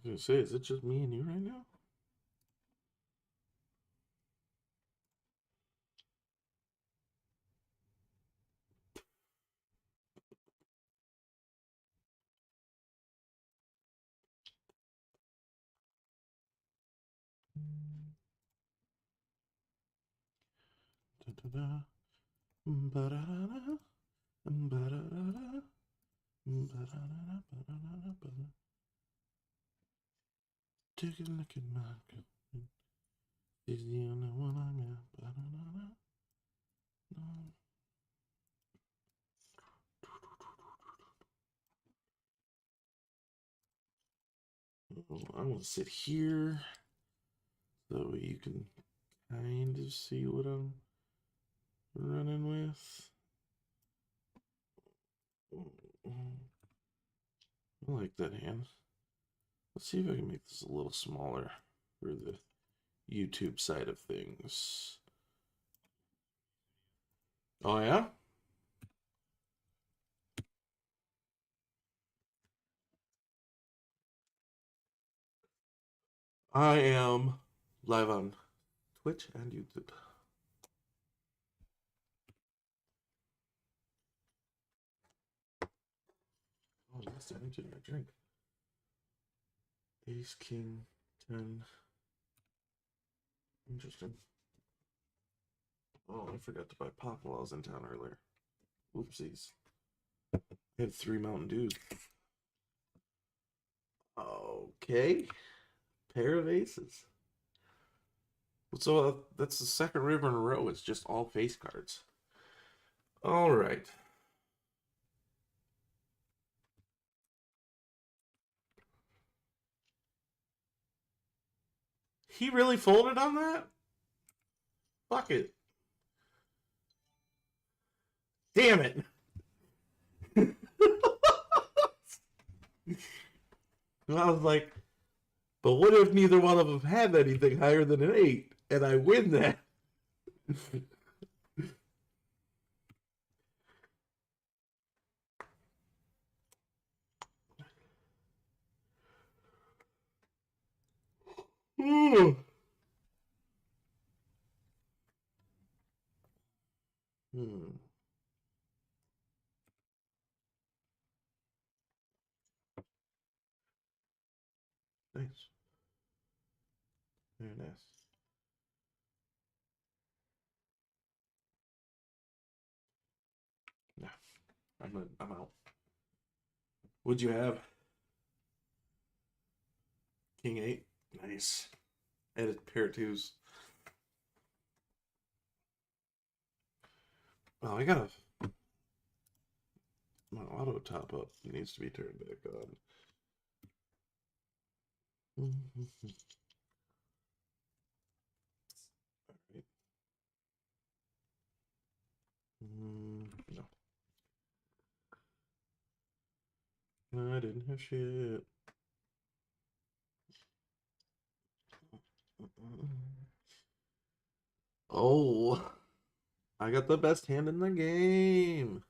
gonna say, is it just me and you right now? Da-da-da. Ba-da-da-da. Ba-da-da-da. Ba-da-da-da. Ba-da-da-da. Take a look at my girl. She's the only one I got. Ba-da-da-da. I'm gonna sit here so you can kind of see what I'm running with. I like that hand. Let's see if I can make this a little smaller for the YouTube side of things. Oh, yeah? I am live on Twitch and YouTube. Oh, yes, I need to drink. Ace, King, 10. Interesting. Oh, I forgot to buy pop while I was in town earlier. Oopsies. I had 3 Mountain Dews. Okay. Pair of aces. So that's the second river in a row. It's just all face cards. All right. He really folded on that? Fuck it. Damn it. I was like, but what if neither one of them had anything higher than an 8 and I win that? Hmm. Nice. Very nice. Yeah, I'm out. What'd you have? King 8. Nice. And a pair of 2s. Oh, I gotta. My auto top up needs to be turned back on. All right. No. I didn't have shit. Oh, I got the best hand in the game.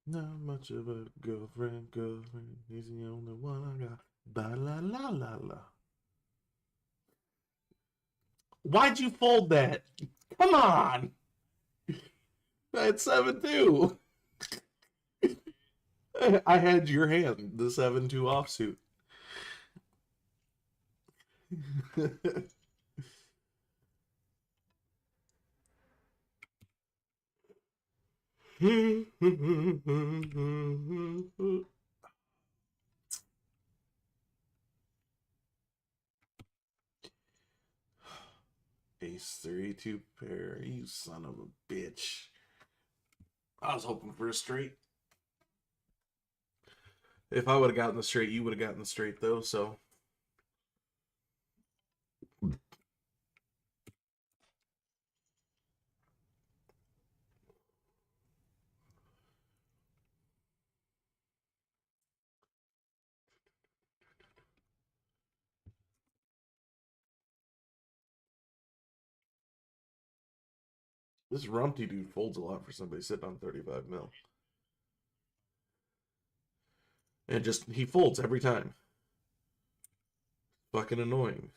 Not much of a girlfriend. He's the only one I got. Ba la la la la. Why'd you fold that? Come on. I had 7 too. I had your hand, the 7-2 offsuit. Ace 3, 2 pair. You son of a bitch. I was hoping for a straight. If I would have gotten the straight, you would have gotten the straight though, so. This Rumpty dude folds a lot for somebody sitting on 35 mil. And just, he folds every time. Fucking annoying.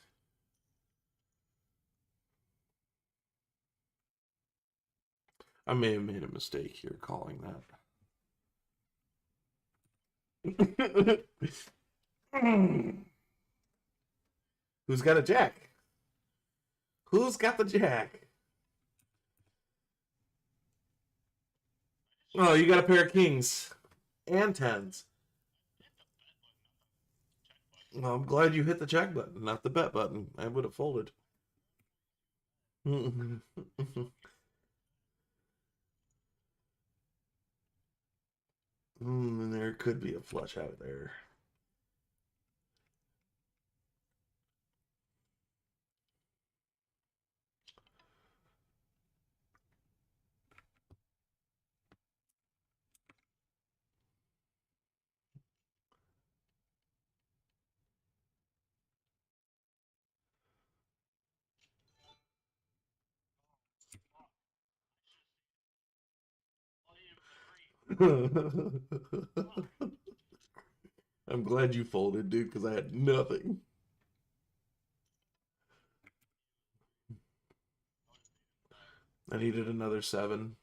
I may have made a mistake here calling that. Who's got a jack? Who's got the jack? Oh, you got a pair of kings and tens. Well, I'm glad you hit the check button, not the bet button. I would have folded. There could be a flush out there. I'm glad you folded, dude, because I had nothing. I needed another 7.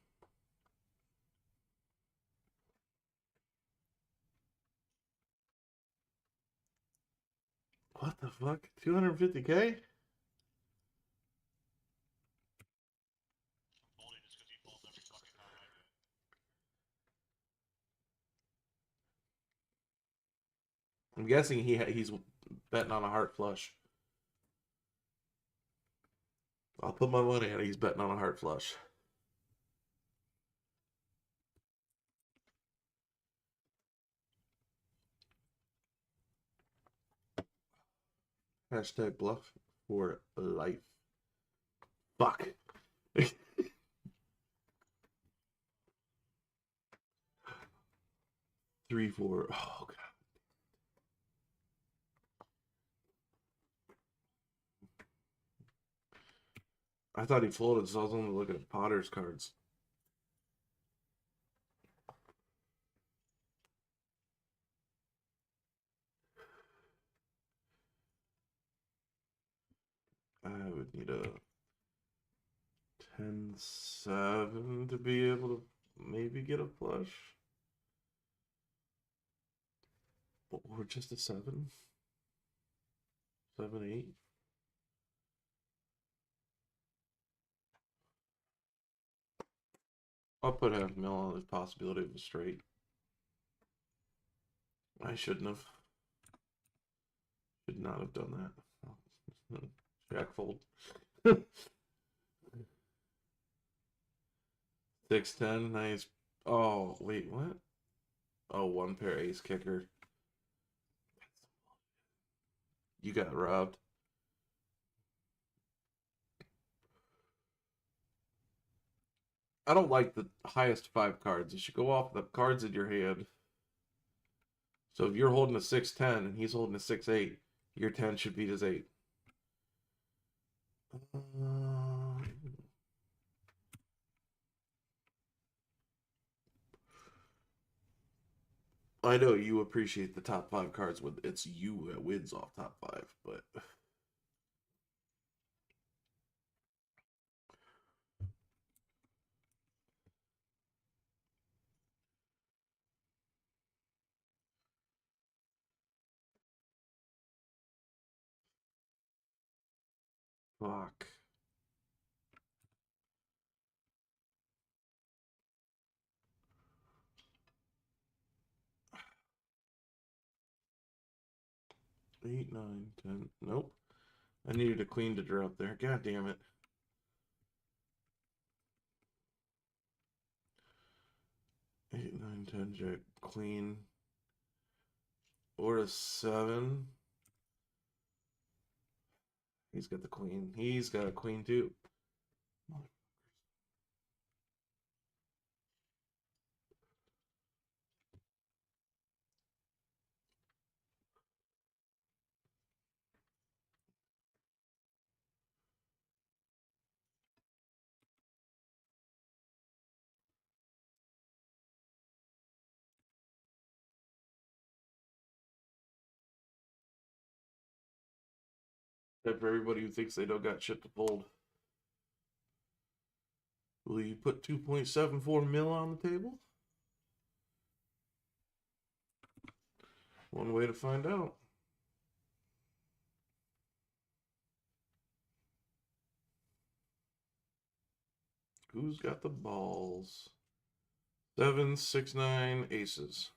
What the fuck? 250K? I'm guessing he's betting on a heart flush. I'll put my money on it. He's betting on a heart flush. Hashtag bluff for life. Fuck. 3, 4. Oh, God. I thought he folded, so I was only looking at Potter's cards. I would need a 10-7 to be able to maybe get a flush. Or just a 7? 7, 8? I'll put half mil on the possibility of a straight. I shouldn't have. Should not have done that. Jack fold. 6-10, nice. Oh, wait, what? Oh, one pair ace kicker. You got robbed. I don't like the highest 5 cards. You should go off the cards in your hand. So if you're holding a 6-10 and he's holding a 6-8, your 10 should beat his 8. I know you appreciate the top 5 cards when it's you that wins off top 5, but fuck. Eight, 9, 10. Nope. I needed a queen to drop there. God damn it. 8, 9, 10, jack, queen. Or a 7. He's got the queen. He's got a queen too. That for everybody who thinks they don't got shit to fold. Will you put 2.74 mil on the table? One way to find out. Who's got the balls? 7, 6, 9, aces.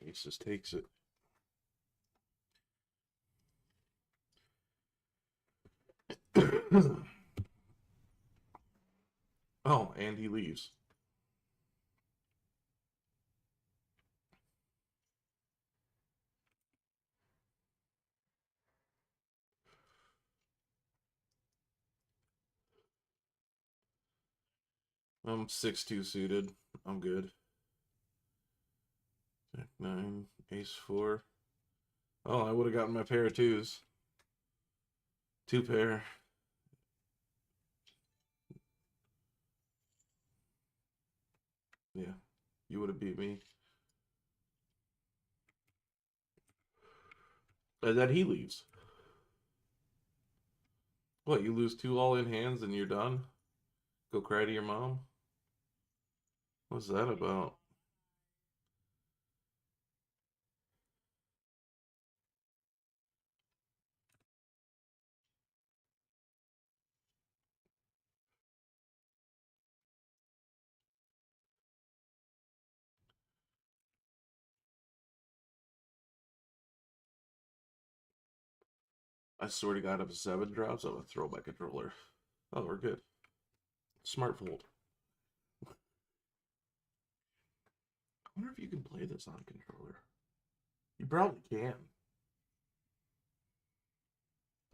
Aces takes it. Oh, and he leaves. I'm 6-2 suited. I'm good. Jack 9, ace 4. Oh, I would have gotten my pair of twos. Two pair. Yeah, you would have beat me. And then he leaves. What, you lose 2 all-in hands and you're done? Go cry to your mom? What's that about? I swear to God, if a 7 drops, I'm gonna throw my controller. Oh, we're good. Smart fold. I wonder if you can play this on controller. You probably can.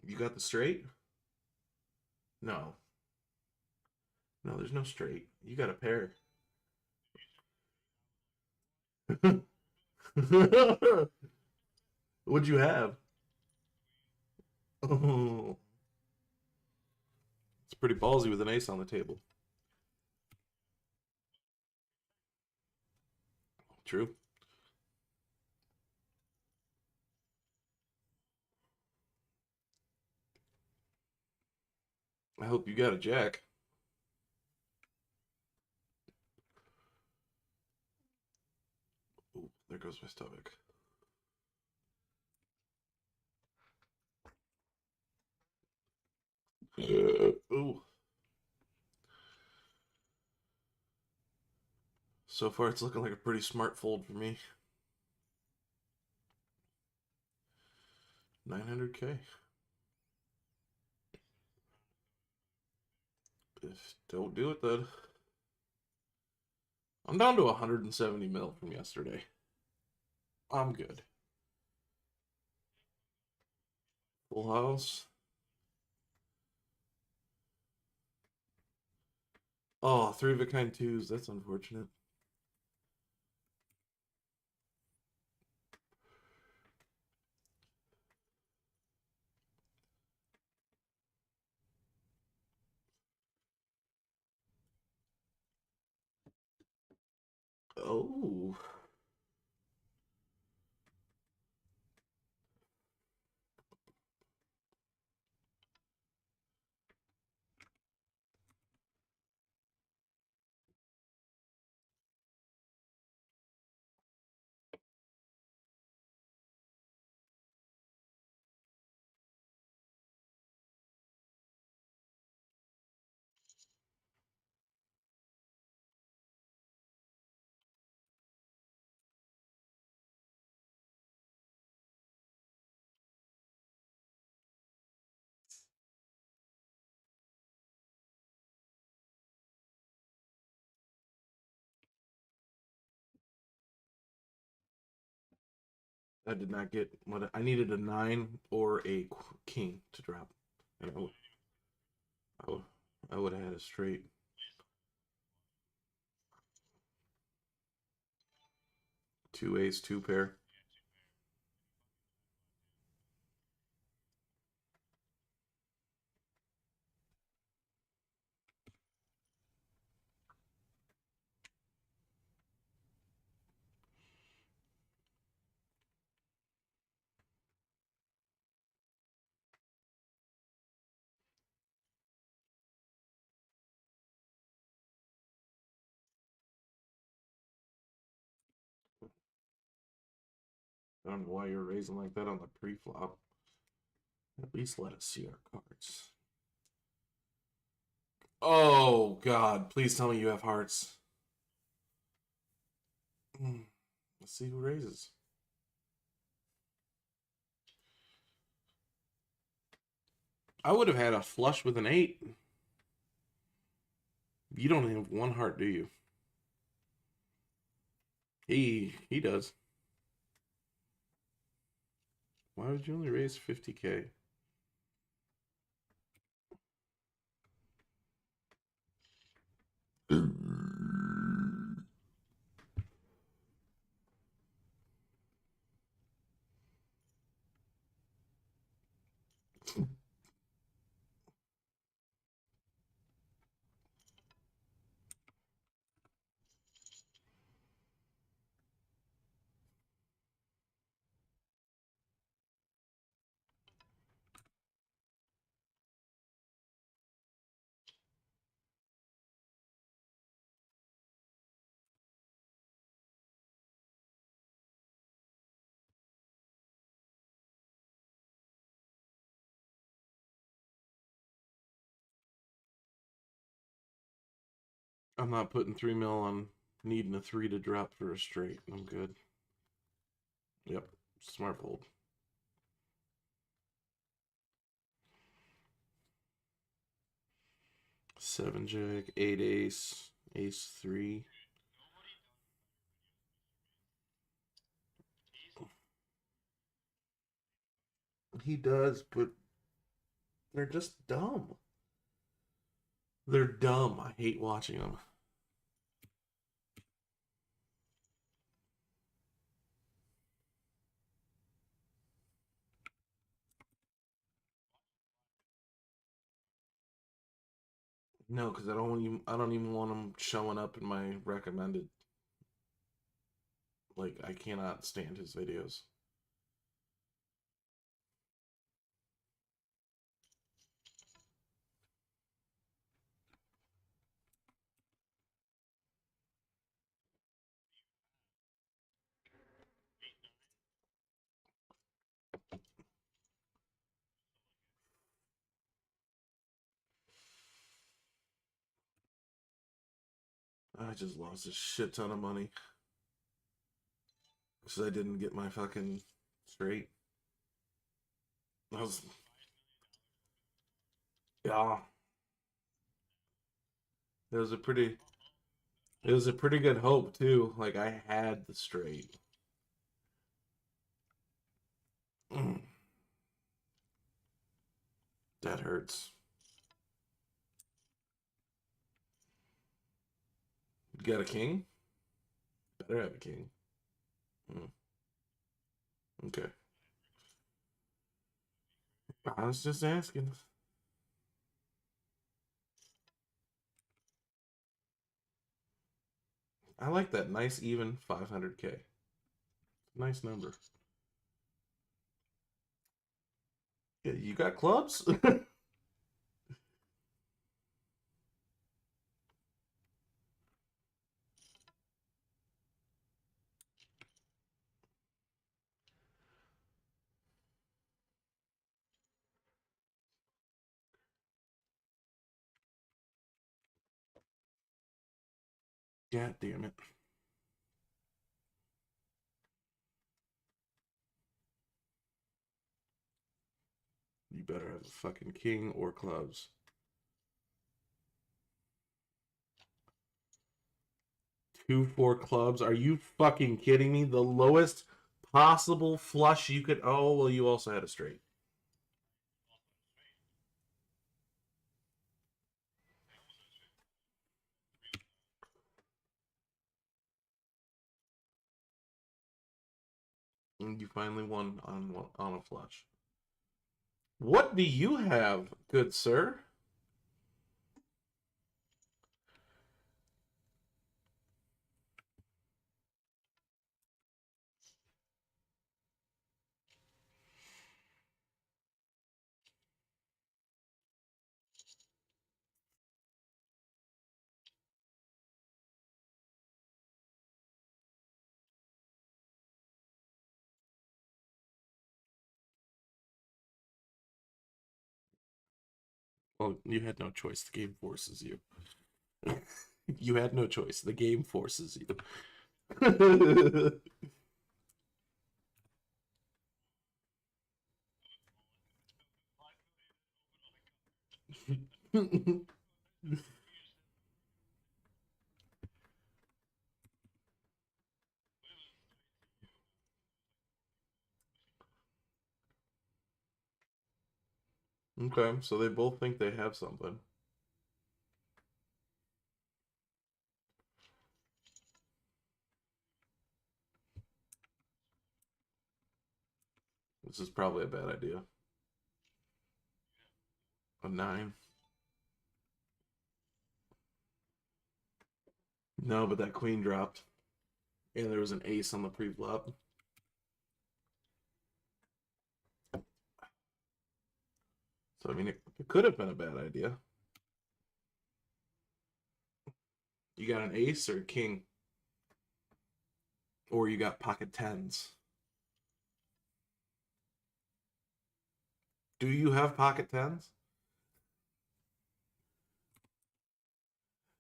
You got the straight? No. No, there's no straight. You got a pair. What'd you have? Oh, it's pretty ballsy with an ace on the table. True. I hope you got a jack. Ooh, there goes my stomach. Ooh. So far, it's looking like a pretty smart fold for me. 900K. If don't do it, then I'm down to 170 mil from yesterday. I'm good. Full house. Oh, 3 of a kind twos. That's unfortunate. Oh. I did not get what I needed, a 9 or a king to drop. And I would have had a straight. Two ace, two pair. I don't know why you're raising like that on the pre-flop. At least let us see our cards. Oh, God. Please tell me you have hearts. Let's see who raises. I would have had a flush with an 8. You don't have one heart, do you? He does. Why would you only raise 50K? I'm not putting 3 mil on needing a 3 to drop for a straight. I'm good. Yep. Smart fold. Seven jack, 8 ace, ace 3. He does, but they're just dumb. They're dumb. I hate watching them. No, because I don't even want them showing up in my recommended. Like, I cannot stand his videos. I just lost a shit ton of money because I didn't get my fucking straight. I was, yeah. It was a pretty, it was a pretty good hope too. Like I had the straight. Mm, that hurts. You got a king? Better have a king. Mm, okay. I was just asking. I like that nice even 500K. Nice number. Yeah, you got clubs? God damn it. You better have a fucking king or clubs. 2-4 clubs. Are you fucking kidding me? The lowest possible flush you could. Oh, well, you also had a straight. And you finally won on a flush. What do you have, good sir? Well, you had no choice. The game forces you. You had no choice. The game forces you. Okay, so they both think they have something. This is probably a bad idea. A 9. No, but that queen dropped. And there was an ace on the pre-flop. So, I mean, it could have been a bad idea. You got an ace or a king? Or you got pocket tens? Do you have pocket tens?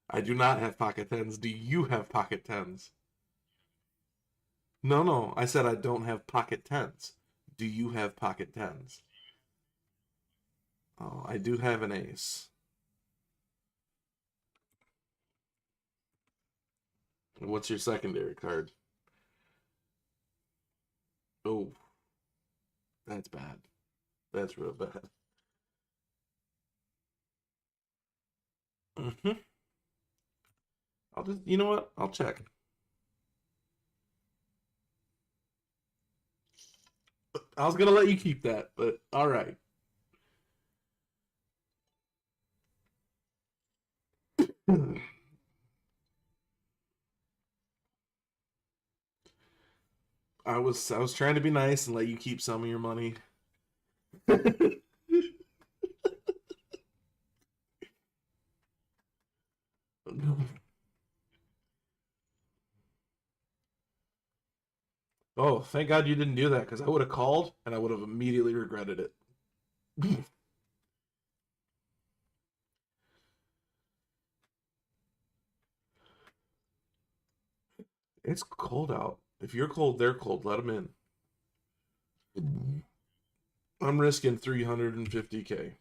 I do not have pocket tens. Do you have pocket tens? No, no. I said I don't have pocket tens. Do you have pocket tens? Oh, I do have an ace. What's your secondary card? Oh, that's bad. That's real bad. Hmm. I'll just, you know what? I'll check. I was gonna let you keep that, but all right. I was trying to be nice and let you keep some of your money. Oh, thank God you didn't do that because I would have called and I would have immediately regretted it. It's cold out. If you're cold, they're cold. Let them in. I'm risking 350K.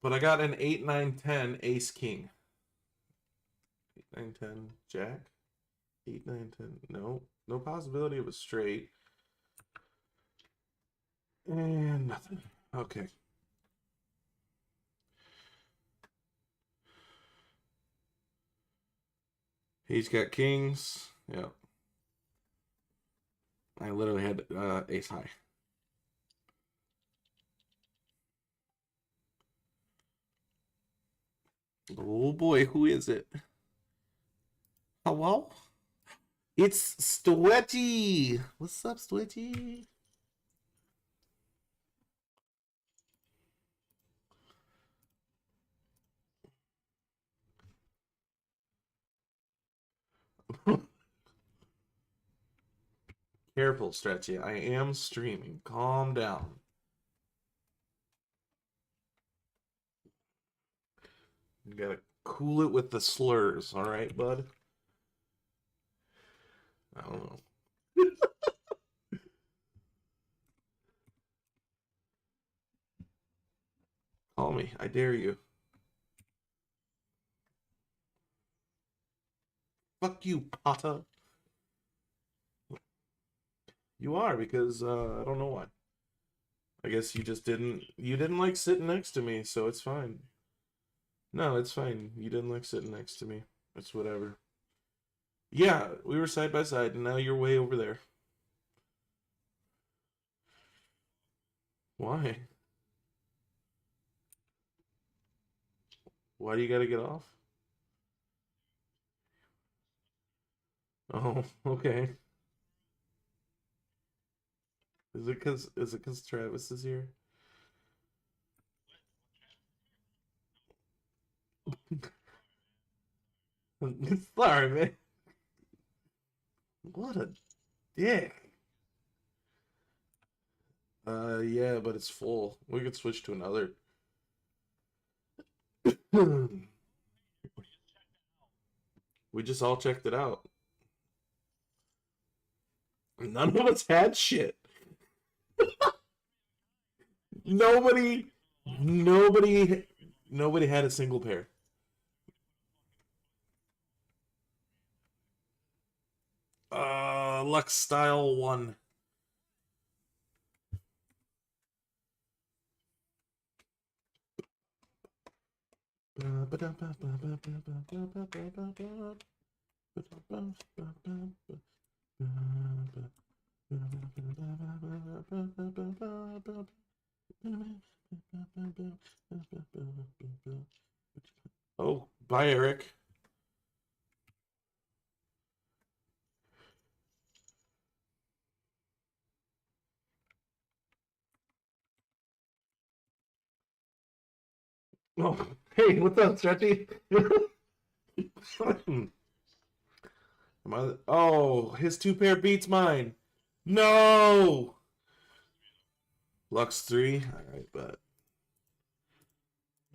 But I got an 8, 9, 10 ace king. 8, 9, 10 jack. 8, 9, 10. No. No possibility of a straight. And nothing. Okay. He's got kings. Yeah. I literally had ace high. Oh boy, who is it? Hello? It's Stwetty. What's up, Stwetty? Careful, Stretchy. I am streaming. Calm down. You gotta cool it with the slurs, all right, bud? I don't know. Call me. I dare you. Fuck you, Potter. You are because I don't know why. I guess you didn't like sitting next to me, so it's fine. No, it's fine. You didn't like sitting next to me. It's whatever. Yeah, we were side by side, and now you're way over there. Why? Why do you gotta get off? Oh, okay. Is it cause Travis is here? Sorry, man. What a dick. Yeah, but it's full. We could switch to another. We just all checked it out. None of us had shit. Nobody, nobody, nobody had a single pair. Lux Style 1. Oh, bye, Eric. Oh, hey, what's up, Stretchy? Oh, his two pair beats mine. No! Lux 3? Alright, but.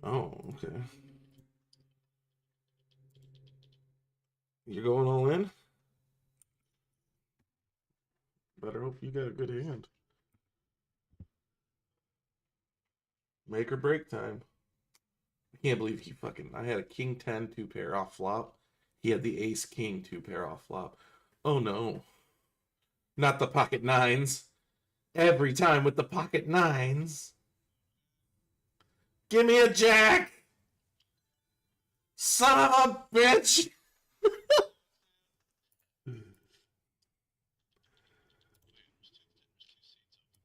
Oh, okay. You're going all in? Better hope you got a good hand. Make or break time. I can't believe he fucking. I had a king 10 two pair off flop. He had the ace king two pair off flop. Oh no. Not the pocket nines. Every time with the pocket nines. Give me a jack! Son of a bitch!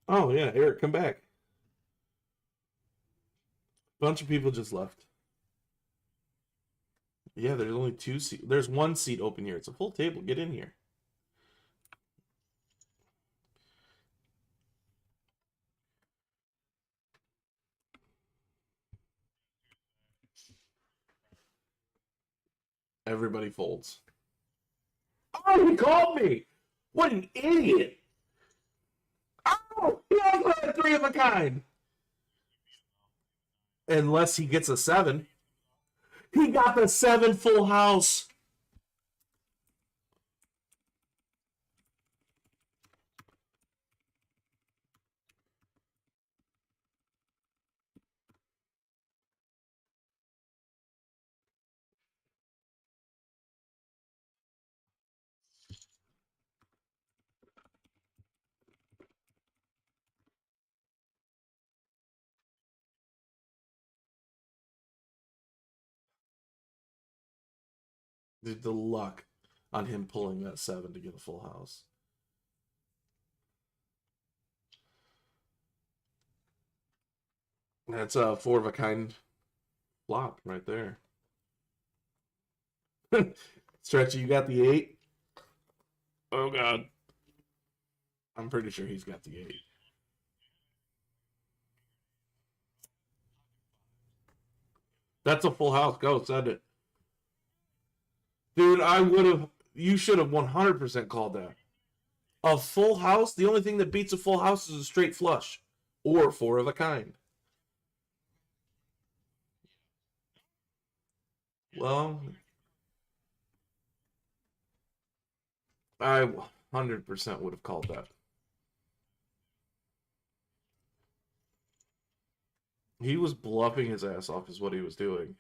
Oh yeah, Eric, come back. Bunch of people just left. Yeah, there's only two seats. There's one seat open here. It's a full table. Get in here. Everybody folds. Oh, he called me! What an idiot! Oh, he also had three of a kind. Unless he gets a seven. He got the seven full house. The luck on him pulling that seven to get a full house. That's a four of a kind flop right there. Stretchy, you got the eight? Oh god. I'm pretty sure he's got the eight. That's a full house. Go, send it. Dude, I would have. You should have 100% called that. A full house? The only thing that beats a full house is a straight flush or four of a kind. Well, I 100% would have called that. He was bluffing his ass off, is what he was doing.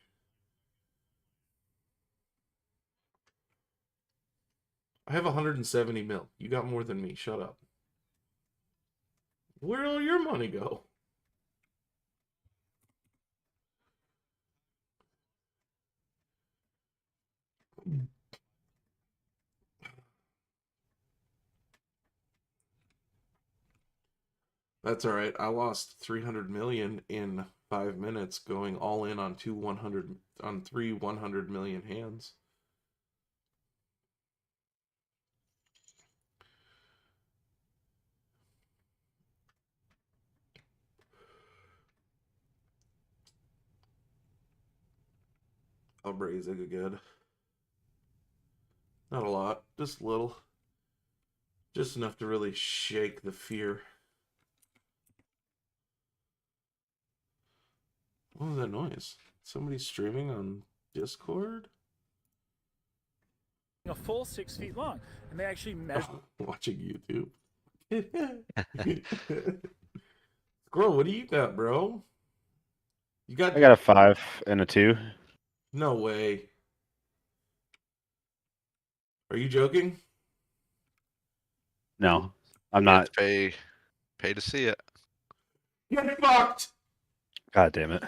I have 170 mil. You got more than me. Shut up. Where'd all your money go? That's all right. I lost 300 million in 5 minutes going all in on two 100 on three 100 million hands. I'll raise it again. Not a lot, just a little. Just enough to really shake the fear. What was that noise? Somebody streaming on Discord? A full 6 feet long, and they actually measure. Watching YouTube. Squirrel, what do you got, bro? You got? I got a 5 and a 2. No way. Are you joking? No, I'm You have not. to pay to see it. Get fucked. God damn it.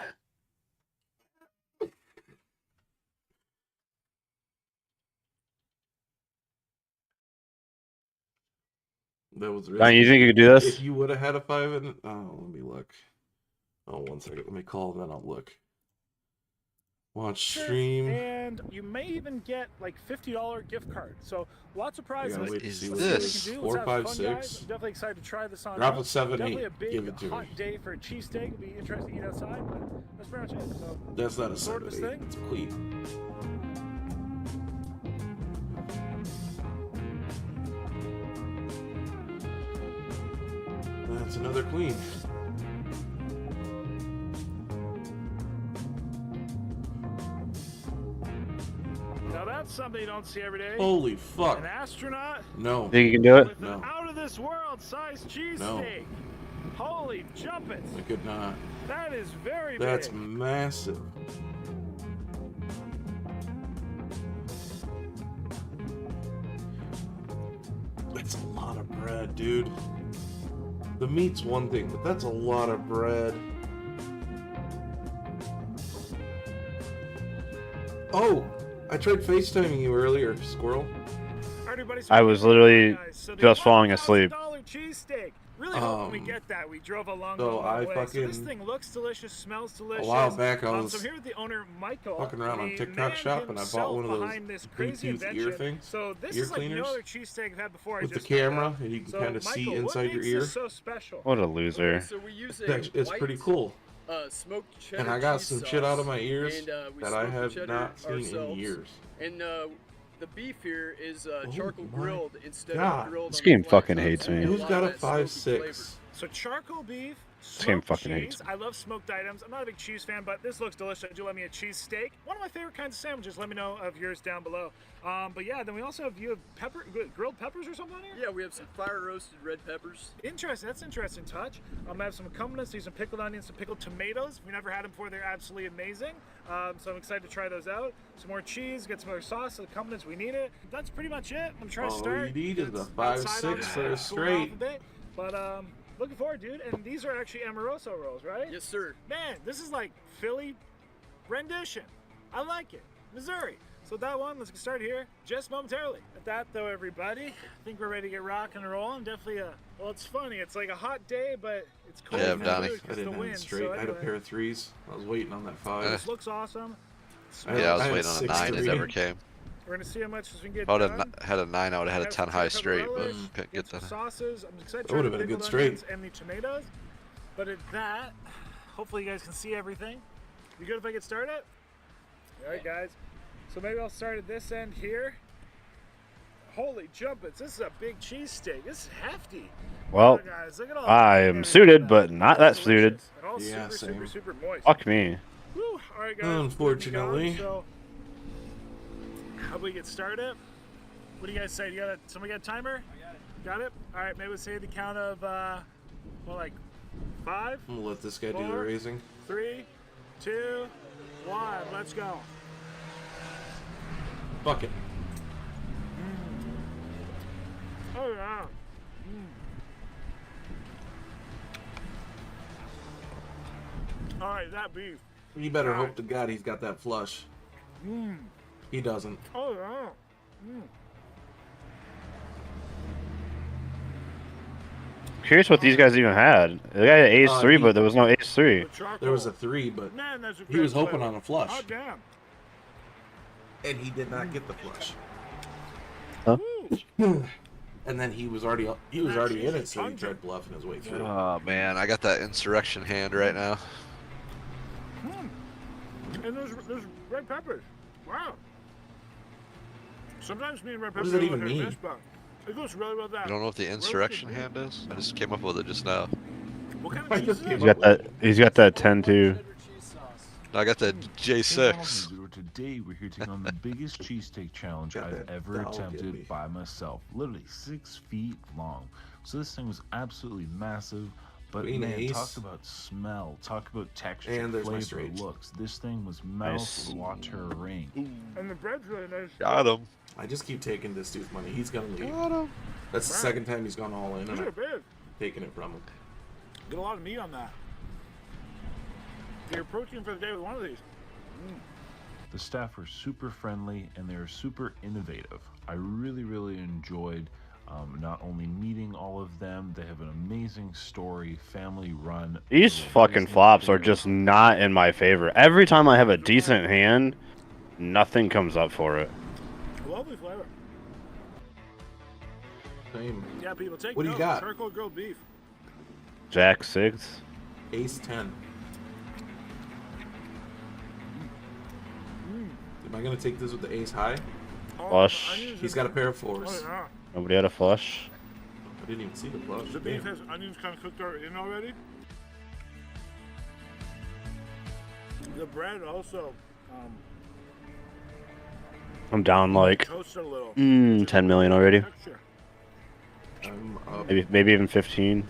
That was Don, you think you could do this? If you would have had a 5 and let me look. Oh, 1 second. Let me call and then I'll look. Watch stream. And you may even get like $50 gift card. So lots of prizes. Wait to is see what this? it is. Let's 4, have 5, fun, 6. guys. I'm definitely excited to try this on. Drop a 7, Definitely 8. a big Give it to hot me. day for a cheesesteak. It'll be interesting to eat outside, but that's pretty much it. So That's not a sort 7, of this 8. thing. It's a clean. That's another queen. now that's something you don't see every day. Holy fuck. An astronaut No. Think you can do it? with No. an out of this world sized cheesesteak. Holy jumpets. I could not. That is very That's big. massive. That's a lot of bread, dude. The meat's one thing, but that's a lot of bread. Oh, I tried FaceTiming you earlier, Squirrel. I was literally just falling asleep. $1,000 cheesesteak. Really hoping we get that. We drove a long, so long I way. So this fucking- thing looks delicious, smells delicious. A while back, I so was I'm here with the owner, Michael. walking around on the TikTok man shop, and I bought himself one of those behind this crazy Bluetooth ear invention. things, So this ear is like no cleaners, other cheesesteak I've had before. with I the just camera, and you can So, kind of Michael, see what inside your makes ear. this so special? What a loser. So we use a It's white, pretty cool. smoked cheddar And I got cheese some sauce, shit out of my ears and, we that I smoked the have cheddar not seen in ourselves. years. And the beef here is Oh charcoal my grilled instead God. of grilled. This on the game flat fucking top, hates so we me. get Who's lot got of a that smoky 5.6? flavor. So charcoal beef, game smoked fucking cheese. hates. I love smoked items. I'm not a big cheese fan, but this looks delicious. Do let me a cheese steak. One of my favorite kinds of sandwiches. Let me know of yours down below. But yeah, then we also have grilled peppers or something on here? Yeah, we have some fire roasted red peppers. Interesting. That's an interesting touch. I have some accompaniments, some pickled onions, some pickled tomatoes. If you've never had them before, they're absolutely amazing. So I'm excited to try those out. Some more cheese, get some more sauce, accompaniments. We need it. That's pretty much it. I'm trying to All start. you need is a It's 5.6 outside, for a obviously, cooling off straight. a bit. But looking forward, dude. And these are actually Amoroso rolls, right? Yes, sir. Man, this is like Philly rendition. I like it. Missouri. So that one, let's get started here just momentarily. At that though, everybody, I think we're ready to get rock and roll. I'm definitely well, it's funny. It's like a hot day, but it's cold. Yeah, in the Donnie. mood I 'cause didn't the have it wind. straight. So I had a anyway, pair of 3s. I was waiting on that 5. this looks awesome. Yeah, I was had waiting on a 6 9. It three. never came. We're gonna see how much we can get If I would done. have had a 9, I would have had a Have 10 some high pepper straight, but relish, couldn't get some that. sauces. I'm excited That to try would've the been a good pickled straight. onions and the tomatoes. But at that, hopefully you guys can see everything. You good if I get started? All right, guys. So maybe I'll start at this end here. Holy jumpets! This is a big cheesesteak. This is hefty. Well, Look, guys, look at all I the am flavor suited, in but not that Delicious. suited. And all Yeah, super, same. super moist. Fuck me. Woo. All right, guys. Unfortunately. So, how do we get started? What do you guys say? Somebody got a timer? Got it. All right, maybe we'll say the count of, like 5, I'm gonna let this guy do the 4, raising. 3, 2, 1. Let's go. Fuck it. Oh yeah. All right, that beef. You better hope to God he's got that flush. He doesn't. Oh yeah. Curious what these guys even had. The guy had Ace 3, but there was no Ace 3. The charcoal. There was a 3, but Man, that's a he was great hoping flavor. on a flush. Oh damn. And he did not get the flush. Woo. And then he was already in it, so he tried bluffing his way through. Oh, man. I got that insurrection hand right now. And there's red peppers. Wow. Sometimes me and red What peppers does that are even like mean? this, but it goes really well with that. You don't know what the insurrection hand is? I just came up with it just now. What kind I of cheese just is came it? He's got that 10 too. Cheddar cheese sauce. I got the Hey, J6. Zero. Today we're here to take on the biggest cheesesteak challenge Got I've that ever dog in me. attempted by myself. Literally 6 feet long. So this thing was absolutely massive. But Green man, Ace. talk about smell, talk about texture, And there's my flavor, straight. looks. This thing was Nice. mouth-watering. And the bread's really nice. Got him. I just keep taking this dude's money. He's gonna leave. Got him. That's the Wow. second time he's gone all in, These and are I'm big. taking it from him. Get a lot of meat on that. Get your protein for the day with one of these. The staff were super friendly and they were super innovative. I really enjoyed not only meeting all of them, they have an amazing story, family run. These fucking flops are just not in my favor. Every time I have a decent hand, nothing comes up for it. Lovely flavor. Same. Yeah, people take What do you note. got? Charcoal grilled beef. Jack 6. Ace 10. Am I gonna take this with the ace high? Oh, Flush. onions He's and- got a pair of Oh, fours. yeah. Nobody had a flush. I didn't even see the flush. The beef Damn. has onions kind of cooked in already. The bread also I'm down like toasted a little. 10 million already. Texture. I'm up. Maybe even 15.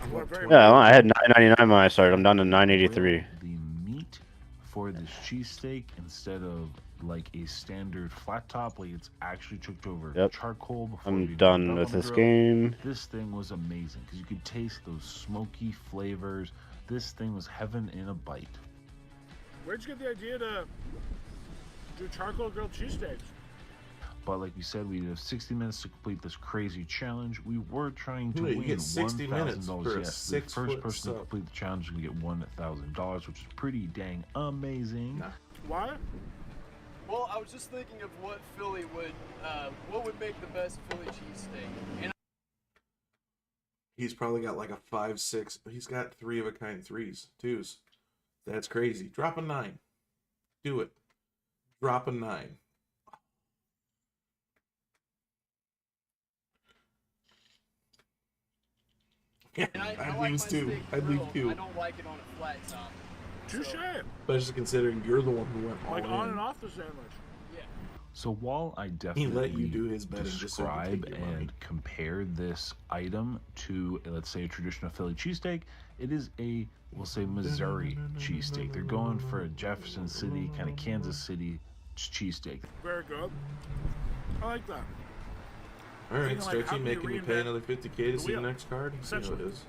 I'm We're up very 20. Yeah, well, I had 999 when I started. I'm down to 983. The meat for this cheesesteak, instead of like a standard flat top, like it's actually cooked over Yep. charcoal before I'm you do it done up with on the this grill. game. This thing was amazing because you could taste those smoky flavors. This thing was heaven in a bite. Where'd you get the idea to do charcoal grilled cheesesteaks? But like we said, we have 60 minutes to complete this crazy challenge. We were trying to Wait, you win get 60 minutes $1,000. for a Yes, the 6 first foot person to sub. complete the challenge is gonna get $1,000, which is pretty dang amazing. Nah. Why? Well, I was just thinking of what what would make the best Philly cheesesteak. And He's probably got like a 5, 6. He's got 3 of a kind 3s, 2s. That's crazy. Drop a 9. Do it. Drop a 9. Yeah, I I'd like lose my 2. steak I'd lose grilled. 2. I don't like it on a flat top. Touche. Especially considering you're the one who went all Like in. on and off the sandwich. Yeah. So while I He definitely let you do his betting just so he could describe take your money. and compare this item to, let's say, a traditional Philly cheesesteak, it is a, we'll say, Missouri cheesesteak. They're going for a Jefferson City, kind of Kansas City cheesesteak. Very good. I like that. All right, Thinking, like, how Stretchy, can you making me pay reinvent another 50K to the see the wheel? next card. See how it Essentially. is.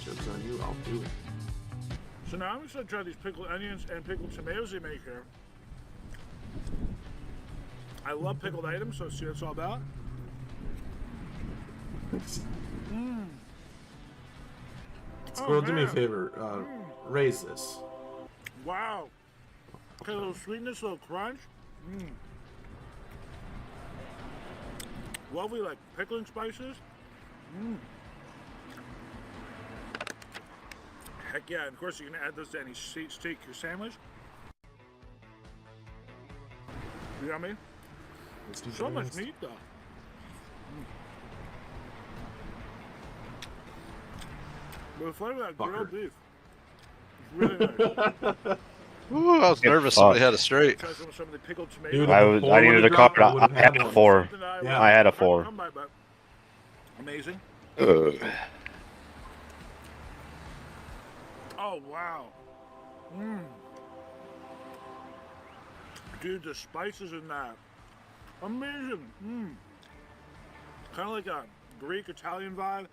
Chips on you, I'll do it. So now I'm just gonna try these pickled onions and pickled tomatoes they make here. I love pickled items, so let's see what it's all about. Squirrel, do me a man. favor. Raise this. Wow. Okay, a little sweetness, a little crunch. Lovely, like pickling spices. Heck yeah, and of course you can add this to any steak your sandwich. Yummy. Let's do So the much rest. meat though. But the flavor of that grilled Fucker. beef is really nice. Ooh, I was Get nervous somebody fucked. had a straight. Try some of the pickled tomatoes. Dude, I if was. the I four needed would've a dropped, card. I would've I had had a one. 4. Something I Yeah. I had a hard to 4. come by, but amazing. Oh wow. Dude, the spices in that. Amazing. Kind of like a Greek Italian vibe.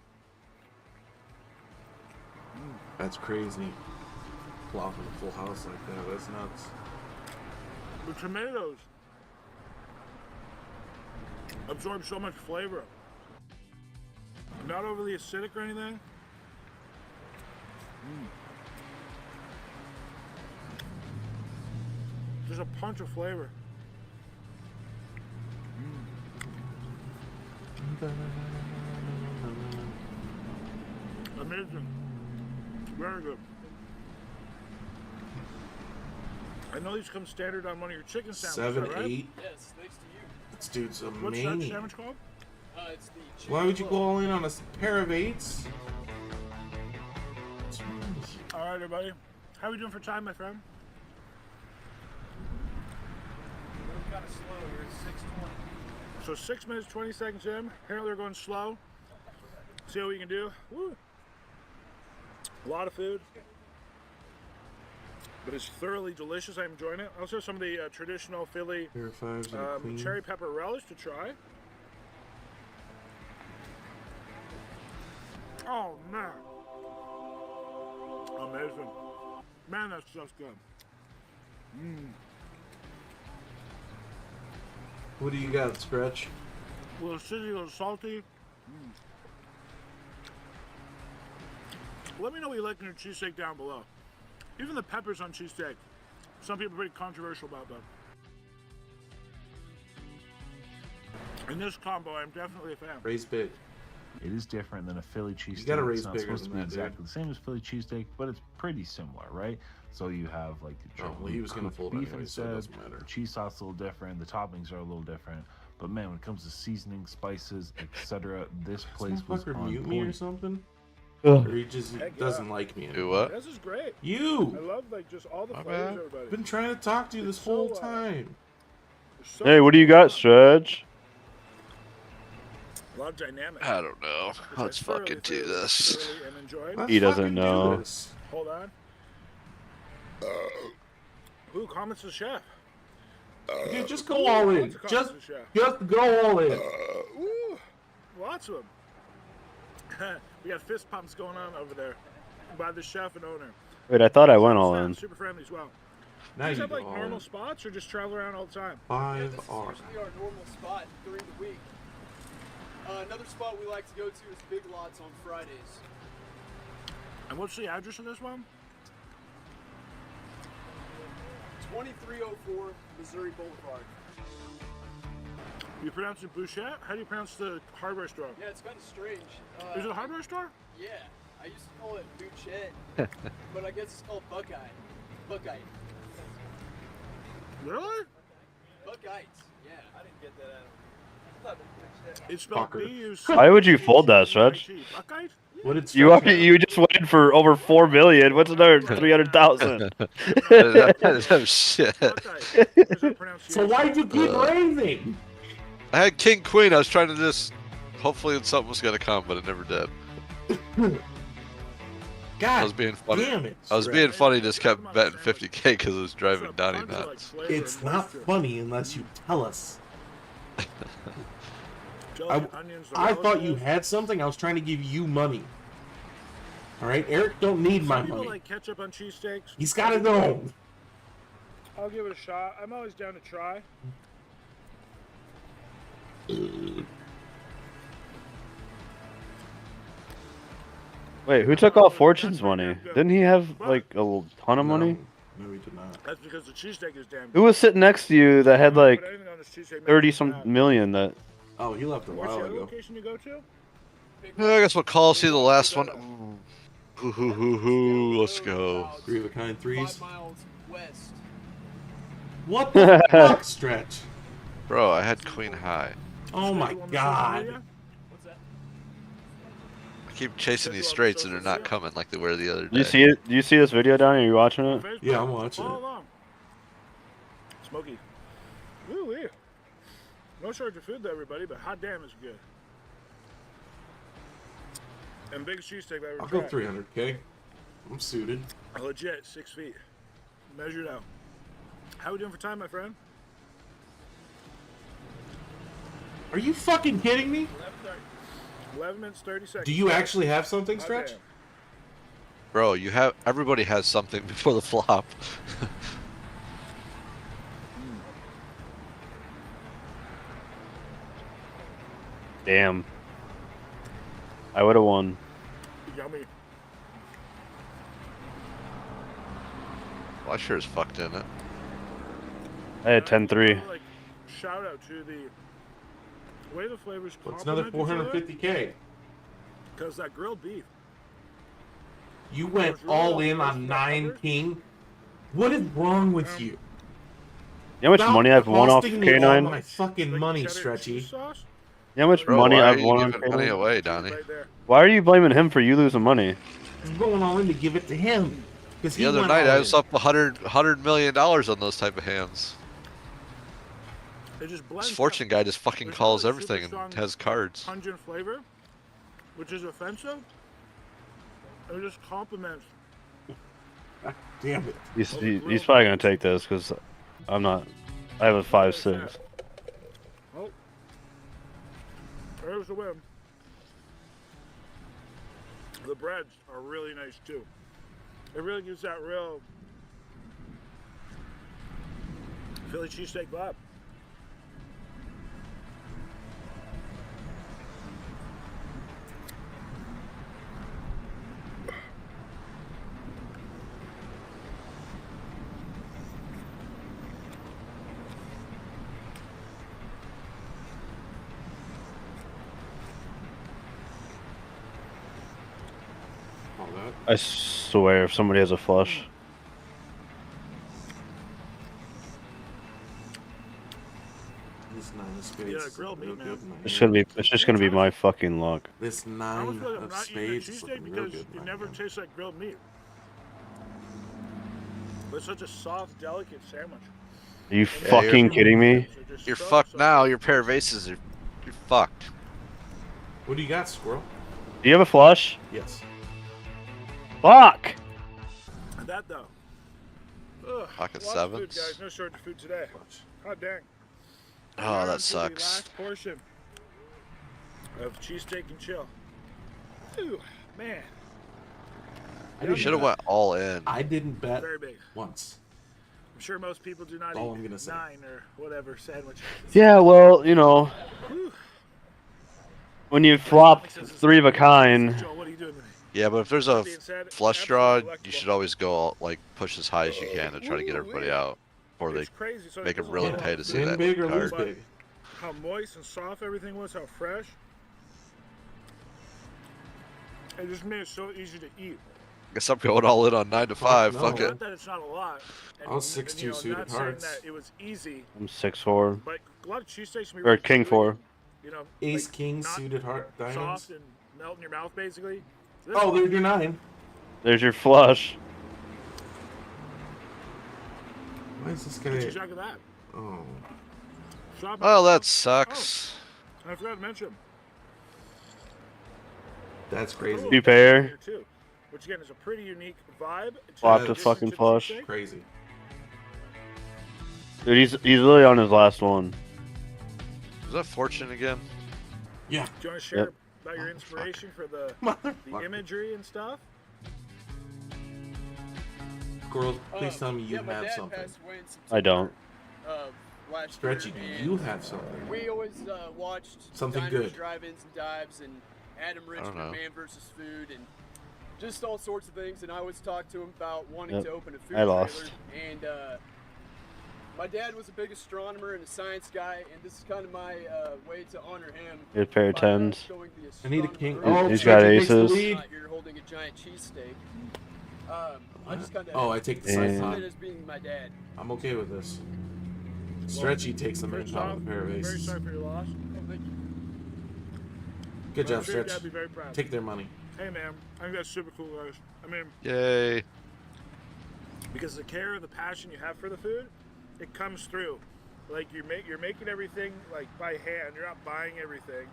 That's crazy. Flopping a full house like that. That's nuts. The tomatoes absorb so much flavor. Not overly acidic or anything. Just a punch of flavor. Amazing. Very good. I know these come standard on one of your chicken sandwiches, 7, right? 8. Yes, thanks to you. This dude's a What's that maniac. sandwich called? It's the chicken Why would you club. go all in on a pair of 8s? What's wrong with you? right, everybody. How are we doing for time, my friend? We're kind of slow here. It's 6:20. So 6 minutes, 20 seconds in. Apparently we're going slow. See what we can do. Woo. A lot of food. But it's thoroughly delicious. I'm enjoying it. I also have some of the traditional Philly Pair of fives and a queen. cherry pepper relish to try. Oh, man. Amazing. Man, that stuff's good. What do you got, Stretch? A little acidic, a little salty. Let me know what you like in your cheesesteak down below. Even the peppers on cheesesteak. Some people are pretty controversial about them. In this combo, I'm definitely a fan. Raise big. It is different than a Philly cheesesteak. gotta raise It's not bigger supposed to than be that, dude. exactly the same as Philly cheesesteak, but it's pretty similar, right? So you have like the Oh, well, he was gonna cooked fold beef anyway, so it instead. doesn't matter. The cheese sauce is a little different. The toppings are a little different. But man, when it comes to seasoning, spices, etc., this place was Motherfucker on mute me or point. something? Ugh. Or he just Heck yeah. doesn't like me Do anymore? what? This is great. I You! love like just all the My flavors, bad. everybody. I've been trying to talk to you this It's whole so, time. There's so Hey, what do you much got, going Stretch? on. A lot of dynamics. I don't know. which I Let's thoroughly, fucking do thoroughly, this. thoroughly am enjoying. Let's He doesn't fucking do know. this. Hold on. Who comments the chef? Dude, just go all in. Lots of Just, comments the chef. just go all in. Woo! Lots of them. We got fist pumps going on over there by the chef and owner. Wait, I thought I went all Staff, in. Super friendly as well. Now Do you you have go like all normal in. spots or just travel around all the time? Yeah, this 5 is R. usually our normal spot during the week. Another spot we like to go to is Big Lots on Fridays. And what's the address of this one? 2304 Missouri Boulevard. You pronounce it Bouchette? How do you pronounce the hardware store? Yeah, it's kind of strange. Is it a hardware store? Yeah, I used to call it Bouchette, but I guess it's called Buckeye. Buckeye. Really? Buckeyes. Yeah. I didn't get that out. It's spelled Fucker. B-U-C. Why would you fold that, Stretch? Buckeye? What did You Stretch are, have? you just went for over 4 million. What's another 300,000? Oh, shit. Buckeye. Is that pronunciation? So why'd you keep raising? I had King Queen. I was trying to just. Hopefully something was gonna come, but it never did. I was God being funny. damn it. I was Stretch. being funny. Just kept betting 50K because it was driving It's a Donnie bunch of, like, nuts. flavor It's and not moisture. funny unless you tell us. Delicate onions, the I relish thought you oil. had something. I was trying to give you money. All right, Eric don't need my Some people money. like ketchup on cheesesteaks. He's got his own. I'll give it a shot. I'm always down to try. Wait, who took all Fortune's money? Didn't he have like a ton of money? No, he did not. That's because the cheesesteak is damn Who was sitting next to you that had like But anything on this cheesesteak makes 30 me some mad. million that Oh, he left a What's while the other ago. location you go to? I guess we'll call see the last one. Let's go. 3 of a kind threes. 5 miles west. What the fuck, Stretch? Bro, I had Queen High. Oh my god. What's that? I keep chasing these straights and they're not coming like they were the other day. You see it? You see this video down here? Are you watching it? Yeah, I'm watching Follow it. along. Smoky. Woo-wee. No shortage of food though, everybody, but hot damn is good. And biggest cheesesteak I've ever I'll go tried. 300K. I'm suited. Legit, 6 feet. Measured out. How we doing for time, my friend? Are you fucking kidding me? 11 minutes, 30 seconds. Do you actually have something, Hot Stretch? damn. Bro, you have everybody has something before the flop. Damn. I would have won. Yummy. Well, I sure as fuck didn't. I had 10-3. Like, shout out to the way the flavors What's another complement each other, 450K? because that grilled beef. You went all in on 9 king? What is wrong with you? You know how much Stop money I've won off costing me all K9? my fucking Like money, cheddar and Stretchy. cheese sauce? You know how much Bro, money why are I've you won on giving money K9? away, Donnie? Right there. Why are you blaming him for you losing money? I'm going all in to give it to him. Because The other night I was up $100 million on those type of hands. It just blends. This fortune guy just fucking There's calls really everything super and strong has cards. Pungent flavor, which is offensive. It just complements. Damn it. He's probably gonna take this because I'm not. I have a 5-6. Oh, there's the win. The breads are really nice too. It really gives that real Philly cheesesteak vibe. All that. I swear, if somebody has a flush, This 9 of spades. Yeah, is grilled real meat, good man. in my it's hand. gonna be. It's just gonna be my fucking luck. This I 9 almost feel like I'm of not eating a spades is cheesesteak looking real because good. in it my never hand. tastes like grilled meat. But it's such a soft, delicate sandwich. Are you Yeah, fucking you're- kidding me? They're just You're so fucked soft. now. Your pair of aces are. You're fucked. What do you got, Squirrel? Do you have a flush? Yes. Fuck! That though. Ugh, Pocket lots of food, sevens. guys. No shortage of food today. God dang. Oh, Down that to the sucks. last portion of cheesesteak and chill. Ooh, man, I You didn't should have bet. went all in. I didn't bet very big. once. I'm sure most people do not That's all eat I'm gonna say. 9 or whatever sandwich. Yeah, well, you know, Whew. when you flop Makes sense. 3 of a kind, Joel, what are you doing today? Yeah, but if there's a That being said, flush draw, absolutely you delectable. should always go like push as high as you can to try to get everybody out before they It's crazy. So make it them really doesn't pay look to see Win that big or lose card. big. how moist and soft everything was, how fresh. It just made it so easy to eat. Guess I'm going all in on 9 to 5. no. Fuck it. Not that it's not a lot. I was 6'2" you know, suited not saying hearts. that it was easy, I'm 6'4". but a lot of cheesesteaks can be Or really king chewy 4. and, you know, Ace, like, king, not suited heart, diamonds. soft and melt in your mouth basically. So this Oh, one- there's your 9. There's your flush. Why is this What you guy? check of that? Oh. Stop Well, it. that sucks. I forgot to mention. That's a crazy. little Two bit pair. here, too, which again is a pretty unique vibe. It's Flop in to addition fucking the flush. cheesesteak. Crazy. Dude, he's literally on his last one. Is that fortune again? Yeah. Do you want to share Yep. about your inspiration for the Motherfucker. imagery and stuff? Squirrels, please tell me you yeah, my have dad something. passed away in I don't. September of last Stretchy, year, do you and have something? We always watched Something diners, good. drive-ins, and dives, and Adam Richmond, know. Man versus Food, and just all sorts of things. And I always talked to him about wanting Yep. to open a food I trailer. lost. And my dad was a big astronomer and a science guy, and this is kind of my way to honor him. Good pair of by, 10s. showing the I need a king. astronomer Oh, He's got Stretchy takes the aces. lead. You're holding a giant cheesesteak. I just kind of Oh, I take the And- side see pot. it as being my dad. I'm okay with this. Stretchy takes the main First pot off, with a pair of very aces. sorry for your loss. Oh, thank you. Good I'm job, sure your Stretch. dad would be very proud. Take their money. Hey man, I think that's super cool, guys. I mean, Yay. because the care and the passion you have for the food, it comes through. Like you're making everything like by hand. You're not buying everything.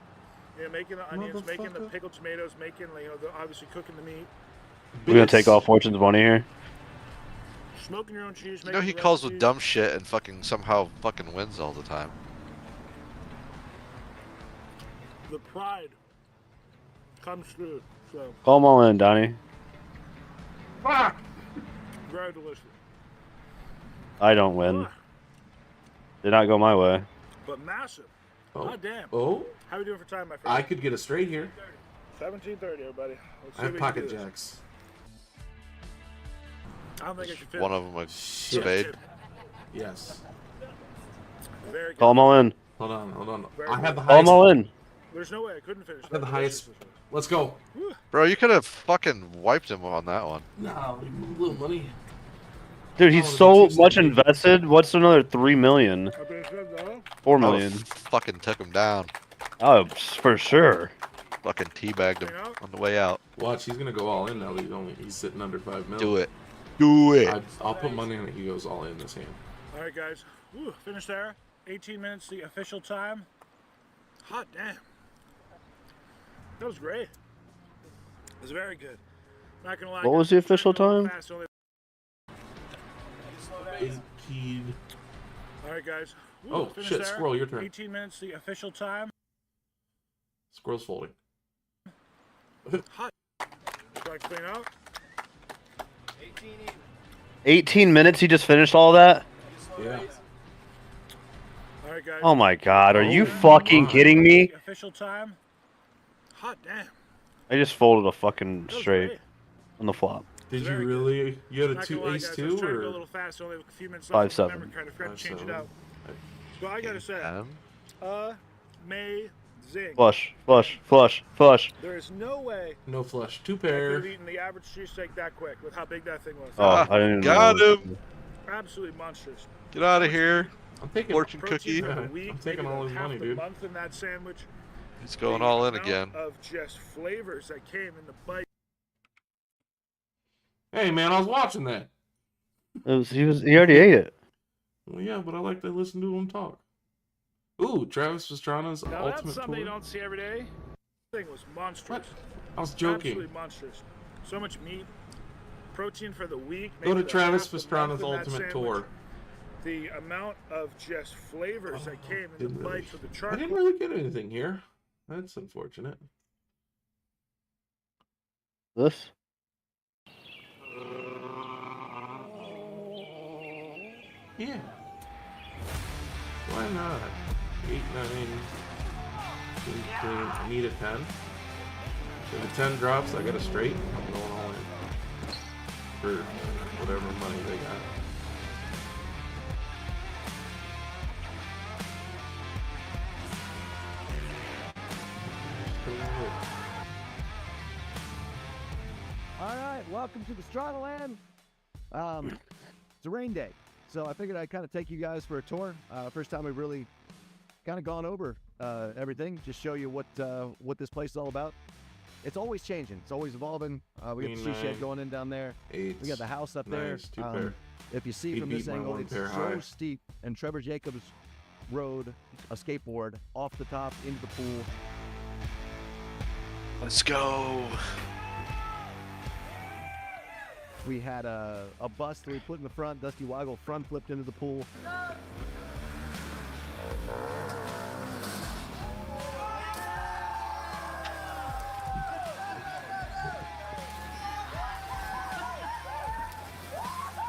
You're making the onions, making the Motherfucker. pickled tomatoes, making obviously cooking the meat, We're gonna take all Fortune's money here. smoking your own cheese. You know making he the calls with recipes. dumb shit and fucking somehow fucking wins all the time. The pride comes through. So Call them all in, Donnie. Fuck! very delicious. I don't win. Ah, Did not go my way. but massive. Oh. God damn. Oh, How are we doing for time, my friend? I could get a straight here. 17:30, everybody. Let's see I have if we can pocket do this. jacks. I don't think I can fit. One of them a Shit. spade. Yes. Very good. Call them all in. Hold on. Very I have the Call them highest. all in. There's no way I couldn't finish. I have the That highest. delicious. Let's go. Whew. Bro, you could have fucking wiped him on that one. No, a little money. Dude, he's Oh, so the much Tuesday. invested. What's another 3 million? That being said, though, 4 I million. would've fucking took him down. Oh, for sure. Fucking teabagged him You know? on the way out. Watch, he's gonna go all in now. He's sitting under 5 mil. Do it. Do it. I'll put money on it. He goes all in this hand. All right, guys. Woo, finished there. 18 minutes, the official time. Hot damn. That was great. It was very good. Not gonna lie. What was the official time? Fast, only... 18. All right, guys. Woo, Oh, finished shit, there. Squirrel, your turn. 18 minutes, the official time. Squirrel's folding. Hot. Try to clean out. 18 even. 18 minutes. He just finished all that. Yeah. All right, guys. Oh my god, are you Oh fucking my. kidding me? The official time. Hot damn. I just folded a fucking That was straight great. on the flop. Did you Very good. really? You had a Not two gonna lie, ace guys, I two was trying to go a or little fast, only a few minutes 5-7. left. Memory card, I forgot to change it 5-7. out. So I gotta say, amazing. Flush, flush, flush, flush. There is no way no flush? Two I could have pair. eaten the average cheesesteak that quick with how big that thing was. Oh, I didn't even Got know. him. Absolutely monstrous. Get out of here. I'm taking. Fortune Protein cookie. for the Yeah, week, I'm taking maybe all his half money, the dude. month in that sandwich. He's going The all in amount again. Of just flavors that came in the bite. Hey man, I was watching that. He already ate it. Well, yeah, but I like to listen to him talk. Ooh, Travis Pastrana's Now that's ultimate something tour. you don't see every day. This thing was monstrous. I was joking. Absolutely monstrous. So much meat, protein for the week. Go to maybe the Travis half the month Pastrana's in that ultimate sandwich. tour. The amount of just flavors that came in the Didn't really- bites of the I charcoal. didn't really get anything here. That's unfortunate. This? Yeah. Why not? 8, 9, 10, I need a 10. If a 10 drops, I get a straight. I'm going all in. For whatever money they got. All right, welcome to the Strataland. It's a rain day, so I figured I'd kind of take you guys for a tour. First time we've really kind of gone over everything, just show you what this place is all about. It's always changing. It's always evolving. We got the she shed going in down there. 8. We got the house up there. Nice, 2 pair. If you see He from this beat my angle, one it's pair so high. steep, and Trevor Jacobs rode a skateboard off the top into the pool. Let's go. We had a bus that we put in the front. Dusty Weigel front flipped into the pool.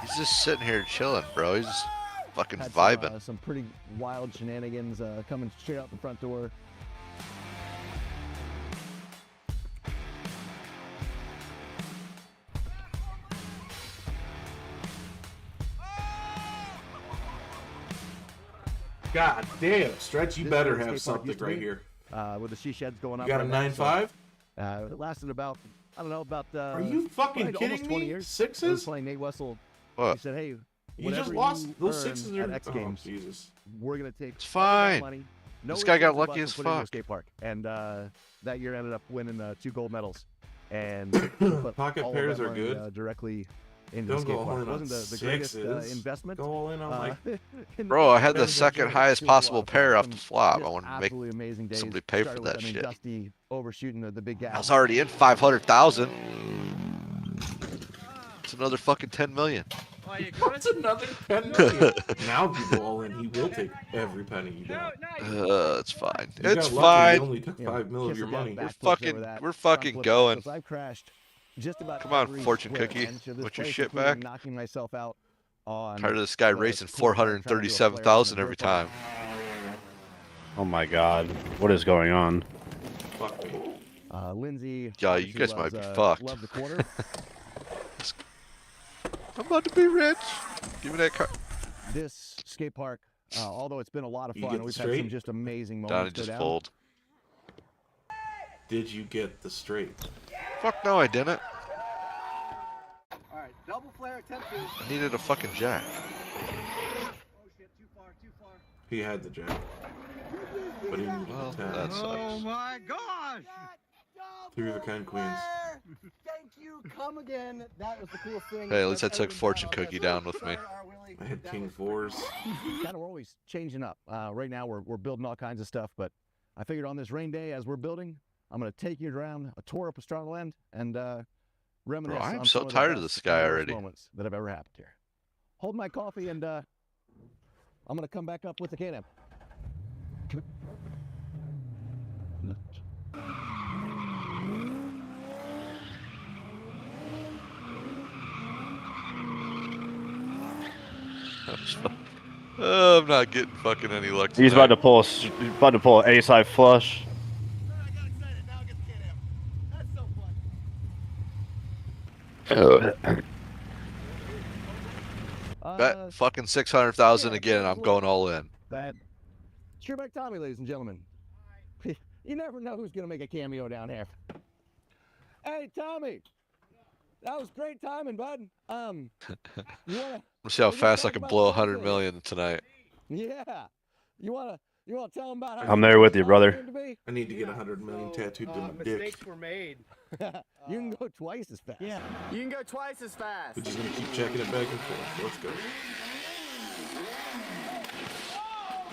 He's just sitting here chilling, bro. He's just fucking Had vibing. some pretty wild shenanigans coming straight out the front door. God damn, Stretch, you This better is have skate park something used to right be. here. With the she sheds going You up. got a right now, 9.5? so, it lasted about, I don't know, about. Are you fucking probably kidding almost 20 me? years. I was Sixes? playing Nate Wessel. What? He said, "Hey, You whatever just lost. you Those earn sixes are at X oh, Games. Jesus. We're gonna take It's all of that fine. money. This guy got refunds, lucky but as put it into a fuck. skate park, and that year ended up winning 2 gold medals. And we put Pocket all of pairs that are money, good. Directly into the Don't skate go all park. in It on wasn't the greatest sixes. investment. Go all in on like in the Bro, I had the business, second but highest it was a lot possible of fun. pair off Some the flop. I just wanted to make absolutely amazing days. somebody pay for Started with, that shit. Dusty overshooting the big gas. I was already in 500,000. It's another fucking 10 million. That's another 10 million. Now if you go all in, he will take every penny you got. It's fine. You It's got lucky, fine. He only took 5 mil of kiss your of death money. backflips over that, We're front fucking flip going. backflips. I've crashed just about Come on, every fortune square cookie. inch of this What's your place, shit including back? knocking myself out on Tired of this guy the racing court trying to do a flare on 437,000 the every dirt bike. time. Oh my god. What is going on? Fuck me. Lindsay. Yeah, you obviously guys might loves, be fucked. Love the quarter. I'm about to be rich. Give me that car. This skate park, although it's been a lot of You fun, get the we've had some straight? just amazing moments. Donnie go just down. fold. Did you get the straight? Fuck no, I didn't. All right, double flare attempt 2. I needed a fucking jack. Oh shit, too far, too far. He had the jack. But he needed Well, the 10. that sucks. my gosh! Through the 10 queens. Thank you you come again. That was the coolest thing. Hey, at least I I've took ever been fortune proud of. cookie down with me. Sorry, R. Willie. I had That king was fours. kind of we're always changing up. Right now we're building all kinds of stuff, but I figured on this rain day as we're building, I'm gonna take you around a tour of Pastrana Land and reminisce. I am on so some of the tired of best this guy and worst already. Moments that have ever happened here. Hold my coffee and I'm gonna come back up with the Can-Am. Oh, I'm not getting fucking any luck tonight. He's about to pull an A-side flush. I got excited. Now I get the Can-Am. That's so fun. Bet fucking 600,000 again. I'm going all in. That Sheerback Tommy, ladies and gentlemen. You never know who's gonna make a cameo down here. Hey, Tommy, that was great timing, bud. You wanna? Let's see how we fast I talk can about blow something? 100 million tonight. Yeah. You wanna tell them about how I'm there with you, brother. to be? I need to get 100 million tattooed to my dick. Mistakes were made. You can go twice as fast. Yeah. You can go twice as fast. We're just gonna keep checking it back and forth. Let's go.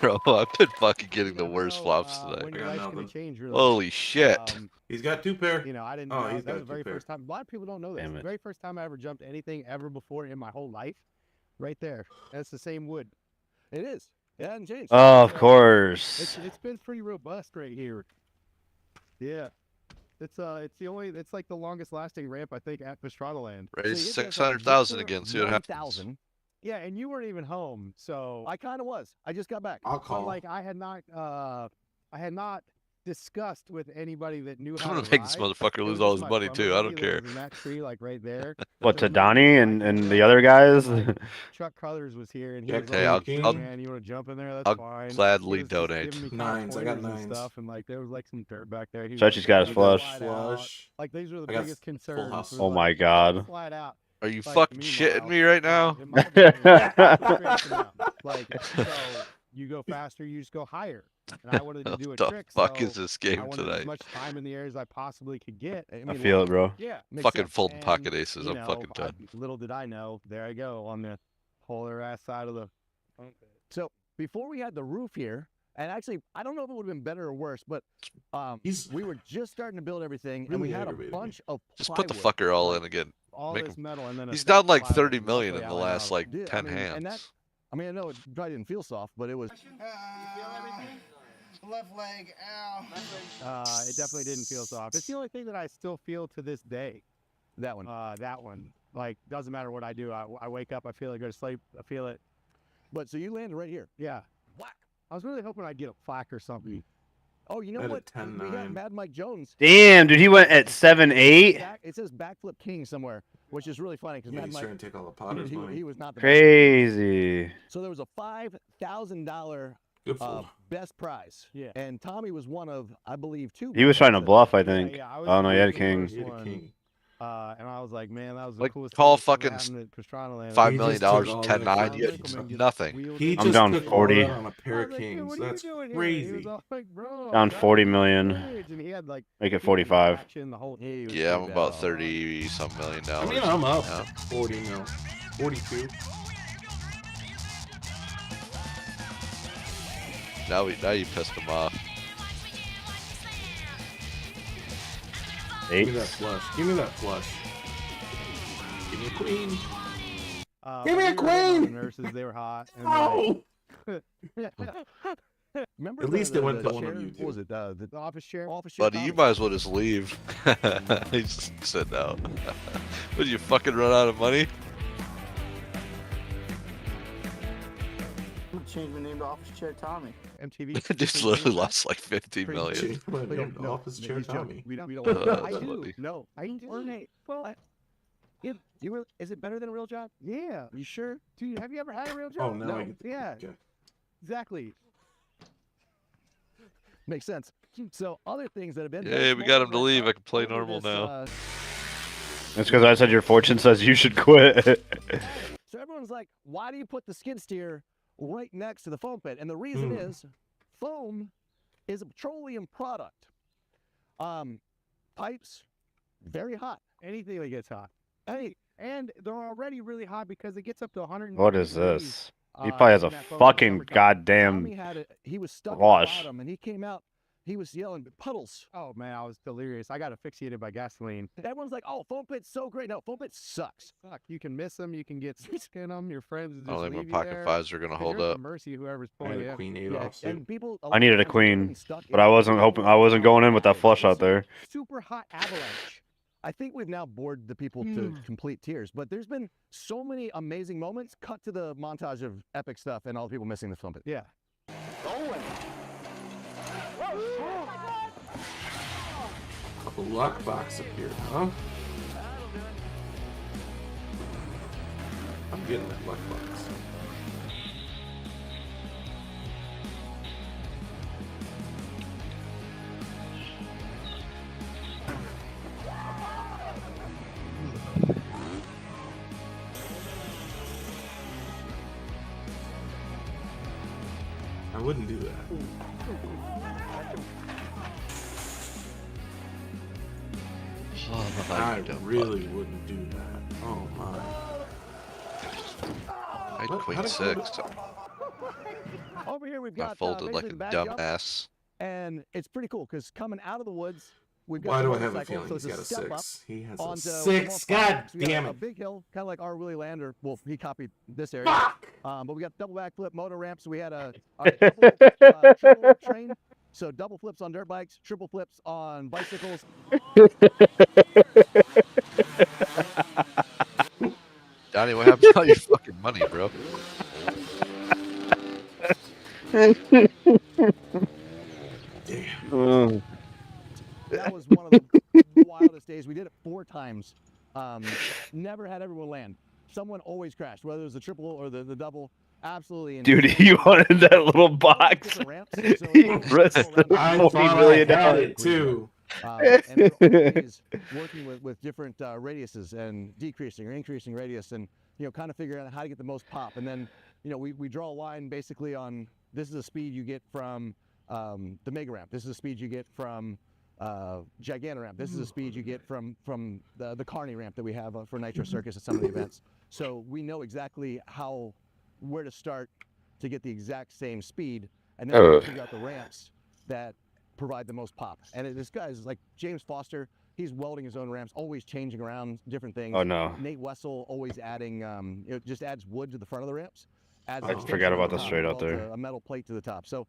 Bro, I've been fucking getting the worst flops When tonight. your I got life's gonna nothing. change, really. Holy shit. He's got 2 pair. You know, I didn't Oh, know. he's That got was the very 2 pair. first time. A lot of people don't know this. Damn The it. very first time I ever jumped anything ever before in my whole life. Right there. That's the same wood. It is. It hasn't changed. Oh, of course. It's been pretty robust right here. Yeah. It's like the longest lasting ramp I think at Pastrana Land. Raise So you get 600,000 Victor again. See what happens. 1000. Yeah, and you weren't even home, so I kind of was. I just got back. I'll But, call. like I had not discussed with anybody that knew how I'm gonna to make this ride. motherfucker It lose was all just his my money plumber too. I buddy don't that care. lives in that tree, like right there. What, So to he was Donnie like, and the other guys? Chuck Colors was here, and he Jack was Taylor like, King. "Hey, man, you want to jump in there? That's I'll fine." gladly He was just donate. giving me kind of Nines, I got pointers and nines. stuff, and like there was like some dirt back there. He was Stretchy's like, got his "You flush. slide out." Flush. Like these were the I got biggest full concerns. house. was Oh like, my "You God. slide out. Are you Like, fucking meanwhile, shitting me right now? it might have been straight up. Like, so you go faster, you just go higher. And I wanted to What do a the trick, fuck so is this I game wanted as tonight? much time in the air as I possibly could get. I I mean, feel like, it, bro. yeah, makes Fucking sense. folding pocket And, aces. you I'm know, fucking done. little did I know, there I go on the polar ass side of the. So before we had the roof here, and actually, I don't know if it would have been better or worse, but He's we were just starting to build everything, and really we had a aggravated me. bunch of Just put the plywood, fucker all like, in again. all Make this him- metal, and then a He's thick down like plywood, 30 and million luckily in I the went last out. like Did- 10 I mean, hands. and that, I mean, I know it probably didn't feel soft, but it was. Left leg, ow. It definitely didn't feel soft. It's the only thing that I still feel to this day. That one. That one. Like, doesn't matter what I do. I wake up, I feel it, go to sleep, I feel it. But so you landed right here. Yeah. Whack. I was really hoping I'd get a plaque or something. Oh, you know At a what? We got 10-9. Mad Mike Jones. Damn, dude, he went at 7'8". It says Backflip King somewhere, which is really funny because Yeah, Mad he's Mike, trying to take all the Potter's money. he was not the best. Crazy. So there was a $5,000 Good fool. best prize. Yeah. And Tommy was one of, I believe, 2. He was trying to prizes. bluff, I think. Yeah, Oh, no, he had a the king. first He had a one. king. And I was like, man, that was the Like, coolest call thing that's ever fucking happened at Pastrana Land. $5 He million, just took all 10 that 9, shit. you Winkleman just nothing. wheeled He in. I'm just down took 40. all that on a I pair was of like, "Dude, kings. what are you That's doing here?" He crazy. was all like, "Bro, Down God, 40 million. bridge," and he had like Make it he was 45. action the whole- he was Yeah, I'm pretty about bad. 30 some million I dollars. mean, I'm up Yeah. 40 mil. 42. Now you pissed him off. Give me 8. that flush. Give me that flush. Give me a queen. when Give me a we were hitting on queen! the nurses, they were hot. And Oh! remember At least it went to one chair? of you What two. was it? The office chair? Office chair. Buddy, you Tommy? might as well just leave. He's sitting out. Would you fucking run out of money? I'm gonna change my name to Office Chair Tommy. MTV. Just literally lost like 50 Pretty million. Change my But name to no, Office no, Chair he's joking. Tommy. We don't want that. I That's do. funny. No, I do. Well, is it better than a real job? Yeah. You sure? Dude, have you ever had a real job? Oh, now no. I get the- Yeah. Okay. Exactly. Makes sense. So other things that have been. Yeah, we got him to leave. I can play normal now. That's because I said your fortune says you should quit. So everyone's like, why do you put the skid steer right next to the foam pit? And the reason is foam is a petroleum product. Pipes, very hot. Anything that gets hot. Hey, and they're already really hot because it gets up to 100. What is this? He probably has a fucking Tommy goddamn had it. He was stuck wash. at the bottom, and he came out. He was yelling puddles. Oh man, I was delirious. I got asphyxiated by gasoline. Everyone's like, "Oh, foam pit's so great." No, foam pit sucks. Fuck, you can miss them. You can get sick in them. Your friends just I don't think leave my you pocket there. fives are gonna 'Cause hold you're at up. the mercy of whoever's I pulling had you a up. queen 8 Yeah, offsuit. and people. I needed a queen, but I wasn't hoping. I wasn't going in with that flush out there. Super hot avalanche. I think we've now bored the people to complete tears, but there's been so many amazing moments. Cut to the montage of epic stuff and all the people missing the foam pit. Yeah. A luck box appeared, huh? I'm getting that luck box. I wouldn't do that. I really wouldn't do that. Oh my. I had What? queen How'd it go to- 6. Over here we've I got folded like basically a the back jump, dumbass. and it's pretty cool because coming out of the woods, we've got Why the do I have a motorcycle, feeling so he's it's got a step up 6? He has a onto 6. the more God flat. So we got damn a it. big hill, kind of like our Willie Land, or well, he copied this area. Fuck! But we got double backflip motor ramps. We had a double, triple train, so double flips on dirt bikes, triple flips on bicycles. Donnie, what happened to all your fucking money, bro? Damn. That was one of the wildest days. We did it 4 times. Never had everyone land. Someone always crashed, whether it was the triple or the double. Absolutely Dude, insane. he wanted that little All box. different ramps, so He it's risked all the around I the $40 thought I million. had it too. and we're always working with different radiuses and decreasing or increasing radius, and kind of figuring out how to get the most pop. And then we draw a line basically on this is the speed you get from the mega ramp. This is the speed you get from Gigantor ramp. This is the speed you get from the Carney ramp that we have for Nitro Circus at some of the events. So we know exactly where to start to get the exact same speed, and then we figure out the ramps that provide the most pop. And this guy's like James Foster. He's welding his own ramps, always changing around different things. Oh no. Nate Wessel always adding, just adds wood to the front of the ramps. Adds I extension forgot to about the the top, straight out welds there. A metal plate to the top. So,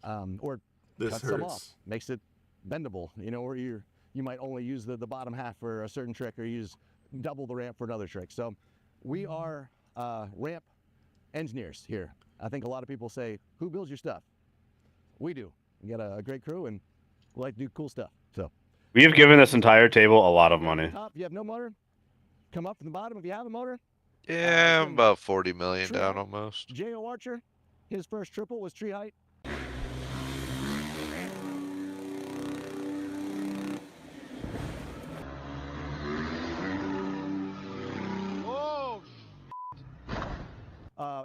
or This cuts them off, hurts. makes it bendable. Or you might only use the bottom half for a certain trick, or use double the ramp for another trick. So, we are ramp engineers here. I think a lot of people say, "Who builds your stuff?" We do. We got a great crew, and we like to do cool stuff. So. We have given this entire table a lot of money. Top, if you have no motor, come up from the bottom if you have a motor. Yeah, I'm some about 40 million tree down height. almost. J.O. Archer, his first triple was tree height.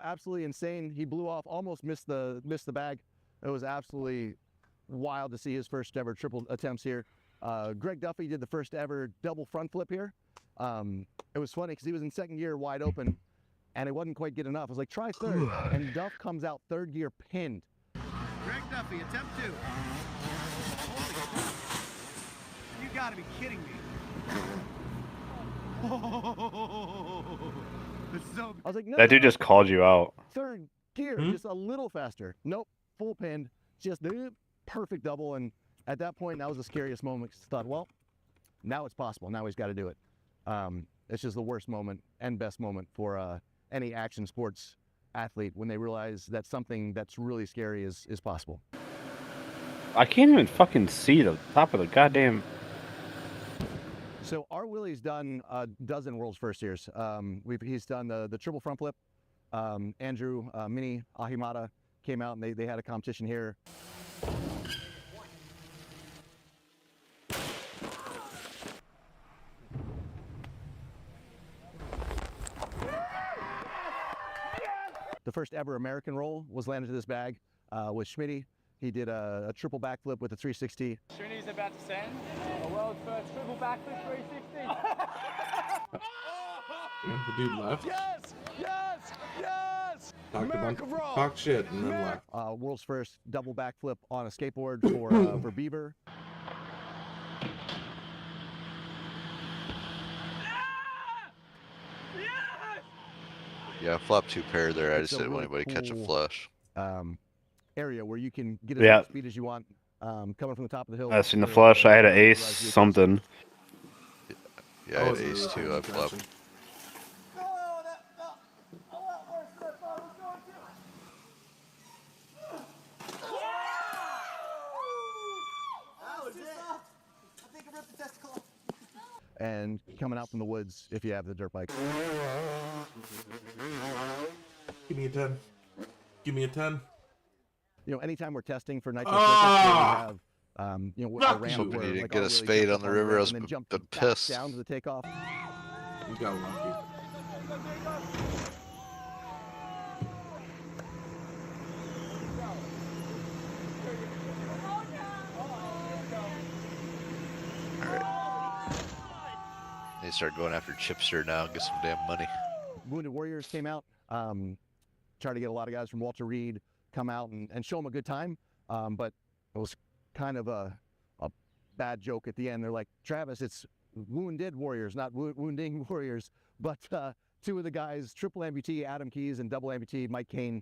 Absolutely insane. He blew off, almost missed the bag. It was absolutely wild to see his first ever triple attempts here. Greg Duffy did the first ever double front flip here. It was funny because he was in second gear wide open, and it wasn't quite good enough. I was like, try third, and Duff comes out third gear pinned. Greg Duffy, attempt 2. You gotta be kidding me. It's so I was like, no, That dude no, just called you out. third gear, Hmm? just a little faster. Nope, full pinned, just perfect double. And at that point, that was the scariest moment. 'Cause I thought, well, now it's possible. Now he's got to do it. It's just the worst moment and best moment for any action sports athlete when they realize that something that's really scary is possible. I can't even fucking see the top of the goddamn. So our Willie's done a dozen world's first years. He's done the triple front flip. Andrew Mini Ahimada came out and they had a competition here. The first ever American roll was landed to this bag with Schmitty. He did a triple backflip with a 360. Shini's is about to send a world's first triple backflip 360. Yeah, the dude left. Yes! Yes! Yes! Talk shit and then left. World's first double backflip on a skateboard for Beaver. Yeah, flop 2 pair there. I It's just a didn't want really anybody to catch a cool- flush. Area where you can get as Yeah. much speed as you want, coming from the top of the hill. I seen the to- flush. I had an to ace rise vehicles. something. Yeah, I had ace 2. I flopped. And coming out from the woods if you have the dirt bike. Give me a 10. Give me a 10. You know, anytime we're testing for nitro Ah! circuits, we have you know, Fuck a ramp you. where Hoping you didn't like, get all a really spade jump on up the the river. ramp I was and then jump been back pissed. down to the takeoff. You got lucky. They start going after Chipster now and get some damn money. Wounded Warriors came out, tried to get a lot of guys from Walter Reed come out and show them a good time, but it was kind of a bad joke at the end. They're like, Travis, it's Wounded Warriors, not Wounding Warriors. But two of the guys, triple amputee Adam Keys and double amputee Mike Kane,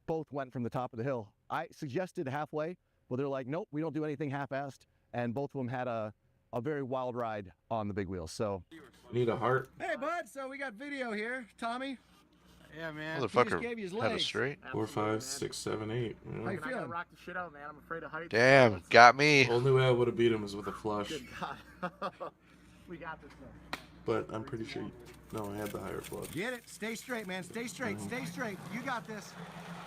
both went from the top of the hill. I suggested halfway, but they're like, nope, we don't do anything half-assed, and both of them had a very wild ride on the big wheels. So Need a heart. Hey, bud. So we got video here, Tommy. Yeah, man. He just Motherfucker gave you his had a legs. straight. 4, 5, 6, 7, 8. How you I gotta feeling? rock the shit out, man. I'm afraid of heights. Damn, got me. Only way I would have beat him is with a flush. Good God. We got this, man. But I'm pretty sure. No, I had the higher flush. Get it. Stay straight, man. Stay straight. Stay straight. You got this.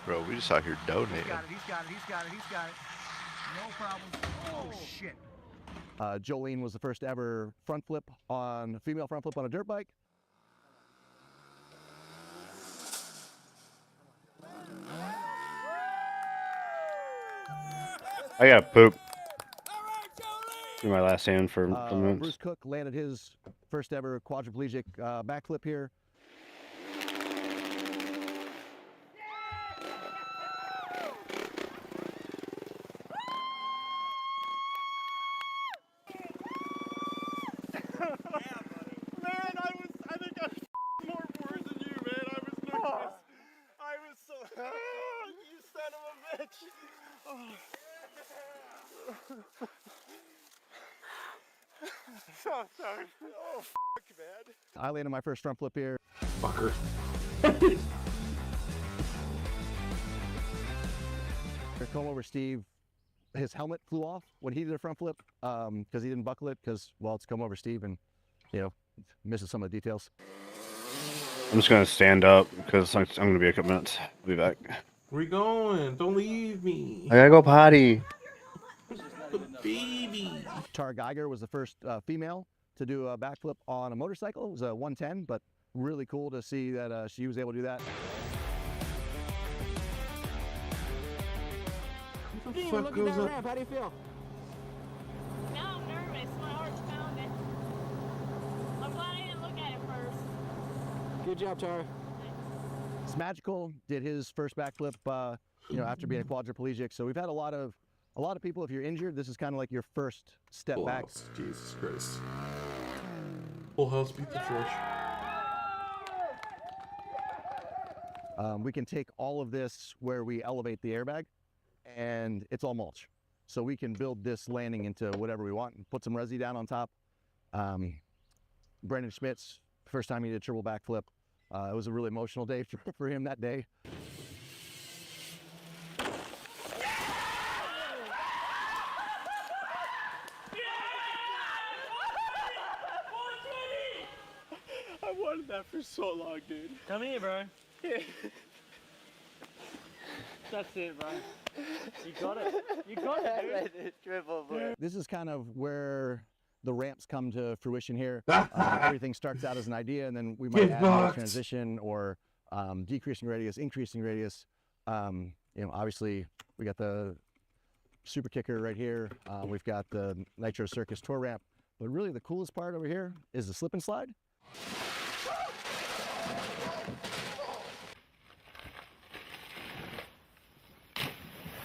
Bro, we just out here He's donating. got it. He's got it. He's got it. He's got it. No problem. Oh, shit. Jolene was the first ever female front flip on a dirt bike. I got poop. In my last hand for some minutes. Bruce Cook landed his first ever quadriplegic backflip here. Man, I think I was more bored than you, man. I was nervous. I was so. You son of a bitch. So sorry. Oh, man. I landed my first front flip here. Fucker. Come over Steve, his helmet flew off when he did a front flip because he didn't buckle it because, well, it's come over Steve and, you know, misses some of the details. I'm just gonna stand up because I'm gonna be a couple minutes. I'll be back. Where you going? Don't leave me. I gotta go potty. Baby. Tara Geiger was the first female to do a backflip on a motorcycle. It was a 110, but really cool to see that she was able to do that. What the fuck goes up? How do you feel? Now I'm nervous. My heart's pounding. I'm glad I didn't look at it first. Good job, Tara. It's Magical did his first backflip, you know, after being a quadriplegic. So we've had a lot of people. If you're injured, this is kind of like your first step Full back. house. Jesus Christ. Full house beat the flush. We can take all of this where we elevate the airbag, and it's all mulch. So we can build this landing into whatever we want and put some resi down on top. Brendan Schmitz, first time he did a triple backflip. It was a really emotional day for him that day. I wanted that for so long, dude. Come here, bro. That's it, bro. You got it. You got it, dude. Triple, bro. This is kind of where the ramps come to fruition here. Everything starts out as an idea, and then we might add more transition or decreasing radius, increasing radius. You know, obviously we got the super kicker right here. We've got the Nitro Circus tour ramp. But really the coolest part over here is the slip and slide.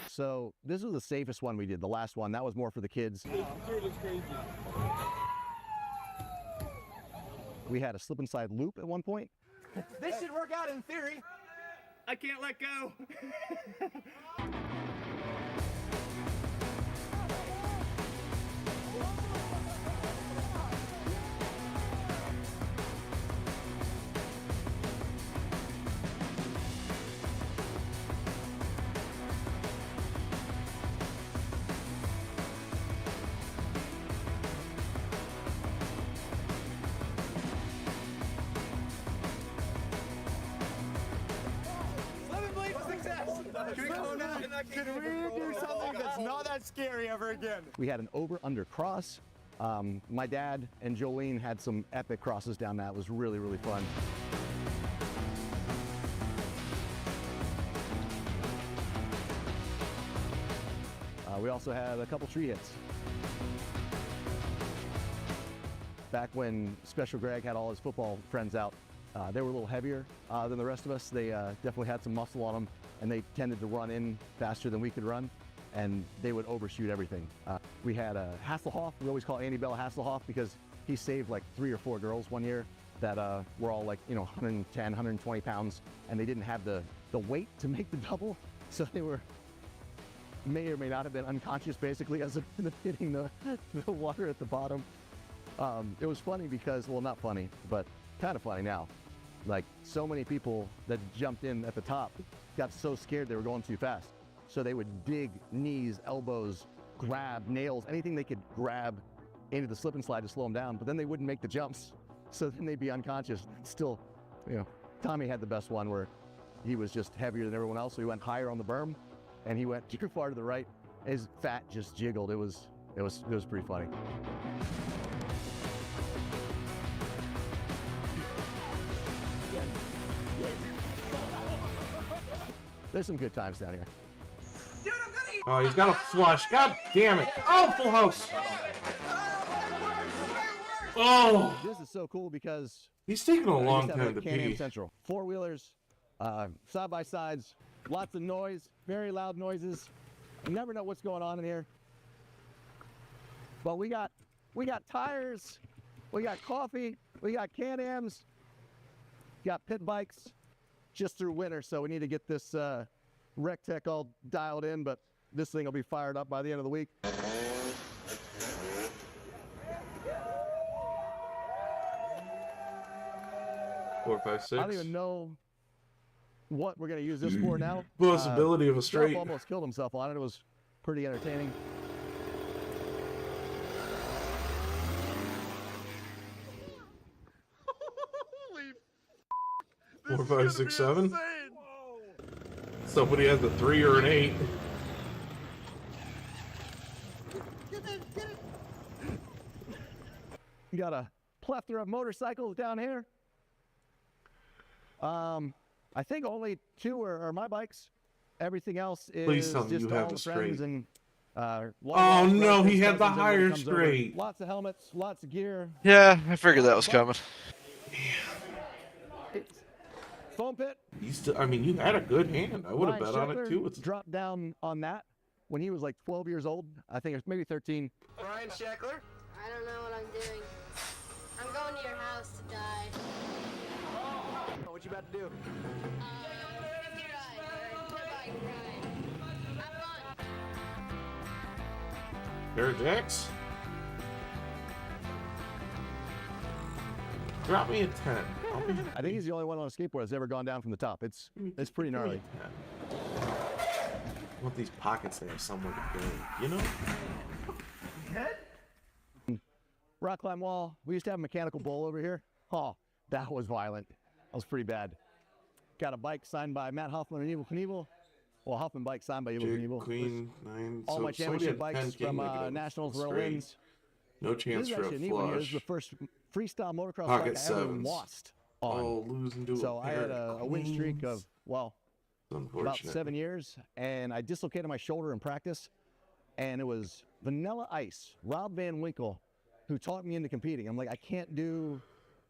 So this was the safest one we did. The last one, that was more for the kids. We had a slip and slide loop at one point. This should work out in theory. I can't let go. Can we do something that's not that scary ever again? We had an over-under cross. My dad and Jolene had some epic crosses down that. It was really, really fun. We also had a couple tree hits. Back when Special Greg had all his football friends out, they were a little heavier than the rest of us. They definitely had some muscle on them, and they tended to run in faster than we could run, and they would overshoot everything. We had a Hasselhoff. We always call Andy Bell Hasselhoff because he saved like 3 or 4 girls one year that were all like, 110, 120 pounds, and they didn't have the weight to make the double, so they may or may not have been unconscious basically as of hitting the water at the bottom. It was funny because, well, not funny, but kind of funny now. Like, so many people that jumped in at the top got so scared they were going too fast. So they would dig knees, elbows, grab nails, anything they could grab into the slip and slide to slow them down, but then they wouldn't make the jumps. So then they'd be unconscious. Still, Tommy had the best one where he was just heavier than everyone else, so he went higher on the berm, and he went too far to the right. His fat just jiggled. It was pretty funny. There's some good times down here. Oh, he's got a flush. God damn it. Oh, full house. Oh. This is so cool because he's taking a long time time to Can-Am pee. Central. 4-wheelers, side-by-sides, lots of noise, very loud noises. You never know what's going on in here. But we got tires, we got coffee, we got Can-Ams, got pit bikes just through winter, so we need to get this Rec Tech all dialed in, but this thing will be fired up by the end of the week. 4, 5, 6. I don't even know what we're going to use this for now. Possibility of a straight. Jeff almost killed himself on it. It was pretty entertaining. Holy 4, 5, 6, 7. Somebody has a 3 or an 8. You got a plethora of motorcycles down here. I think only 2 are my bikes. Everything else is Please tell me just you have all a friends straight. and Oh no, he had the higher straight. Lots of helmets, lots of gear. Yeah, I figured that was coming. Foam pit. I mean, you had a good hand. I would have Ryan bet on it Sheckler too. It's dropped down on that when he was like 12 years old. I think it was maybe 13. Ryan Sheckler? I don't know what I'm doing. I'm going to your house to die. What you about to do? 50 ride, or bike ride. Have fun. Garage X. Drop me a 10. I think he's the only one on a skateboard that's ever gone down from the top. It's pretty gnarly. I want these pockets to have somewhere to go, you know? Rock climb wall. We used to have a mechanical bull over here. Oh, that was violent. That was pretty bad. Got a bike signed by Matt Hoffman and Evil Knievel. Well, Hoffman bike signed by Evil Knievel. Queen 9. All so my championship somebody had bikes 10 from king, make it a Nationals were straight. wins. No chance This is for a actually a neat one here. This is flush. the first freestyle motocross Pocket bike I ever sevens. lost on. Oh, losing to So a I pair had of a win streak of, queens. well, about Unfortunate. 7 years, and I dislocated my shoulder in practice. and it was Vanilla Ice, Rob Van Winkle, who talked me into competing. I'm like, I can't do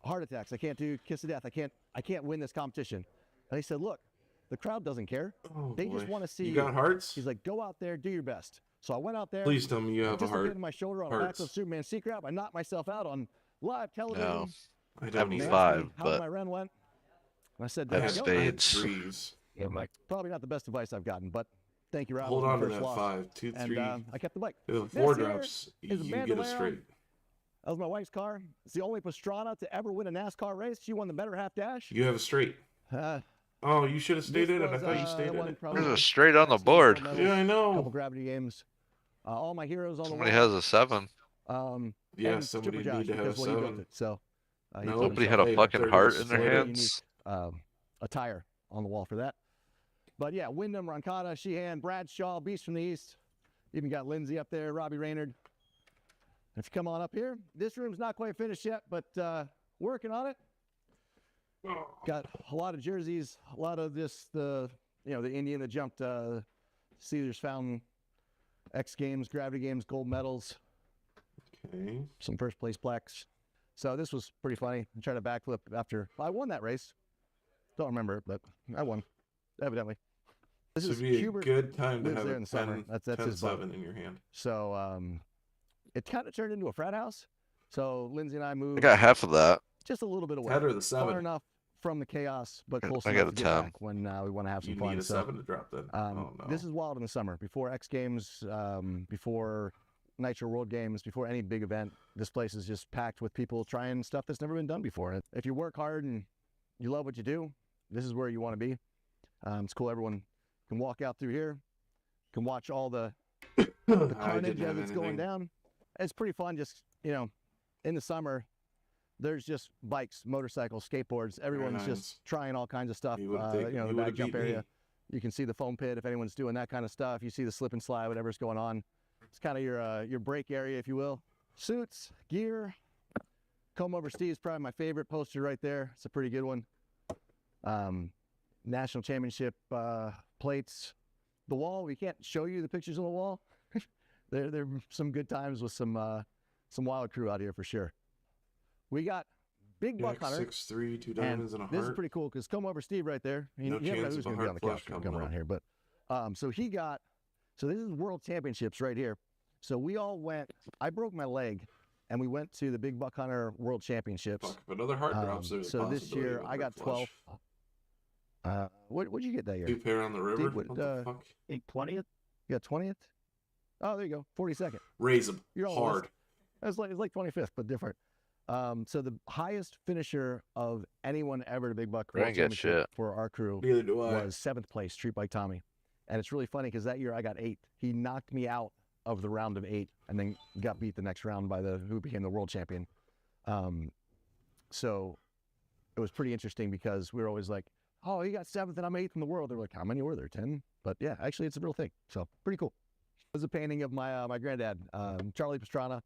heart attacks. I can't do kiss of death. I can't win this competition. And he said, look, the crowd doesn't care. Oh, They boy. just want to see You got hearts? He's like, go out there, do your best. So I went out there. Please tell me you have a dislocated heart. my shoulder on Hearts. a backflip Superman secret grab. I knocked myself out on live television. No. I Have don't me need They five, asked me how but my run went. And I said, I there had, you have go. I had spades. threes. Yeah, Mike. Probably not the best advice I've gotten, but thank you, Rob. Hold on on the to first that loss. 5, 2, 3. And I kept the bike. If the This 4 here drops, is a you get a Bandolero. straight. That was my wife's car. It's the only Pastrana to ever win a NASCAR race. She won the better half dash. You have a straight. Uh, Oh, you should have stayed this in it. I was, thought you stayed that in one it. probably There's a straight on the board. medals, Yeah, I couple know. gravity games. All my heroes on Somebody the wall. has a 7. Yeah, and somebody Stripper need Josh, to have because, well, he built 7. it. So he No, put Nobody himself had a Hey, fucking they're heart gonna in their split it. hands. attire on the wall for that. But yeah, Wyndham, Roncada, Sheehan, Bradshaw, Beast from the East. Even got Lindsay up there, Robbie Raynard. If you come on up here, this room's not quite finished yet, but working on it. Got a lot of jerseys, a lot of the Indian that jumped Caesar's Fountain, X Games, Gravity Games, gold medals, Okay. some first place plaques. So this was pretty funny. I tried a backflip after I won that race. Don't remember it, but I won, evidently. This This is would be Hubert a good time to lives have there a in the summer. 10, That's 10 his boat. 7 in your hand. So it kind of turned into a frat house. So Lindsay and I I moved got half of that. just a little bit away, 10 or the far 7. enough from the chaos, but close I enough got to a get 10. back when we want to have some You fun. need a So 7 to drop then. Oh, no. this is wild in the summer, before X Games, before Nitro World Games, before any big event. This place is just packed with people trying stuff that's never been done before. And if you work hard and you love what you do, this is where you want to be. It's cool. Everyone can walk out through here, can watch all the I carnage didn't as have it's going anything. down. It's pretty fun. Just in the summer, there's just bikes, motorcycles, skateboards. Everyone's nice. just trying all kinds of stuff. You would've taken- The you back would've jump beat me. area. You can see the foam pit if anyone's doing that kind of stuff. You see the slip and slide, whatever's going on. It's kind of your break area, if you will. Suits, gear. Comb Over Steve's probably my favorite poster right there. It's a pretty good one. National championship plates. The wall. We can't show you the pictures on the wall. There are some good times with some wild crew out here for sure. We got Big Buck Hunter. 6'3", 2 And diamonds, and a this is heart. pretty cool because Come Over Steve right there. You No never know chance who's of a going to be on heart the couch flush when we come coming around up. here. But so this is World Championships right here. So we all went. I broke my leg, and we went to the Big Buck Hunter World Championships. Fuck, if another heart drops, there's a So this possibility year of a I heart got flush. 12. What'd you get that year? 2 pair on the river. Steve, What the fuck? 20th. You got 20th. Oh, there you go. 42nd. Raise them You're on the list. hard. It's like 25th, but different. So the highest finisher of anyone ever to Big Buck I World didn't get Championship shit. for our crew Neither do I. was 7th place, Street Bike Tommy. And it's really funny because that year I got 8th. He knocked me out of the round of 8 and then got beat the next round by who became the world champion. So it was pretty interesting because we were always like, oh, he got 7th and I'm 8th in the world. They're like, how many were there? 10? But yeah, actually it's a real thing. So pretty cool. It was a painting of my granddad, Charlie Pastrana.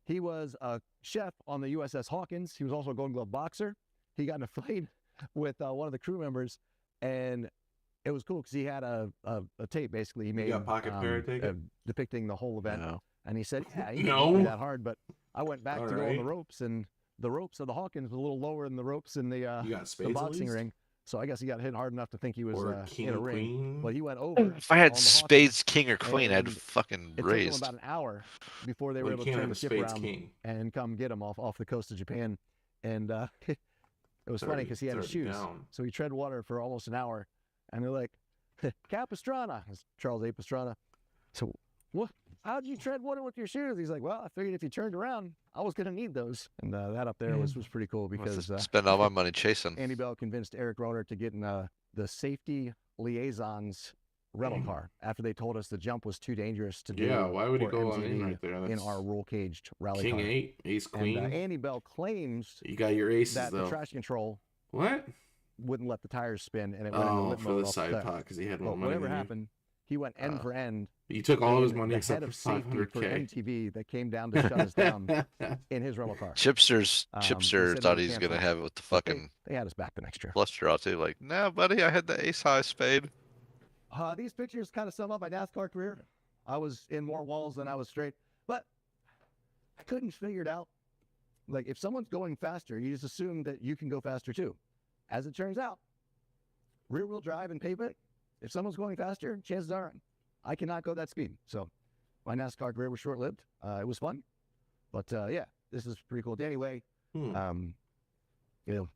He was a chef on the USS Hawkins. He was also a Golden Glove boxer. He got in a fight with one of the crew members, and it was cool because he had a tape basically he made got pocket parrot ticket? depicting the whole event. No. And he said, yeah, he No. didn't do that hard, but I went back All to go on right. the ropes, and the ropes of the Hawkins was a little lower than the ropes in You got the spades at boxing least? ring. So I guess he got hit hard enough to think he was Or king in a or ring. queen? But he went over. If I had on the spades, Hawkins, king, or queen, I'd and fucking it took them raised. about an hour before they Well, were you able to can't turn have the a ship spades around king. and come get him off the coast of Japan. And it was funny because he had his It's already shoes. down. So he tread water for almost an hour. And they're like, Cap Pastrana. It's Charles A. Pastrana. So what? How'd you tread water with your shoes? He's like, well, I figured if you turned around, I was going to need those. And that up there was pretty cool because Spend all my money chasing. Andy Bell convinced Eric Roner to get in the safety liaisons rental car after they told us the jump was too dangerous to do. Yeah, why would he for go on in MTV right there? in That's our roll caged rally King car. 8, ace And queen. Andy Bell claims You got your aces that though. the traction control What? wouldn't let the tires spin, and it went into Oh, limp for mode the off side cliff. pot because he had more But money. whatever than you. happened, he went end for end. You took all of his and money the except head for of safety for 500K. MTV that came down to shut us down in his rental car. Chipster he said thought we he's canceled. gonna have it with the But fucking they had us back the next year. flush draw too. Like, nah, buddy, I had the ace high spade. These pictures kind of sum up my NASCAR career. I was in more walls than I was straight, but I couldn't figure it out. Like, if someone's going faster, you just assume that you can go faster too. As it turns out, rear-wheel drive and pavement, if someone's going faster, chances are I cannot go that speed. So my NASCAR career was short-lived. It was fun, but yeah, this is pretty cool. Anyway, you know,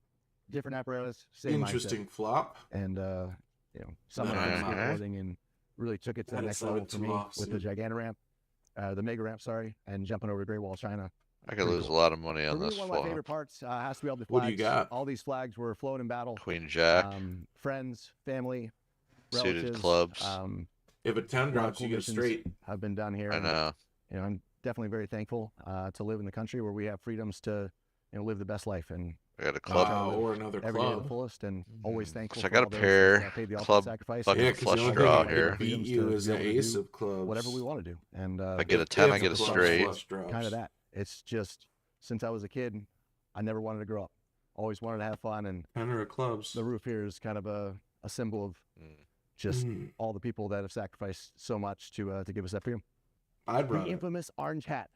different apparatus, same Interesting mindset. flop. And you know, someone who was skateboarding and really took it to the Had a next level for me 7.2 with the Gigantic ramp, the Mega ramp, sorry, and jumping over the Great Wall of China. I could lose a lot of money For on me, this one of my flop. favorite parts has to be all the What flags. do you got? All these flags were flown in battle. Queen Jack, Friends, family, suited relatives. clubs. If a 10 a lot of drops, cool you get missions straight. have been done here. I and, know. you know, I'm definitely very thankful to live in the country where we have freedoms to, you know, live the best life and I got a club. Wow, or another every day to the club. fullest, and always thankful. So I for got all a those pair that, paid the ultimate club sacrifice. fucking Yeah, because the flush only draw thing that here. could beat freedoms you to is be an able to ace do of clubs. whatever we want to do. And I get a 10, I get a Clubs, straight. flush drops. kind of that. It's just, since I was a kid, I never wanted to grow up. Always wanted to have fun, and 10 of clubs. the roof here is kind of a symbol of just all the people that have sacrificed so much to give us that freedom. I'd The run it. infamous orange hat.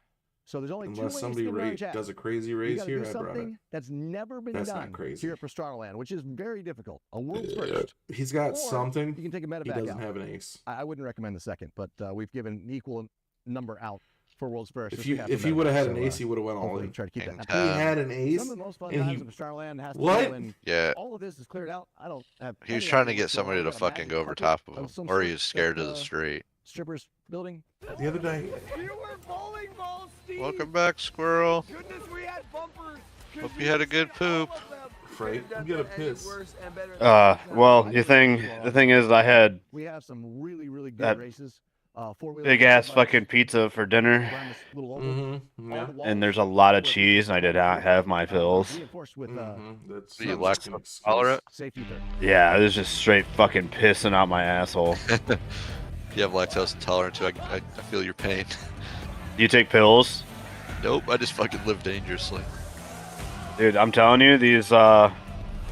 So there's only two Unless ways somebody to get an orange hat. does a crazy You race gotta here, do I'd run it. something that's never been That's not done crazy. here at Pastrana Land, which is very difficult. A world's first. He's got Or something. You can take a meta He back doesn't out. have an ace. I wouldn't recommend the second, but we've given an equal number out for world's first. If which we you have if for he meta would have back, had an so, ace, he would have went all hopefully in. try to keep King that. He had an ace. Some of the most fun and times he- of Pastrana Land has to What? be when Yeah. all of this is cleared out. I don't have. He was any trying to idea get what's going somebody on. to Got a fucking magic go over carpet top of of him, some or he sort was scared that, of the straight. Strippers building. The other day, You were bowling balls, Steve. Welcome back, squirrel. Goodness, we had bumpers. Hope you had a good poop. Frank, I'm gonna piss. Well, the thing is, I had We have some really good That races. Four-wheeler big ass fucking pizza for dinner, around this little oval. Mm-hmm. All Yeah. the walls and there's a lot of were cheese, and I did not have my pills. reinforced with That's Do you not lack an excuse. tolerant? safety third. Yeah, it was just straight fucking pissing out my asshole. You have lactose intolerant too. I feel your pain. You take pills? Nope, I just fucking live dangerously. Dude, I'm telling you, these A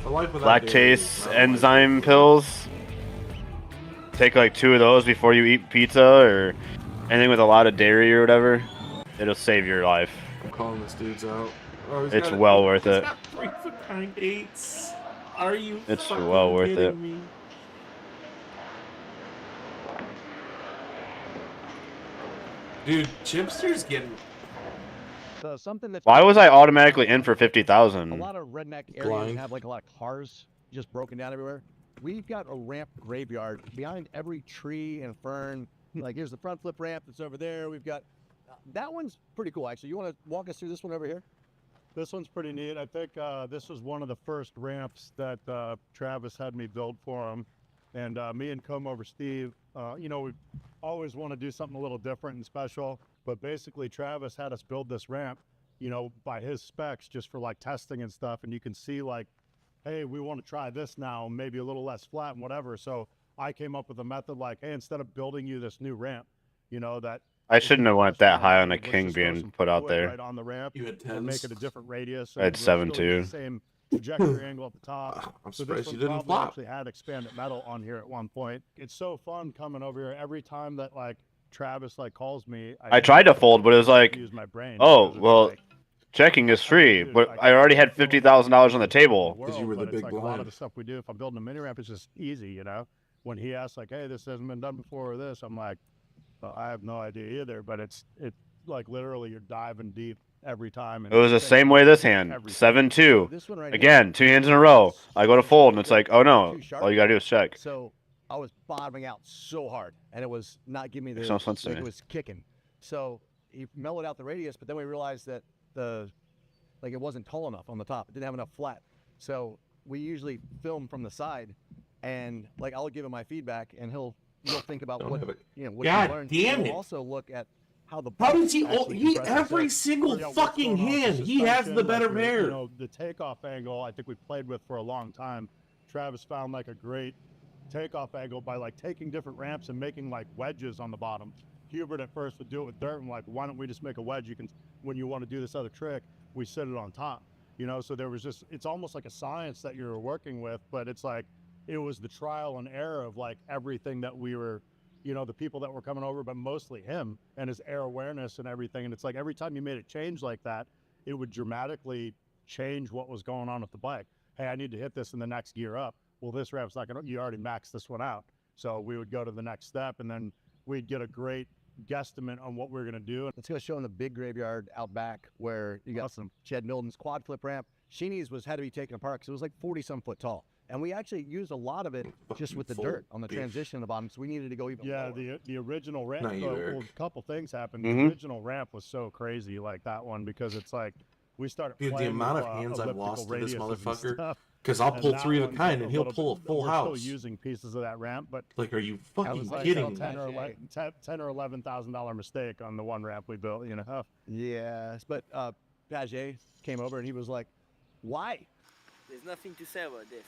life without dairy is lactase not a life enzyme without pills, take like 2 of those before you eat pizza or anything with a lot of dairy or whatever. It'll save your life. I'm calling this dude's out. Oh, he's It's got well worth he's it. got 3-foot-9/8. Are you It's fucking well worth kidding it. me? Dude, Chipster's getting So something that's Why was I automatically in for a 50,000? lot of redneck areas Blind. have like a lot of cars just broken down everywhere. We've got a ramp graveyard behind every tree and fern. Like here's the front flip ramp that's over there. We've got that one's pretty cool actually. You want to walk us through this one over here? This one's pretty neat. I think this was one of the first ramps that Travis had me build for him. And me and Comb-Over Steve, you know, we always want to do something a little different and special. But basically, Travis had us build this ramp, you know, by his specs just for like testing and stuff. And you can see like, hey, we want to try this now, maybe a little less flat and whatever. So I came up with a method like, hey, instead of building you this new ramp, you know, that I shouldn't have went that high on a let's king just throw being some put out wood there. right on the ramp You had and make 10s. it a different radius. I had and we'll still 7.2. use the same trajectory angle at the top. I'm So surprised this you one didn't probably flop. actually had expanded metal on here at one point. It's so fun coming over here every time that like Travis like calls me. I tried to fold, but it was like, use my brain oh, because it's well, like, checking is free, but I already had $50,000 on the table. Because you were the but it's big like a lot of blind. the stuff we do. If I'm building a mini ramp, it's just easy, you know. When he asks like, "Hey, this hasn't been done before," or this, I'm like, well, I have no idea either. But it's like literally you're diving deep every time. It was the same way this hand. 7-2. This one right Again, 2 hands in a row. I go to fold, and it's like, oh no, all you gotta do is check. So I was bottoming out so hard, and it was not giving me the. Makes no sense to like me. It was kicking. So he mellowed out the radius, but then we realized that it wasn't tall enough on the top. It didn't have enough flat. So we usually film from the side, and like I'll give him my feedback, and he'll think about Don't what have it. what God he learned. damn He'll it. also look at how the. How bump does he? actually He compresses. every So single Yeah, what's fucking going on with hand. the He has suspension, the better like, pair. You know, the takeoff angle, I think we played with for a long time. Travis found like a great takeoff angle by like taking different ramps and making like wedges on the bottom. Hubert at first would do it with dirt and like, why don't we just make a wedge? You can, when you want to do this other trick, we sit it on top. You know, so there was just, it's almost like a science that you're working with, but it's like, it was the trial and error of like everything that we were you know, the people that were coming over, but mostly him and his air awareness and everything. And it's like every time you made a change like that, it would dramatically change what was going on with the bike. Hey, I need to hit this in the next gear up. Well, this ramp's not gonna, you already maxed this one out. So we would go to the next step, and then we'd get a great guesstimate on what we're gonna do. Let's go show them the big graveyard out back where you got some Chad Milton's quad flip ramp. Sheeney's had to be taken apart because it was like 40-some foot tall. And we actually used a lot of it just with the dirt on the transition on the bottom, so we needed to go even lower. The original ramp, Not you, Eric. well, a couple things happened. Mhm. The original ramp was so crazy like that one because it's like we started Dude, the playing amount with, of hands I've elliptical lost to this radiuses and motherfucker. stuff. Because I'll And pull that 3 of a one's kind a and he'll little pull a bit- full we're house. still using pieces of that ramp, but Like, are you that fucking was like kidding a me? 10 or $11,000 mistake on the one ramp we built, you know. Yes, but Paget came over and he was like, why? There's nothing to say about this.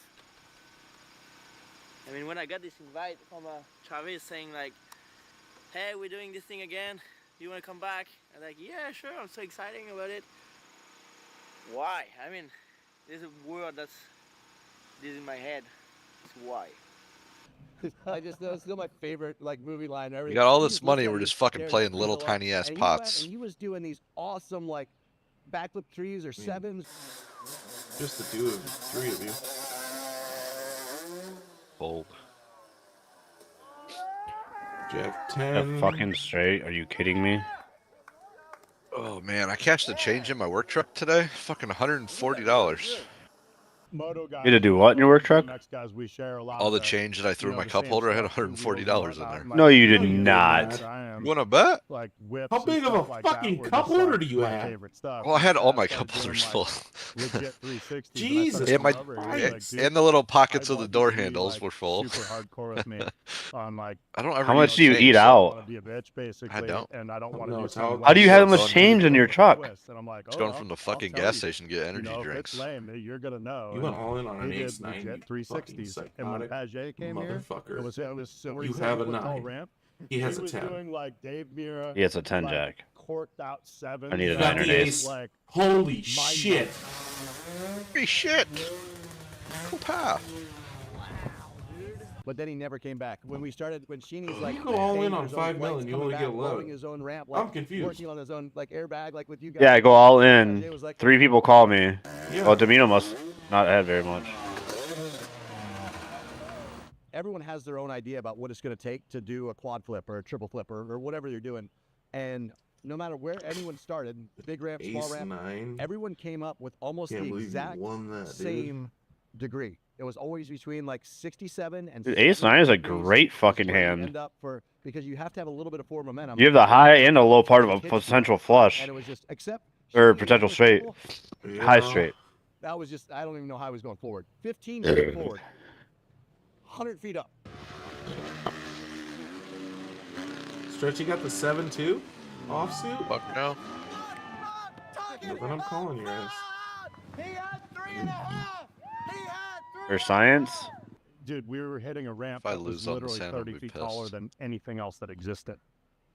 I mean, when I got this invite from Travis saying like, hey, we're doing this thing again, you want to come back? I'm like, yeah, sure, I'm so excited about it. Why? I mean, there's a word that's in my head. It's why. I just, that's still my favorite like movie line. We got all this money, we're just fucking playing little tiny ass pots. And he was doing these awesome like backflip trees or sevens. Just the 2 of 3 of you. Bold. Jack That 10. fucking straight. Are you kidding me? Oh man, I cashed a change in my work truck today. Fucking $140. Moto guys, You had to do what in your work truck? next guys we share a lot All of the change that I threw in my cup holder, I had $140 in there. No, you did not. You wanna bet? Like whips How and big of stuff a like that fucking were cup just, holder like, do you my have? favorite stuff. Well, I had all And my started cup doing, holders like, full. legit 360s. Jesus And my Christ. and the little pockets of the door handles were full. Super hardcore with me on like. I don't ever How much use do you change. eat I out? want to be a bitch basically. I don't. And I don't want No, to do it's how- something. How do you have that Going much change in your truck? And I'm like, It's oh, going from the I'll fucking tell gas you. station to get energy You know, if drinks. it's lame, you're gonna know. You went And all in on an he did Ace 90. legit Fucking 360s. And when psychotic Paget came here, motherfucker. it was so You have a 47-foot tall 9. ramp. He has a was 10. doing like Dave Mira. He has a 10 like, jack. Corked out 7. I need a You got 9 the or an Ace. Like Holy shit. Holy shit! Cool path. But then he never came back. When we started, when Sheeney's like, You go all in paying on his own 5 flights, million, you coming only back, get a load. loading his own ramp, I'm like, confused. working on his own like airbag, like with you guys. Yeah, I go all Paget in. was like, 3 people call me. Yeah. Well, Domino must not have very much. everyone has their own idea about what it's going to take to do a quad flip or a triple flip or whatever you're doing. And no matter where anyone started, big ramp, small Ace ramp, 9. everyone came up with almost Can't the believe you exact won that, dude. same degree. It was always between like 67 and Dude, Ace 9 is a 70 degrees great is fucking where you hand. end up because you have to have a little bit of forward momentum. You have the high and the low part of a Hits potential you. flush. And it was just, except Or Sheeney potential was straight. cool. High straight. That was just, I don't even know how I was going forward. 15 feet forward, 100 feet up. Stretch, you got the 7-2 offsuit? Fuck no. Then I'm calling your ass. For science? Dude, we were hitting a ramp If I that was lose on the literally sand, I'll 30 be feet taller pissed. than anything else that existed.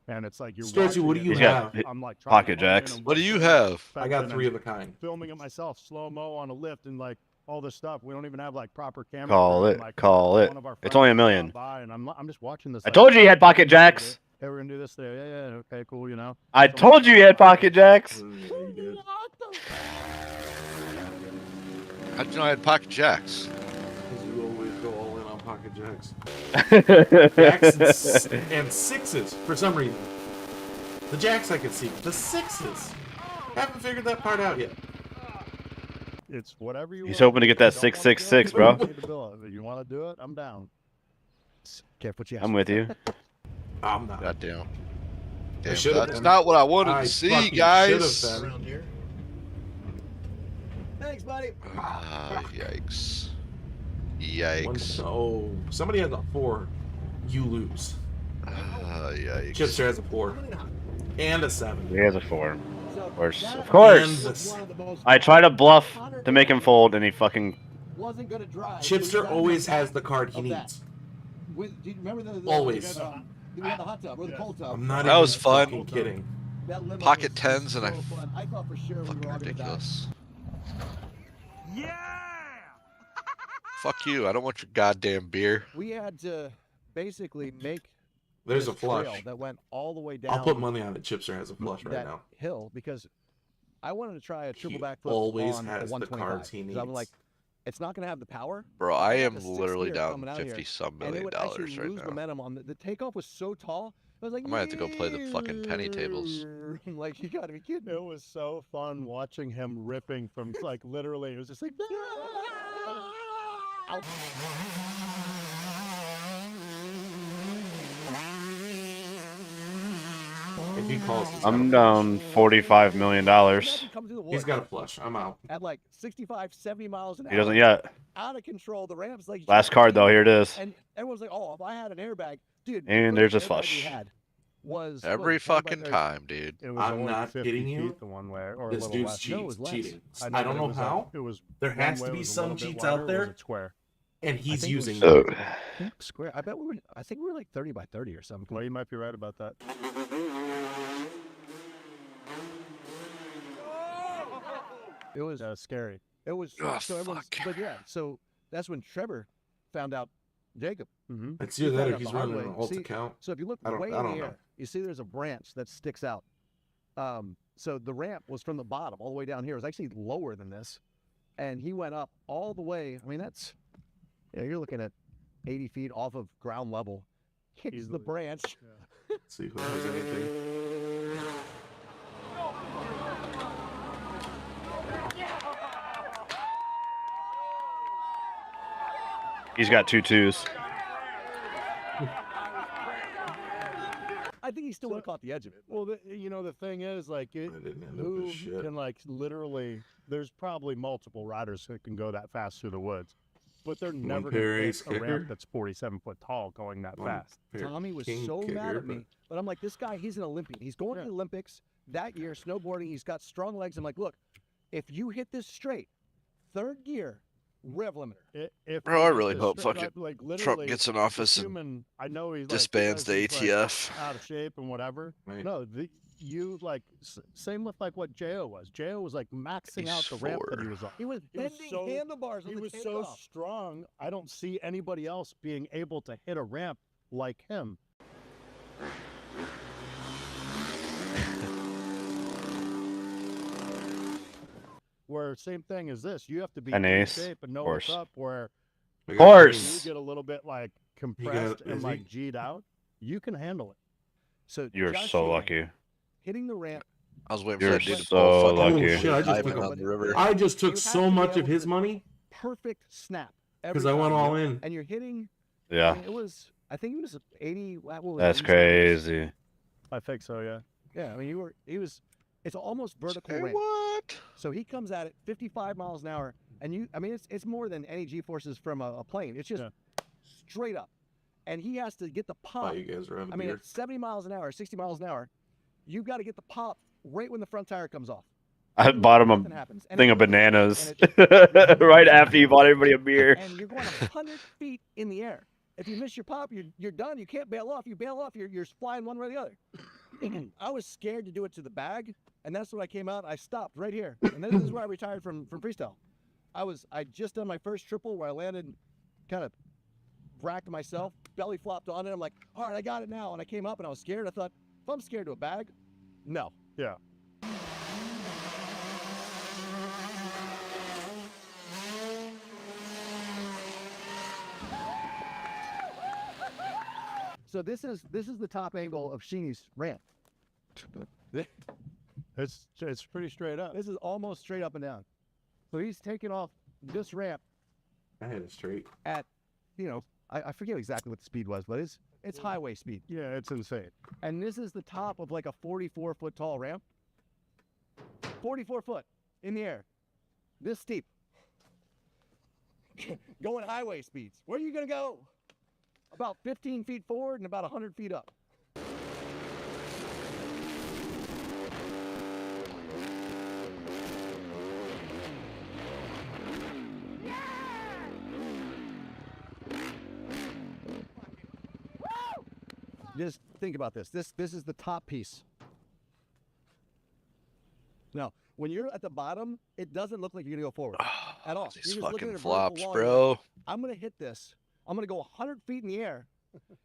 And it's like you're Stretchy, what do watching you it, He's have? got I'm like pocket trying to jacks. What do you have? I got and 3 of a kind. filming it myself, slow mo on a lift, and like all this stuff. We don't even have like proper camera. Call crew, it, and, like, call it. one of our It's friends only a stopped million. by, and I'm just watching this. I like, told you you had pocket jacks. Hey, we're gonna do this today. Yeah, okay, cool. You know. I So I'm told you you had pocket jacks. Yeah, you did. How'd you know I had pocket jacks? Because you always go all in on pocket jacks. Jacks and 6s for some reason. The jacks I can see, but the 6s. Haven't figured that part out yet. It's whatever you. He's want. hoping to get that If you don't wanna 666, do it, bro. you don't need to do it. If you want to do it, I'm down. Careful, what you I'm with you. I'm not. Goddamn. I Damn, should've that's been. not what I wanted I to see, fucking guys. should've been. Thanks, buddy. Ah, yikes. One- Yikes. Oh, somebody has a 4. You lose. Ah, yikes. Chipster has a 4. And a 7. He has a 4. Of course. Of And course. the I try to bluff to make him fold, and he fucking. Wasn't gonna drive. Chipster always has the card he of that. needs. Do you remember the Always. we had the hot tub or the cold tub? I'm not That even was fun. fucking kidding. That limo Pocket was 10s and so I fun. I thought for sure we were fucking all gonna die. ridiculous. Yeah! Fuck you. I don't want your goddamn beer. We had to basically make There's this a flush. trail that went all the way down. I'll put money on it. Chipster has a flush right that now. hill because I wanted to try a triple He backflip always on has the the 125. cards he 'Cause I'm needs. like, it's not going to have the power. Bro, but I had am the sixth literally gear down coming out here, 50-some and it million would dollars actually right lose now. momentum on the takeoff was so tall. I was like, I might have to go play the fucking penny tables. like, you got to be kidding me. It was so fun watching him ripping from like literally. It was just like. If he calls, he's I'm got a down $45 million. Imagine coming through the He's woods got a flush. I'm out. at like 65, 70 miles an hour. He doesn't yet. Out of control. The ramp's like. Last card though, here it is. And everyone's like, oh, if I had an airbag, dude. And the there's a airbag we flush. had was Every what, 20 by fucking 30. time, dude. It was I'm only not 50 kidding you. feet the one way, or This a little dude's less. No, it was less. cheating. know, I don't but it know was how. it was There one has way to be was a some little bit cheats wider, out or was there, it square. and he's think it was using So, them. I think square. I bet we were. I think we were like 30 by 30 or something. Well, you might be right about that. It was. Scary. It was. Oh, so everyone's. fuck. But yeah. So that's when Trevor found out Jacob. Mm-hmm. It's He either that found or out he's the hard running an way. alt See, account. So if you look I don't- way I in don't the know. air, you see there's a branch that sticks out. So the ramp was from the bottom all the way down here. It was actually lower than this, and he went up all the way. I mean, that's. Yeah, you're looking at 80 feet off of ground level. Hits the Easily. branch. Let's see who has anything. he's got 2 twos. I think he still would have caught the edge of it. Well, the thing is, like, I didn't end up who with shit. can like literally? There's probably multiple riders that can go that fast through the woods, but they're never pair going to ace hit a kicker. ramp that's 47 foot tall going that One fast. pair Tommy was king so mad kicker, at me, but I'm like, this guy, he's an Olympian. He's going to the Olympics that year, snowboarding. He's got strong legs. I'm like, look, if you hit this straight, third gear, rev limiter. If Bro, he I hits really the hope straight- fucking like, Trump literally, gets in the office and human, I know he's disbands the like, ATF. out of shape and whatever. Right. No, you like same with like what Jo was. Jo was like maxing out the ramp that he was on. He was He was bending so- handlebars on He the was so takeoff. strong. I don't see anybody else being able to hit a ramp like him. Where same thing as this, you have to be An in ace, shape and know course. what's up. Where I got Course. you get a little bit like got- compressed and is like he? G'd out, you can handle it. So You're Josh so Sheehan lucky. hitting the ramp. I was waiting You're for that dude to so pull a fucking lucky. Oh, shit, I just diamond took a- on the river. I just took You so have to be much of able his to- money Perfect snap. because I went all in. And you're hitting. I Yeah, mean, it was. I think it was 80. What was it, that's 87? crazy. I think so, yeah. Yeah, I mean, he was. It's almost vertical Say ramp. what? So he comes at it 55 miles an hour, and I mean, it's more than any G forces from a plane. It's just straight up, and he has to get the Oh, pop. you guys are on I mean, beer. at 70 miles an hour, 60 miles an hour, you've got to get the pop right when the front tire comes off. I bought him Nothing a happens. And thing it- of bananas and right after you bought everybody a beer. And you're going 100 feet in the air. If you miss your pop, you're done. You can't bail off. You bail off, you're flying one way or the other. I was scared to do it to the bag, and that's when I came out. I stopped right here, and this is where I retired from freestyle. I just done my first triple where I landed, kind of bracked myself, belly flopped on it. I'm like, all right, I got it now. And I came up and I was scared. I thought, if I'm scared to a bag, no. Yeah. So this is the top angle of Sheeny's ramp. It's pretty straight up. This is almost straight up and down. So he's taking off this ramp I had it straight. at, I forget exactly what the speed was, but it's highway speed. Yeah, it's insane. And this is the top of like a 44-foot tall ramp. 44 foot in the air. This steep. Going highway speeds. Where are you going to go? About 15 feet forward and about 100 feet up. Just think about this. This is the top piece. Now, when you're at the bottom, it doesn't look like you're gonna go forward at all. These You're just looking fucking at a vertical flops, wall. bro. I'm gonna hit this. I'm gonna go 100 feet in the air,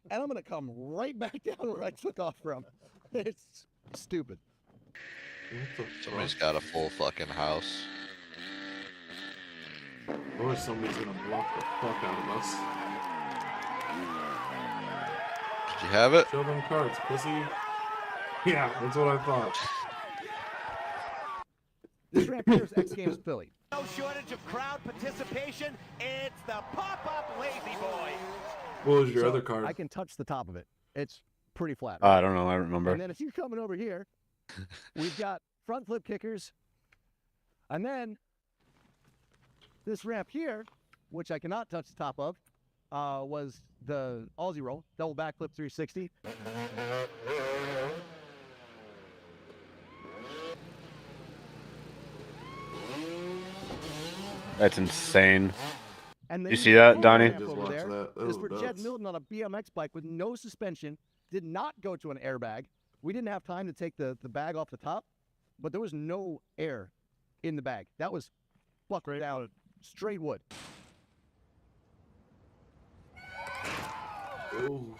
and I'm gonna come right back down where I took off from. It's stupid. Somebody's got a full fucking house. Or somebody's gonna block the fuck out of us. Did you have it? Show them cards, pussy. Yeah, that's what I thought. This ramp here is X Games Philly. No shortage of crowd participation. It's the pop-up Lazy Boy. What was your So other card? I can touch the top of it. It's pretty flat. I don't know. I remember. And then if you're coming over here, we've got front flip kickers. And then this ramp here, which I cannot touch the top of, was the Aussie roll, double backflip 360. That's insane. And You see that, Donnie? Just over watch there that. is Oh, for Jed nuts. Milton on a BMX bike with no suspension, did not go to an airbag. We didn't have time to take the bag off the top, but there was no air in the bag. That was buckled down, straight wood. Ooh.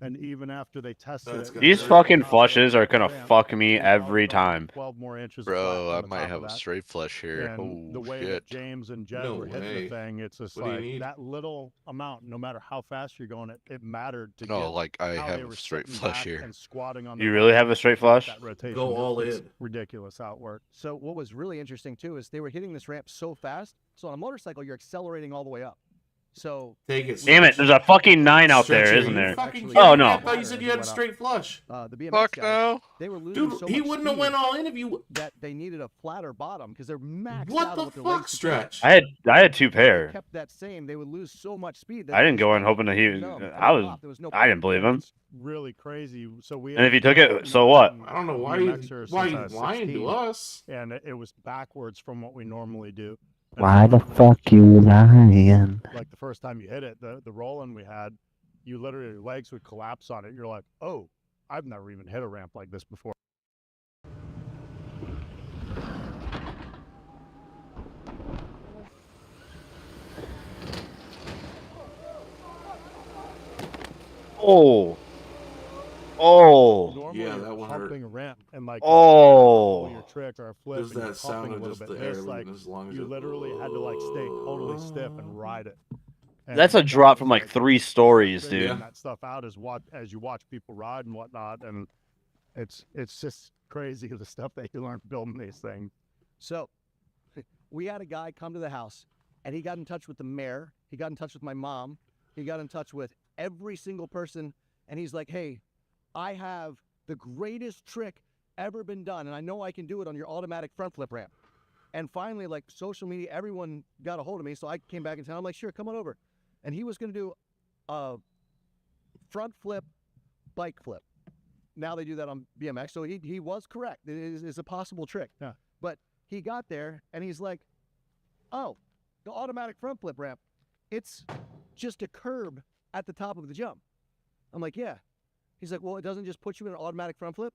And even after they tested That's it, good. These they're fucking not flushes are gonna ramp, fuck me you know, every about time. 12 more inches. of flat Bro, on I the might top have of a that. straight flush here. And the Oh way shit. that James and Jed No were hitting way. the thing, it's just What do you like need? that little amount, no matter how fast you're going, it mattered to No, get like I how have they a were straight sitting flush back here. and squatting on You the really bike have a straight to get flush? that rotation. Go all It's in. ridiculous how it worked. So what was really interesting too is they were hitting this ramp so fast. So on a motorcycle, you're accelerating all the way up. So Take it. Damn it! There's a fucking 9 out there, Stretcher, isn't you there? fucking Actually, kidding Oh me? I no! thought you said you had a straight flush. the BMX Fuck guys, no. they were losing Dude, so he much wouldn't have speed went all in if you. that they needed a flatter bottom because they're maxed What out the on what their legs fuck, could do. Stretch? I had 2 If they pair. kept that same, they would lose so much speed. That I didn't they go in just hoping that he. numb and I was. pop. There was no I didn't believe him. It's really crazy. So we And if had you took it, been so what? riding I don't know why BMXer why since you I was lying 16, to us. and it was backwards from what we normally do. And Why the so fuck you lying? like the first time you hit it, the rolling we had, you literally your legs would collapse on it. You're like, oh, I've never even hit a ramp like this before. Oh. Oh. Normally Yeah, you're that one hurt. pumping a ramp and like Oh. your trick or a flip There's and you're that sound pumping a of little just bit. the air This, like, leaving as long as you it- literally had to like stay totally stiff and ride it. And That's a that drop was, from like 3 stories, figuring dude. that stuff out as you watch people ride and whatnot, and it's just crazy the stuff that you learn building these things. So we had a guy come to the house and he got in touch with the mayor. He got in touch with my mom. He got in touch with every single person. And he's like, hey, I have the greatest trick ever been done. And I know I can do it on your automatic front flip ramp. And finally, like social media, everyone got a hold of me. So I came back in town. I'm like, sure, come on over. And he was going to do a front flip, bike flip. Now they do that on BMX. So he was correct. It is a possible trick. Yeah. But he got there and he's like, oh, the automatic front flip ramp, it's just a curb at the top of the jump. I'm like, yeah. He's like, well, it doesn't just put you in an automatic front flip?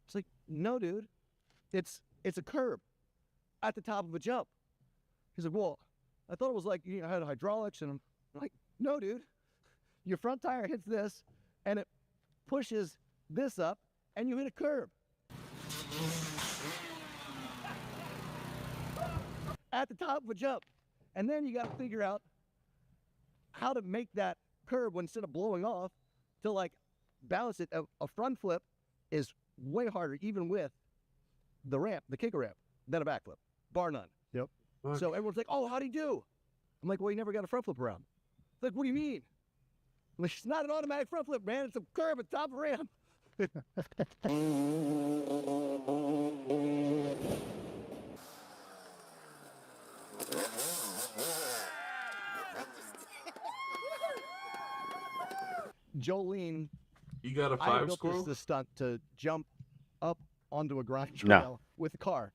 It's like, no, dude. It's a curb at the top of a jump. He's like, well, I thought it was like you had hydraulics. And I'm like, no, dude. Your front tire hits this and it pushes this up and you hit a curb. At the top of a jump. And then you got to figure out how to make that curb when instead of blowing off to like balance it. A front flip is way harder, even with the ramp, the kicker ramp, than a backflip, bar none. Yep. So everyone's like, oh, how'd he do? I'm like, well, he never got a front flip around. It's like, what do you mean? I'm like, it's not an automatic front flip, man. It's a curb at top of a ramp. Jolene, You got a I 5 built squirrel? this stunt to jump up onto a grind No. rail with a car,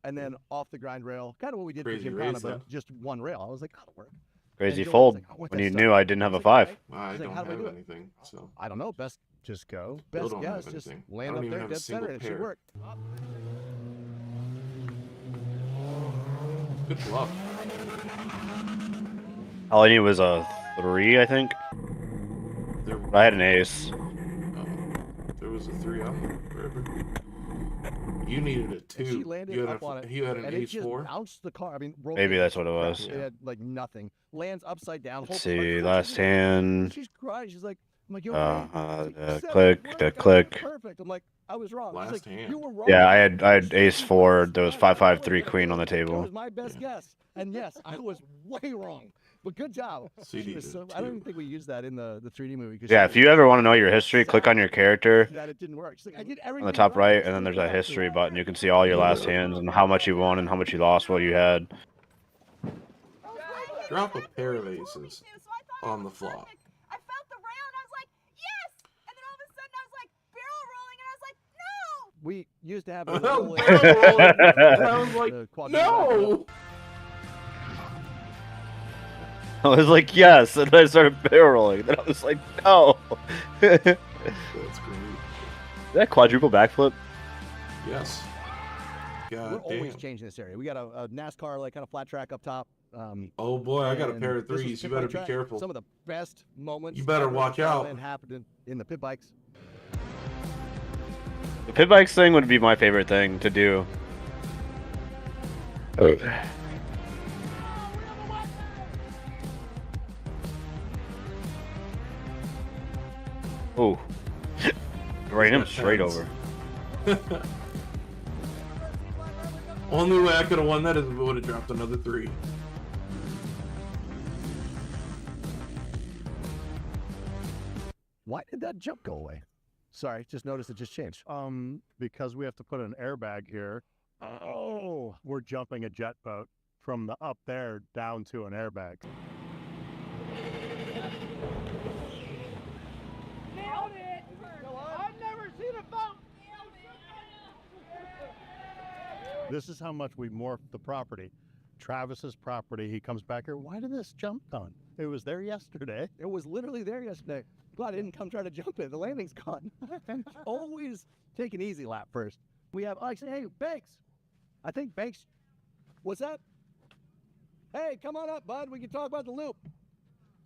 and then off the grind rail, kind of what we did Crazy for Gymkhana, race, huh? but just one rail. I was like, that'll work. Crazy And Joel was fold like, "Oh, what's when that you stuff?" knew I didn't have I a was like, 5. "Alright." I He's like, don't "How do I have do it?" anything, so I don't know. Best Just go. best don't have guess, just anything. I land don't up even there, have a dead center, single and it should pair. work. good luck. All I needed was a 3, I think. There, I had an ace. there was a 3 on the river. You needed a 2. And she landed you had up on it. You had an and ace it just 4. bounced the car. I mean, rolled Maybe over that's what it crap. was. It had like nothing. Lands upside down. Let's whole car see, crushes last it. hand. She's crying. She's like, I'm like, yo, Click, the click. perfect. I'm like, I was wrong. She's Last like, hand. you were wrong. Yeah, I had ace 4. There was 5-5-3 queen on the It table. was my best guess. And yes, I was way wrong. But good job. CD She was did so, I don't even think we used that in the 3D movie. 'cause Yeah, she if you ever want to know your history, click on your character that it didn't work. She's like, I did on everything the top right. right, and then there's that history button. You can see all your last hands and how much you won and how much you lost, what you had. Drop a pair of aces on the flop. I felt the round. I was like, yes! And then all of a sudden I was like, barrel rolling, and I was like, no! We used to have a Barrel little, rolling. And I was like, quadruple no! I was like, yes, and then I started barrel rolling. Then I was like, no. That's great. That quadruple backflip? Yes. We're God always damn. changing this area. We got a NASCAR like kind of flat track up top. Oh boy, I got a and pair of this was 3s. You pit better bike be track. careful. Some of the best moments. You better ever watch in out. Thailand happened in the pit bikes. The pit bikes thing would be my favorite thing to do. Oh. Oh. Ran him straight over. Only way I could have won that is if it would have dropped another 3. Why did that jump go away? Sorry, just noticed it just changed. Because we have to put an airbag here. Oh, we're jumping a jet boat from the up there down to an airbag. Nailed it! I've never seen a boat! This is how much we morphed the property. Travis's property, he comes back here. Why did this jump on? It was there yesterday. It was literally there yesterday. Glad I didn't come try to jump it. The landing's gone. Always take an easy lap first. We have, hey, Banks. I think Banks, what's that? Hey, come on up, bud. We can talk about the loop.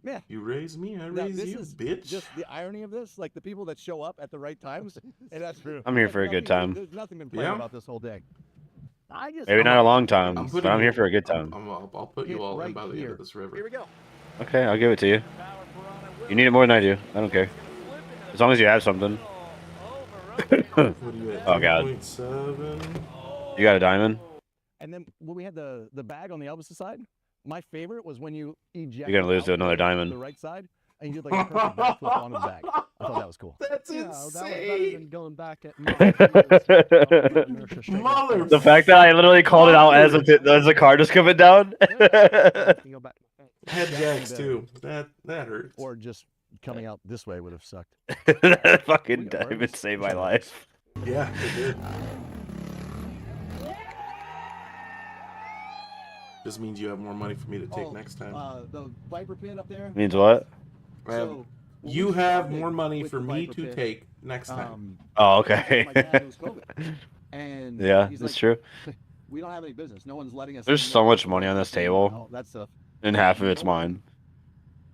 Yeah. You raise me, I Now, raise this you, is bitch. just the irony of this, like the people that show up at the right times. And that's true. I'm here for a good time. There's nothing been playing Yeah? about this whole day. I just Maybe not a long time, I'm but putting I'm here you- for a good time. I'll put you Get all in right by the end here. of this river. Here we go. Okay, I'll give it to you. You need it more than I do. I don't care. As long as you have something. What do you at? Oh, God. 3.7. You got a diamond? And then when we had the bag on the opposite side, my favorite was when you ejected You're gonna lose out to another the diamond. right side and you did like a perfect backflip onto the bag. I thought that was cool. That's Yeah, that was better insane. than going back at The fact that I literally called it out as a car just coming down. Head jacks too. That hurts. Or just coming out this way would have sucked. That fucking diamond saved my life. Yeah, it did. This means you have more money for me to take next time. The Viper pin up there. Means what? So, You have more money for me to take next Um, time. Oh, okay. my dad was COVID. And Yeah, he's that's like, true. We don't have any business. No one's letting us. There's in so there. much money on this table, All that stuff. and half of it's mine.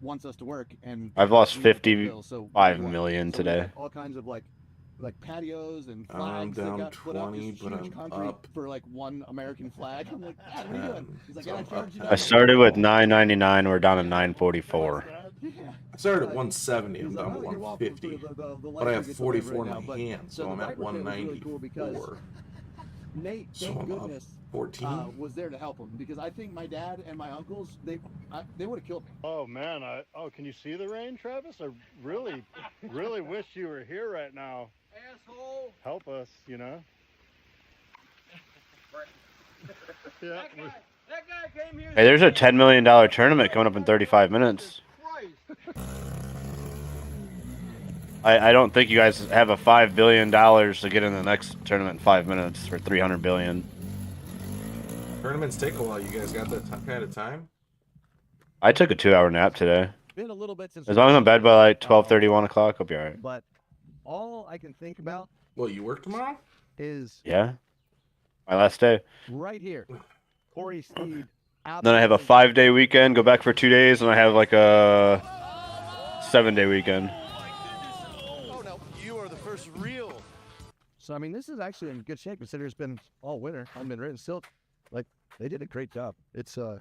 Wants us to work, and I've lost we have to pay bills, so 55 we work. million So we today. got all kinds of like patios and I'm flags that down got put up. 20, This but huge I'm concrete up. for like one American flag. I'm like, Dad, what are you doing? He's like, So "Yeah, I I'm charged you up. I started with 9.99. We're down to 9.44. I started at 170. I'm down to "Oh, you're welcome for 150. the But I have life we get to live 44 right in now." my But- hand, so the I'm at Viper pin was really cool because 194. Nate, So thank I'm up goodness, 14. was there to help him because I think my dad and my uncles they would have killed me. Oh man, can you see the rain, Travis? I really wish you were here right now. Asshole! Help us, you know. Yeah. That guy came here. Hey, there's a $10 million tournament coming up in 35 minutes. I don't think you guys have a $5 billion to get in the next tournament in 5 minutes for $300 billion. Tournaments take a while. You guys got that kind of time? I took a 2-hour nap today. Been a little bit since. As long as I'm in bed by like 12:30, 1 o'clock, I'll be alright. But all I can think about Well, you work tomorrow? is Yeah. My last day. right here. Corey Steed Then I have a 5-day weekend, go back for 2 days, and I have like a 7-day weekend. Oh no, you are the first real. So I mean, this is actually in good shape considering it's been all winter. I've been written still. Like they did a great job. It's I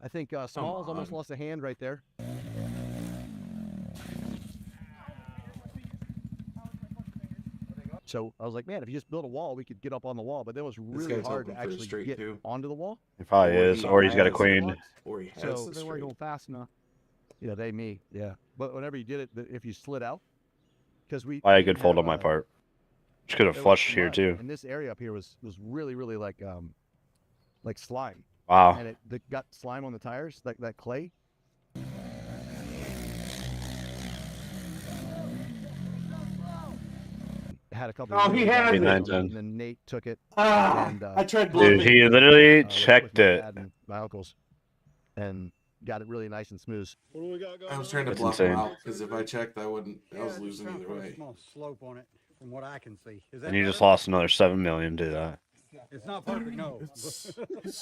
think Smalls almost lost a hand right there. So I was like, man, if you just build a wall, we could get up on the wall. But then it was really guy's hard to hoping for a actually straight get two. onto the wall. It probably is, or he's got a has queen. Or he has So the They weren't straight. going fast enough. yeah, they me yeah. But whenever you did it, if you slid out, because we I had a didn't good fold have, on my part. Just could have there was flushed here mud, too. And this area up here was really like slime. Wow. And it got slime on the tires, like that clay. Had a couple. Oh, of he really has bad it. runs on 9-10. and then Nate took it. Ah, and, I tried Dude, bluffing. he literally with checked my it. dad and my uncles, and got it really nice and smooth. What do we got going I was trying to That's bluff him insane. out because if I checked, I wouldn't. I was losing either way. Small slope on it, from what I can see. Is that And you just better? lost another 7 million to that. It's not perfect, no. It's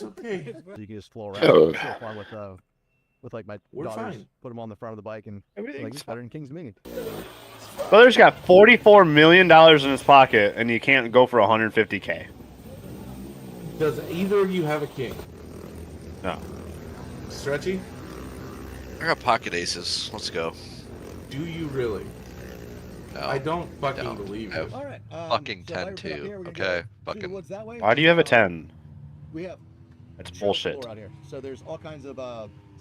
okay. So you can just flow around. It's so fun with like my We're daughters. fine. Put them on the front of the bike and like it's better than King's Mini. Brother's got $44 million in his pocket, and you can't go for 150K. Does either of you have a king? No. Stretchy? I got pocket aces. Let's go. Do you really? No. I don't fucking No. believe I you. have All right. fucking so while 10 we put up too. here, we're gonna Okay. go through the Fucking. woods that way. Why do you have a 10? We have That's trail bullshit. galore out here. So there's all kinds of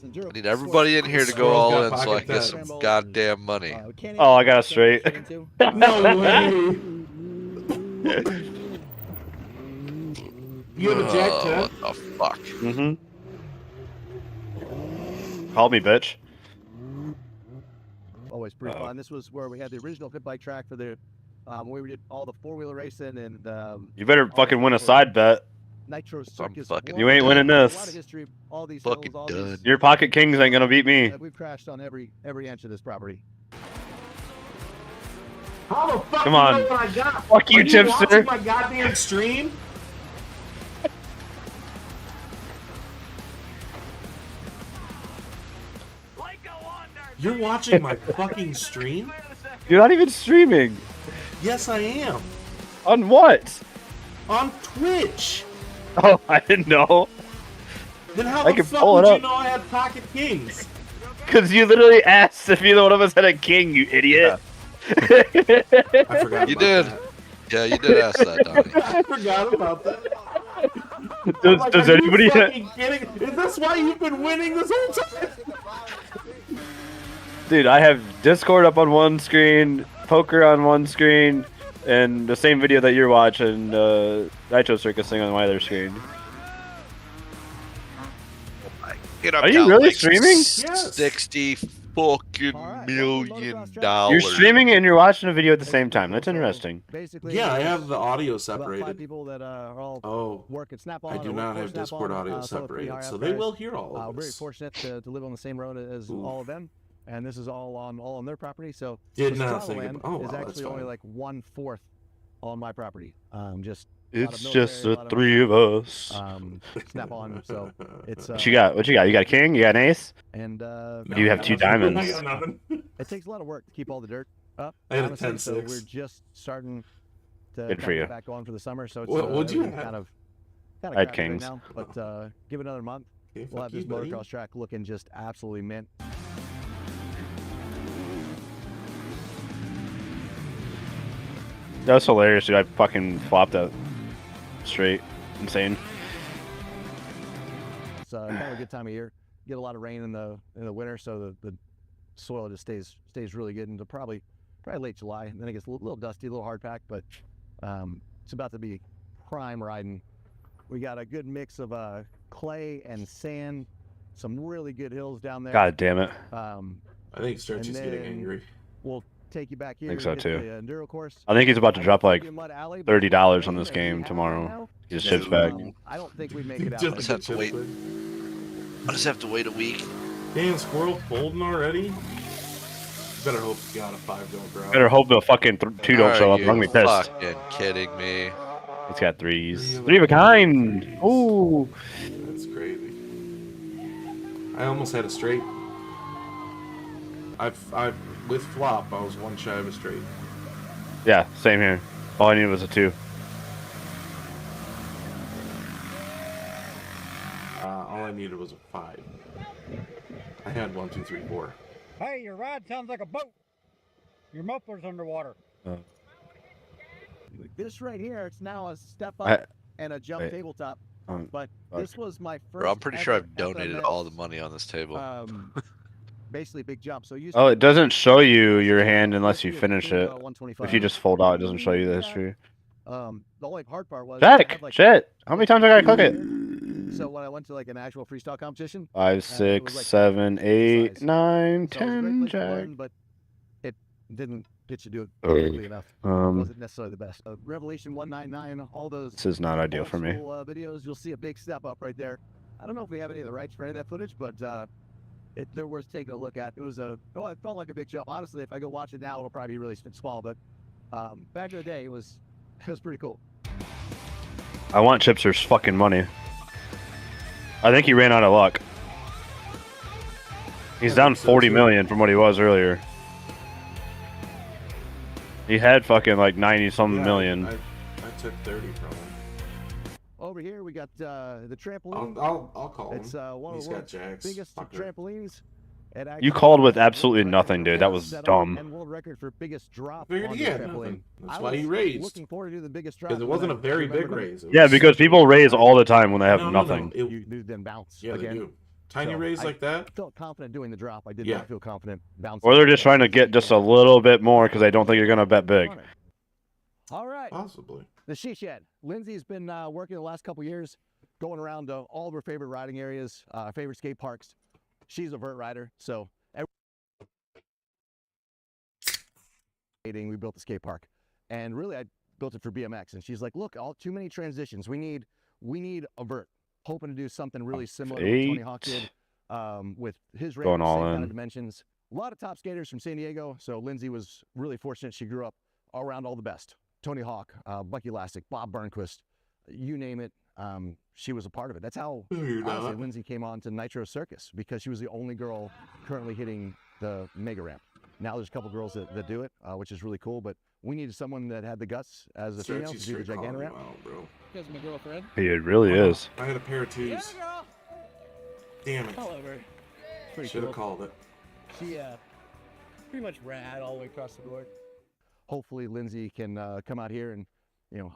enduro. I need everybody in here to go Squirrel's all got in so I pocket can get tens. some goddamn money. Oh, I got it straight. No way. You have a jack Oh, 10? what the fuck? Mm-hmm. Call me, bitch. Always pretty fun. This was where we had the original pit bike track for the where we did all the 4-wheeler racing and You better fucking win a side bet. Nitro Circus. fucking You ain't winning A lot of this. history. All these Fucking hills, all done. these. Your pocket kings ain't gonna beat me. We've crashed on every inch of this property. How the fuck Come do you on. know what I got? Fuck you, Are you Tipster. watching my goddamn stream? You're watching my fucking stream? You're not even streaming. Yes, I am. On what? On Twitch. Oh, I didn't know. Then how I the can fuck pull it would you up. know I had Pocket Kings? Because you literally asked if either one of us had a king, you idiot. I forgot You about did. that. Yeah, you did ask that, Donnie. I forgot about that. Does, Like, does are anybody you fucking kidding? Is this why you've been winning this whole time? Dude, I have Discord up on one screen, poker on one screen, and the same video that you're watching, Nitro Circus thing on my other screen. Get up, Are you down, really like streaming? Yes. 60 fucking million dollars. You're streaming and you're watching a video at the same time. That's interesting. Basically, Yeah, I there's have the audio about 5 separated. people that are all Oh, working Snap-on. I do or not work for have Discord Snap-on, audio some of the free separated, so high-up they guys. will hear all of We're very this. fortunate to live on the same road as Oof. all of them, and this is all on their property. So Did the not Strata think land about- oh, is wow, that's actually only fine. like 1/4 on my property. Just a lot It's of just military, a the lot of, 3 of us. Snap-on. So it's What you got? What you got? You got a king? You got an ace? and Do you have 2 I diamonds? got nothing. it takes a lot of work to keep all the dirt up. I had a honestly, so 10-6. we're just starting to Good kind for of you. get back on for the summer. So it's What'd you everything's have? kind of I had crappy kings. right now. But give it another month. Okay, We'll fuck have this you, buddy. motocross track looking just absolutely mint. That was hilarious, dude. I fucking flopped that straight. Insane. It's kind of a good time of year. Get a lot of rain in the winter, so the soil just stays really good into probably late July. And then it gets a little dusty, a little hard packed, but it's about to be prime riding. We got a good mix of clay and sand, some really good hills down there. God damn it. I think Stretchy's and getting then angry. We'll take you back here. Think so, hit too. The enduro course. I think he's about to drop like Mud Alley, but $30 on this if we game had tomorrow. now, He just ships back. I don't think we'd make it out. Just just have to wait. Chip I just have to wait a week. Damn, Squirrel folding already? Better hope you got a 5 don't drop. Better hope the fucking 2 don't show up. I'm gonna be pissed. Fucking kidding me. He's got 3s. 3 of a kind. Ooh. That's crazy. I almost had a straight. I've with flop, I was one shy of a straight. Yeah, same here. All I needed was a 2. All I needed was a 5. I had 1, 2, 3, 4. Hey, your ride sounds like a boat. Your muffler's underwater. This right here, it's now a step up and a jump wait. tabletop. But fuck. this was my first. Bro, I'm pretty sure ever I've donated FMX, all the money on this table. Basically, big jump. So you. Oh, it doesn't show you your hand unless you finish it. 125. If you just fold out, it doesn't show you the history. The only hard part was. I Check! had, like, Shit! How many times I gotta click it? So when I went to like an actual freestyle competition, 5, it 6, was, like, 7, 8, size. 9, So it was a great 10, place to jack. learn, but it didn't get you to do it quickly enough. Wasn't necessarily the best. Revelation 199, all those. This is not ideal old for me. school, videos, you'll see a big step up right there. I don't know if we have any of the rights for any of that footage, but they're worth taking a look at. It was it felt like a big jump. Honestly, if I go watch it now, it'll probably be really small. But back in the day, it was pretty cool. I want Chipster's fucking money. I think he ran out of luck. He's down 40 million from what he was earlier. He had fucking like 90 something million. I took 30 from him. Over here, we got the trampoline. I'll call him. It's one He's of the got world's jacks. biggest Fucker. trampolines. It You actually called with has absolutely world nothing, record dude. That for was setup dumb. And world record for biggest drop Figured on he the had trampoline. nothing. That's I why he was raised. looking forward to do the biggest drop Because it wasn't a but I very big remembered raise. It Yeah, was because such a people big raise raise. all the time when they have No, nothing. you then bounce Yeah, again. they do. Tiny So raise I like that. felt confident doing the drop. I did Yeah. not feel confident bouncing. Or they're just trying to get just a little bit more because they don't think you're gonna bet big. All right. Possibly. The She Shed. Lindsay's been working the last couple years, going around to all of her favorite riding areas, favorite skate parks. She's a vert rider, so we built the skate park, and really I built it for BMX. And she's like, "Look, too many transitions. We need a vert." Hoping to do something really similar to what Tony Hawk did with his ramp, Going all same kind in. of dimensions. A lot of top skaters from San Diego, so Lindsay was really fortunate. She grew up around all the best. Tony Hawk, Bucky Lasek, Bob Burnquist, you name it. She was a part of it. That's how honestly Lindsay came on to Nitro Circus, because she was the only girl currently hitting the mega ramp. Now there's a couple girls that do it, which is really cool, but we needed someone that had the guts as a female to do the gigantic ramp. Bro. Because my girlfriend. He really is. I had a pair of twos. Damn it. All over. Pretty Should have cool. called it. She pretty much rad all the way across the board. Hopefully Lindsay can come out here, and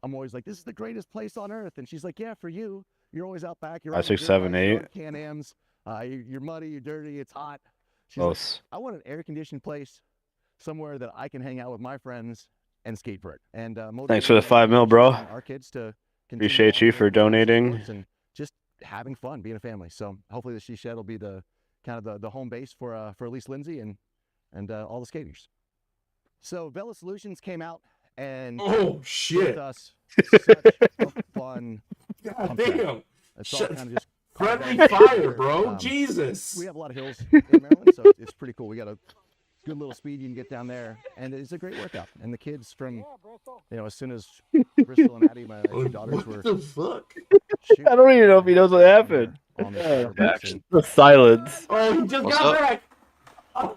I'm always like, this is the greatest place on earth, and she's like, yeah, for you. You're always out back. You're 5, 6, 7, 8. Can-Ams. You're muddy. You're dirty. It's hot. She's Close. like, I want an air-conditioned place, somewhere that I can hang out with my friends and skate for it. And Thanks for the 5 mil, bro. our kids to continue Appreciate you on for their donating. sports and just having fun, being a family. So hopefully the She Shed will be the kind of the home base for at least Lindsay and all the skaters. So Vela Solutions came out and Oh shit! with us such a fun. God pump track. damn! It's all Shut- kind of just Friendly calmed down fire, here. bro. Jesus. We have a lot of hills in Maryland, so it's pretty cool. We got a good little speed you can get down there, and it's a great workout. And the kids from, as soon as Bristol and Addie, my two daughters, were. What the fuck? I don't even know if he knows what happened. On the The silence. Oh, he just What's got up? back.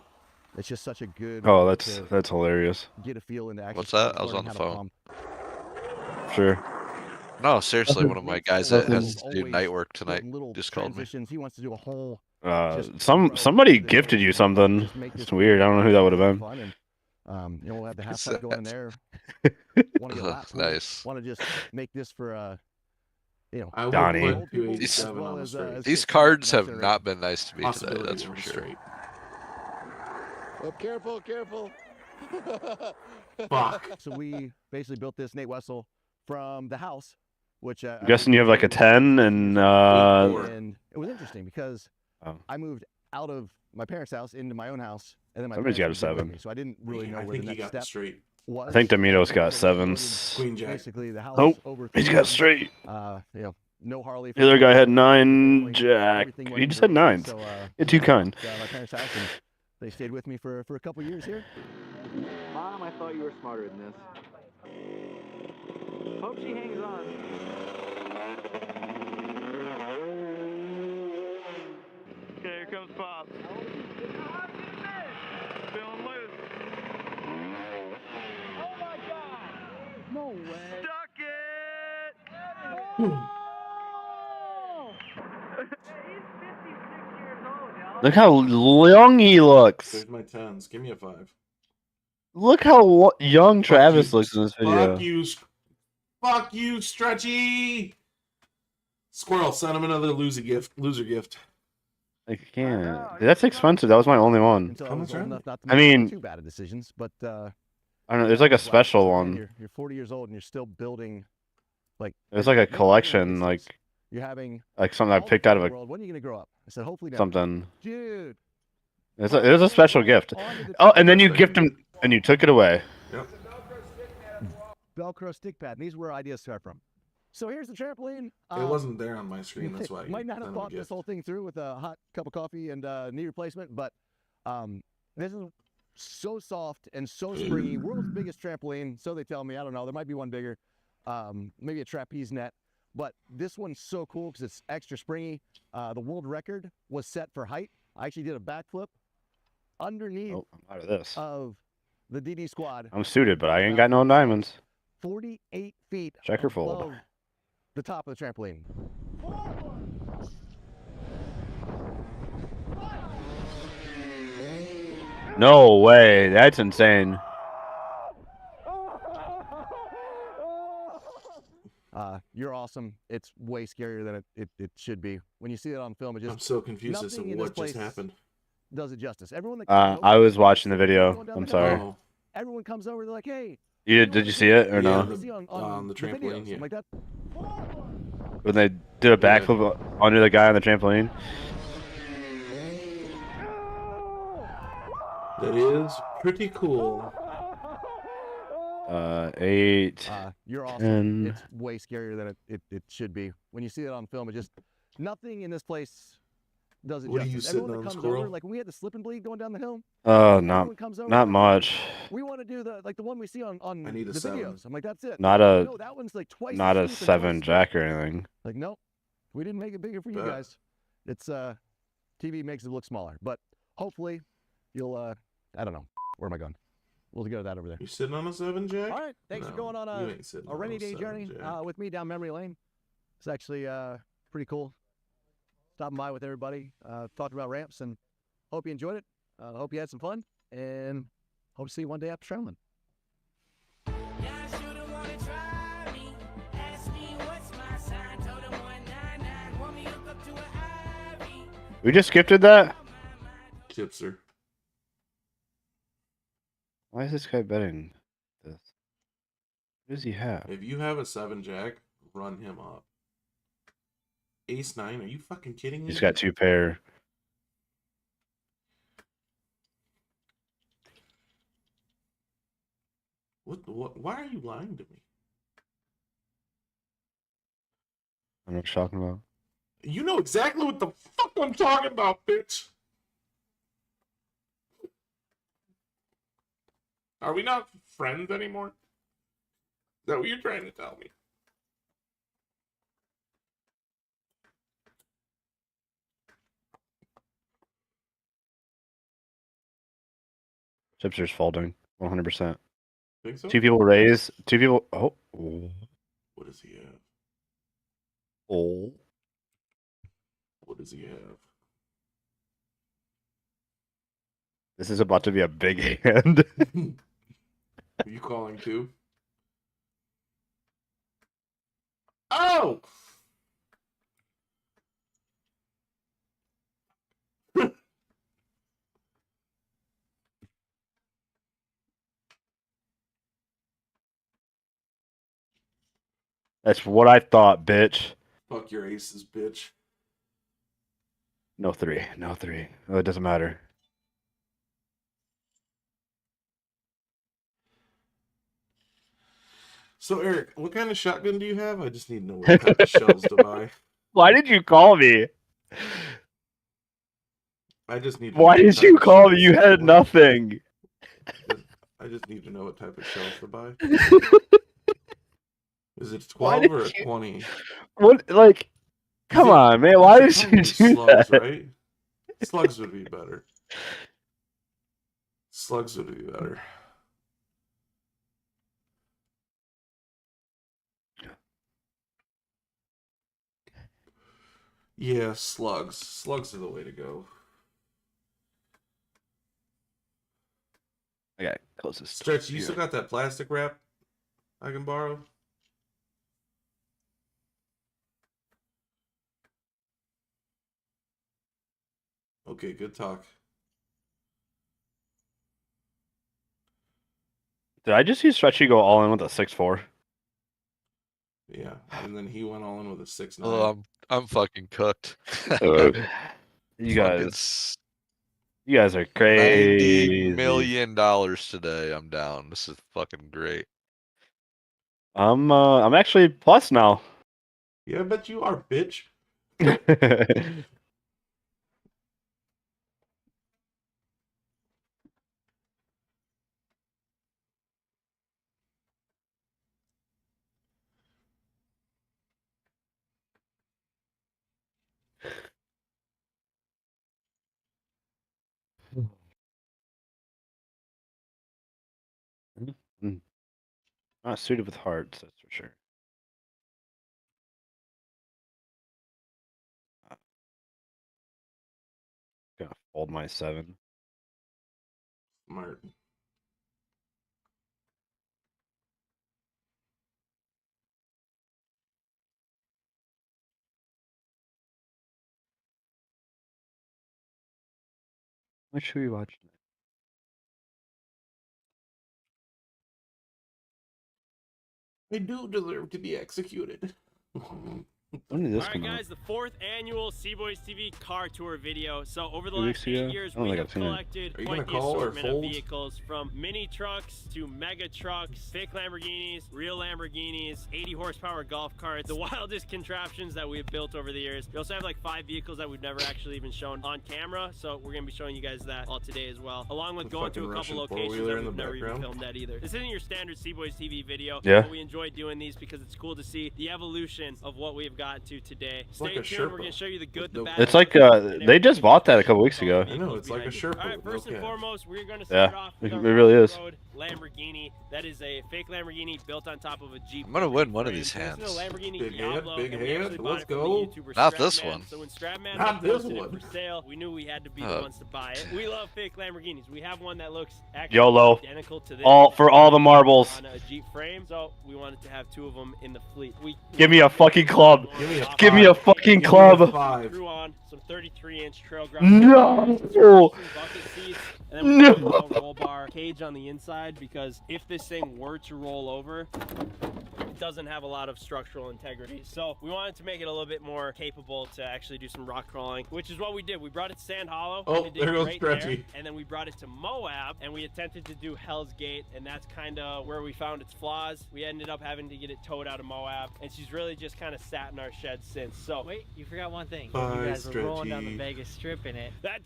It's just such a good. Oh, way that's to hilarious. get a feel into actually. What's that? I was learning on the how to phone. pump. Sure. No, seriously, one of my guys that has to do Always night work tonight putting little just called me. transitions. He wants to do a whole. Somebody gifted you something. It's weird. I don't know who that would have been. Fun and, we'll have the half pipe going in there. Want to get laps. Nice. Want to just make this for I would Donnie. put 287 on the straight. These cards have not been nice to me today, that's Possibility on for the sure. straight. Oh, careful, careful. Fuck. So we basically built this Nate Wessel from the house, which I'm guessing you have like a 10 and and it was interesting because Oh. I moved out of my parents' house into my own house, and then my Somebody's got a parents moved in with 7. me, so I didn't really know I where think the he next got the step straight. was. I think Domito's got So we 7s. Queen Jack. Basically, the house Nope. over. He's got straight. No Harley. The other guy had 9 Everything jack. went He in just had great. 9s. So, You're too kind. my parents' house, and they stayed with me for a couple years here. Mom, I thought you were smarter than this. Hope she hangs on. Okay, here comes Look how young he looks. There's my 10s. Give me a 5. Look how young Fuck Travis you. looks in this video. Fuck you, Stretchy. Squirrel, send him another loser gift. I can't. That's expensive. That was my only one. Until I was old enough not to I make mean, too bad of decisions, but I don't know. There's like a special one. You're 40 years old and you're still building, like. There's like a collection, like You're having something I picked out of a world. When are you gonna grow up? I said, hopefully never. something. Dude. It was a special gift. Oh, and then you gift him, and you took it away. Yep. Velcro stick pad. And these are where ideas start from. So here's the trampoline. It wasn't there on my screen. That's why. Might not have thought this whole thing through with a hot cup of coffee and knee replacement, but this is so soft and so springy. World's biggest trampoline, so they tell me. I don't know. There might be one bigger, maybe a trapeze net. But this one's so cool because it's extra springy. The world record was set for height. I actually did a backflip underneath I'm out of this. of the DD squad. I'm suited, but I ain't got no diamonds. 48 feet Checker fold. above the top of the trampoline. No way. That's insane. You're awesome. It's way scarier than it should be. When you see it on film, it just. I'm so confused as to nothing in this what just place happened. Does it justice? Everyone that I was watching the video. I'm sorry. Oh. Everyone comes over. They're like, "Hey." Did you see it or Yeah, no? on the trampoline, videos. yeah. I'm like that. When they did a backflip under the guy on the trampoline. That is pretty cool. 8. You're awesome. 10. It's way scarier than it should be. When you see it on film, it just nothing in this place does it What are justice. you sitting Everyone on, that comes squirrel? over, like when we had the slip and bleed going down the hill. Not much. We want to do the one we see on I need a the 7. videos. I'm like, that's it. Not a No, that one's like twice. not a as steep and 7 twice jack or anything. Like, nope, we didn't make it bigger for you Bet. guys. It's TV makes it look smaller, but hopefully you'll I don't know. Where am I going? We'll go to that over there. You sitting on a 7 jack? All right, thanks for No, going on you ain't sitting a on rainy day 7 journey jack. with me down memory lane. It's actually pretty cool. Stopping by with everybody, talked about ramps, and hope you enjoyed it. Hope you had some fun, and hope to see you one day after traveling. We just gifted that? Chipser. Why is this guy betting this? What does he have? If you have a 7 jack, run him up. Ace 9, are you fucking kidding me? He's got 2 pair. What? Why are you lying to me? I don't know what you're talking about. You know exactly what the fuck I'm talking about, bitch. Are we not friends anymore? Is that what you're trying to tell me? Chipster's folding. 100%. Think so? 2 people raise. 2 people. Oh. What does he have? Oh. What does he have? This is about to be a big hand. Are you calling too? Oh! That's what I thought, bitch. Fuck your aces, bitch. No 3. No 3. Oh, it doesn't matter. So, Eric, what kind of shotgun do you have? I just need to know what type of shells to buy. Why did you call me? I just need to Why know what did type you of call me? shells You to had buy. nothing. I just need to know what type of shells to buy. Is it Why 12 did or you- 20? What? Like, come on, man. Why did you do Slugs, that? right? Slugs would be better. Slugs would be better. Yeah, slugs. Slugs are the way to go. I got closest. Stretch, you still got that plastic wrap I can borrow? Okay, good talk. Did I just see Stretchy go all in with a 6'4"? Yeah, and then he went all in with a 6'9". Oh, I'm fucking cooked. You guys are crazy. $90 million today. I'm down. This is fucking great. I'm actually plus now. Yeah, I bet you are, bitch. Not suited with hearts, that's for sure. Gonna fold my 7. Smart. What should we watch? I do deserve to be executed. When did this All right, come out? guys, the 4th annual C-Boys TV car tour video. So over the 2 last weeks 8 ago? years, I don't we think have I've seen it. collected Are you quite gonna the call or assortment of fold? vehicles, from mini trucks to mega trucks, fake Lamborghinis, real Lamborghinis, 80 horsepower golf carts, the wildest contraptions that we've built over the years. We also have like 5 vehicles that we've never actually even shown on camera, so we're gonna be showing you guys that all today as well, along with The going to a fucking couple Russian locations four-wheeler that in the we've never even background. filmed at either. This isn't your standard C-Boys TV video, Yeah. but we enjoy doing these because it's cool to see the evolution of what we've got to today. It's like Stay a tuned, we're Sherpa gonna show you the good, with the no bad. It's like they just bought that a couple weeks ago. I know, it's like a Sherpa All right, with no first and cab. foremost, we're going to start Yeah, off it with our really is. road Lamborghini. That is a fake Lamborghini built on top of a Jeep. I'm gonna win one of frame. these So this is hands. a Lamborghini Big hand, Diablo, big and we hand, actually bought let's it from the go. YouTuber Not this Stratman. one. So when Stratman Not this posted it one. for sale, we knew we had to be the ones to buy it. We love fake Lamborghinis. We have one that looks actually YOLO. identical to this. All for all the marbles. On a Jeep frame, so we wanted to have 2 of them in the fleet. Give me a fucking club. Give me a Give me a five. fucking Give me a club. 5. Threw on some 33-inch trail No. bucket seats, and then we No. put a roll bar cage on the inside, because if this thing were to roll over, it doesn't have a lot of structural integrity. So we wanted to make it a little bit more capable to actually do some rock crawling, which is what we did. We brought it to Sand Hollow. Oh, and it did there goes great Stretchy. there. And then we brought it to Moab, and we attempted to do Hell's Gate, and that's kind of where we found its flaws. We ended up having to get it towed out of Moab, and she's really just kind of sat in our shed since. So Wait, you forgot one thing. Bye, You guys were rolling down the Stretchy. Vegas Strip in it. that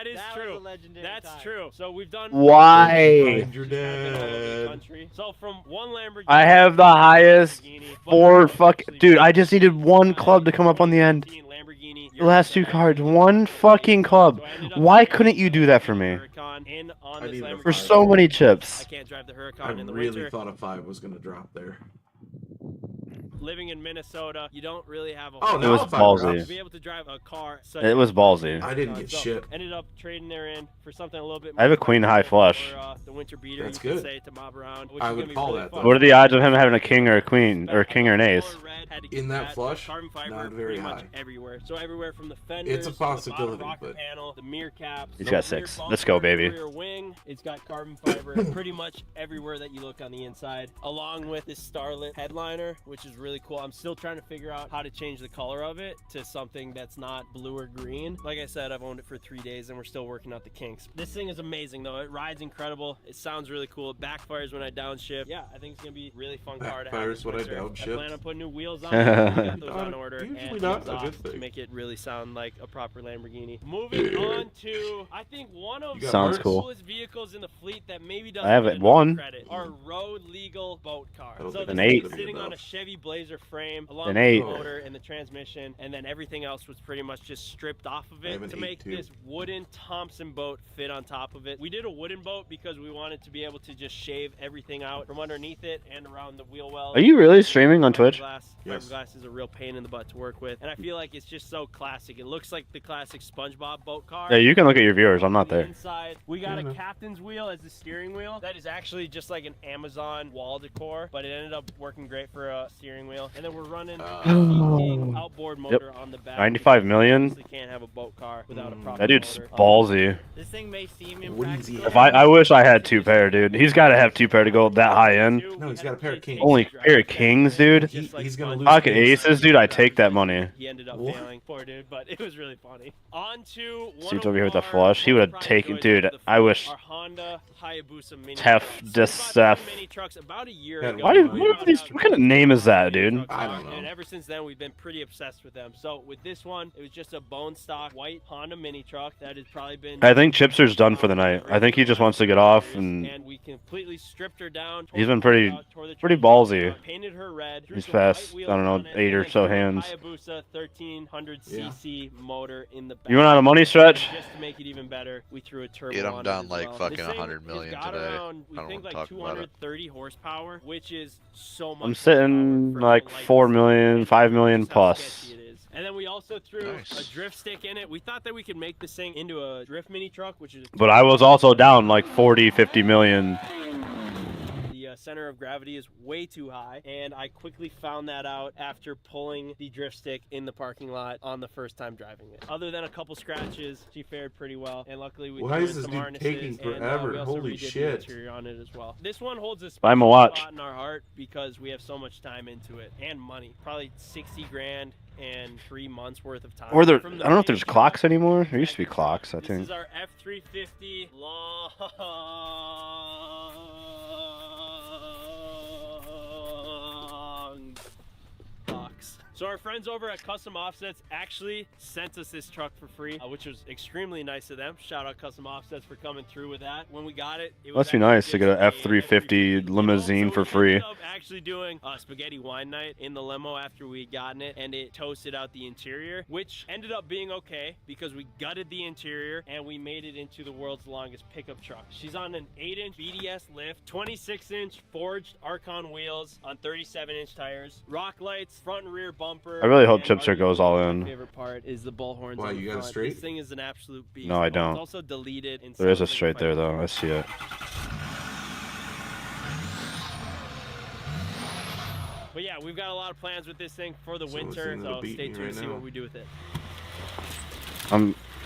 is That true. was a legendary That's time. true. So we've done. Why? Find your dad. Country. So from one Lamborghini. I have the highest Lamborghini, 4 dude, I just needed 1 club to come up on the end. Lamborghini, The last 2 cards, 1 fucking club. Why couldn't you do that for me? Huracan in on I this needed a Lamborghini. For so many chips. I can't drive the I Huracan in the really winter. thought a 5 was gonna drop there. Living in Minnesota, you don't really have a Oh, whole now It was if I ballsy. dropped- to be able to drive a car. Such It was ballsy. I didn't get so shit. Ended up trading her in for something a little bit. I have a more queen high comfortable flush. For, the winter beater, That's you could good. say, to mob around. Which I is would gonna be call really that, fun. though. What are the odds of him having a king or a queen or a king or an ace? Color red had to In get that flush? carbon fiber Not very pretty much high. everywhere. So everywhere from the fenders, It's a to the bottom possibility, rocker but panel, the mirror caps, He's the got rear 6. bumper, Let's go, baby. Rear wing, it's got carbon fiber pretty much everywhere that you look on the inside, along with this starlit headliner, which is really cool. I'm still trying to figure out how to change the color of it to something that's not blue or green. Like I said, I've owned it for 3 days and we're still working out the kinks. This thing is amazing though. It rides incredible. It sounds really cool. It backfires when I downshift. Yeah, I think it's gonna be a really fun car to have. Backfires this when I winter. downshift? I plan on putting new wheels on it. We got those on order. Usually and not a exhaust good to thing. make it really sound like a proper Lamborghini. Moving on to, I think one of the Sounds cool. coolest vehicles in the fleet that maybe doesn't I have get it enough one. credit are road legal boat cars. I don't So think this An thing 8. is sitting on a enough. Chevy Blazer frame along An with the 8. motor and the transmission, and then everything else was pretty much just stripped off of I have it an to 8 make too. this wooden Thompson boat fit on top of it. We did a wooden boat because we wanted to be able to just shave everything out from underneath it and around the wheel well. Are you really streaming on Twitch? Yes. Fiberglass is a real pain in the butt to work with, and I feel like it's just so classic. It looks like the classic SpongeBob boat car. Yeah, you can look at your viewers. I'm not there. Inside, we got Yeah, a no. captain's wheel as the steering wheel. That is actually just like an Amazon wall decor, but it ended up working great for a steering wheel. And then we're running a heating outboard motor on the back. 95 million. You can't have a boat car without a proper That dude's motor. ballsy. This thing may seem Wheezy. impractical. If I wish I had 2 pair, dude. He's got to have 2 pair to go that high end. No, he's got a pair of kings. Only pair of kings, dude. He's gonna lose. Pocket kings. aces, dude. I take that money. He ended up What? failing, poor dude, but it was really funny. On to one Suits of over here with the our flush. He would have pride taken, joys dude. of the I fleet, wish. our Honda Hayabusa mini Tef trucks. So we Desef. bought these mini trucks about a year Yeah, ago. Why do what are these? What kind of name is that, dude? I don't know. And ever since then, we've been pretty obsessed with them. So with this one, it was just a bone stock white Honda mini truck that has probably been. I think Chipster's done for the night. I think he just wants to get off, and And we completely stripped her down. he's been pretty ballsy. Painted her red. He's fast. I don't know, 8 or so hands. Hayabusa 1300 cc motor in the back. You run out of money, Stretch? Just to make it even better, we threw a turbo Get 'em on it down as like well. fucking This thing 100 million has got today. around, we I don't think wanna like talk about it. 230 horsepower, which is so much. I'm sitting like 4 million, 5 million plus. And then we also threw Nice. a drift stick in it. We thought that we could make this thing into a drift mini truck, which is. But I was also down like 40, 50 million. The center of gravity is way too high, and I quickly found that out after pulling the drift stick in the parking lot on the first time driving it. Other than a couple scratches, she fared pretty well, and luckily we Why threw is in this some dude harnesses, taking and, forever? we also Holy redid the shit. interior on it as well. This one holds a Buy him a special watch. spot in our heart because we have so much time into it and money. Probably 60 grand and 3 months worth of time. Or there, I From don't know if there's beginning. clocks anymore. There used to be clocks, I This think. is our F350 long box. So our friends over at Custom Offsets actually sent us this truck for free, which was extremely nice of them. Shout out Custom Offsets for coming through with that. When we got it, it was Must be nice to get an F350 limousine for free. ended up actually doing a spaghetti wine night in the limo after we had gotten it, and it toasted out the interior, which ended up being okay because we gutted the interior and we made it into the world's longest pickup truck. She's on an 8-inch BDS lift, 26-inch forged Archon wheels on 37-inch tires, rock lights, front and rear bumper. I really hope and Chipster goes all my in. favorite part is the bullhorns. Why, on the you got it front. straight? This thing is an absolute beast. No, I Oh, don't. It's also deleted. In There is a some straight there, though. I see it. But yeah, we've got a lot of plans with this thing for the Someone's winter, in the so beat stay me tuned right to see now. what we do with it.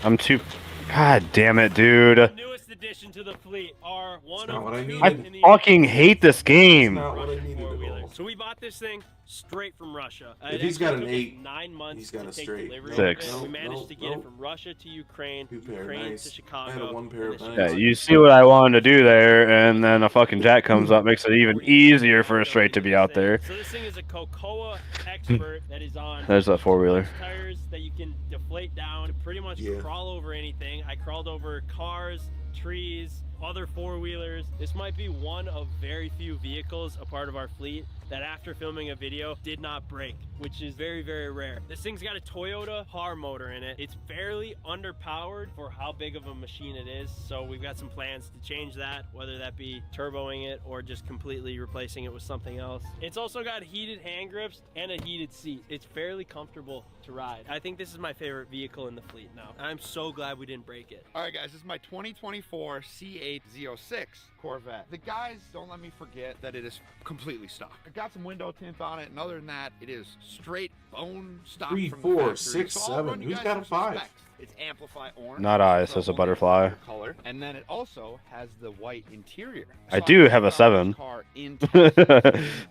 I'm too. God damn it, dude. Newest addition to the fleet are one not of what I two needed. in the I fucking hate this game. Not what I Russian needed at four-wheeler. all. So we bought this thing straight from Russia. If It he's got actually an took us 8, 9 months he's got to a take straight. delivery Six. of it. We Nope, managed nope, to get it nope. from Russia to Ukraine, Two pair, Ukraine nice. to I Chicago. had a one pair and of then nice. Yeah, you see what I wanted to do there, and then a fucking jack comes up, makes it even easier for a straight to be out there. So this thing is a Cocoa Expert that is on There's that four-wheeler. tires that you can deflate down to pretty much Yeah. crawl over anything. I crawled over cars, trees, other four-wheelers. This might be one of very few vehicles, a part of our fleet, that after filming a video did not break, which is very, very rare. This thing's got a Toyota HAR motor in it. It's fairly underpowered for how big of a machine it is, so we've got some plans to change that, whether that be turboing it or just completely replacing it with something else. It's also got heated hand grips and a heated seat. It's fairly comfortable to ride. I think this is my favorite vehicle in the fleet now. I'm so glad we didn't break it. All right, guys, this is my 2024 C8 Z06 Corvette. The guys don't let me forget that it is completely stock. I got some window tint on it, and other than that, it is straight bone stock 3, from 4, the factory. 6, So I'll 7. run you Who's guys got a through some 5? specs. It's Amplify Orange. Not I, so says a only butterfly. color, and then it also has the white interior. I do have a 7. Car into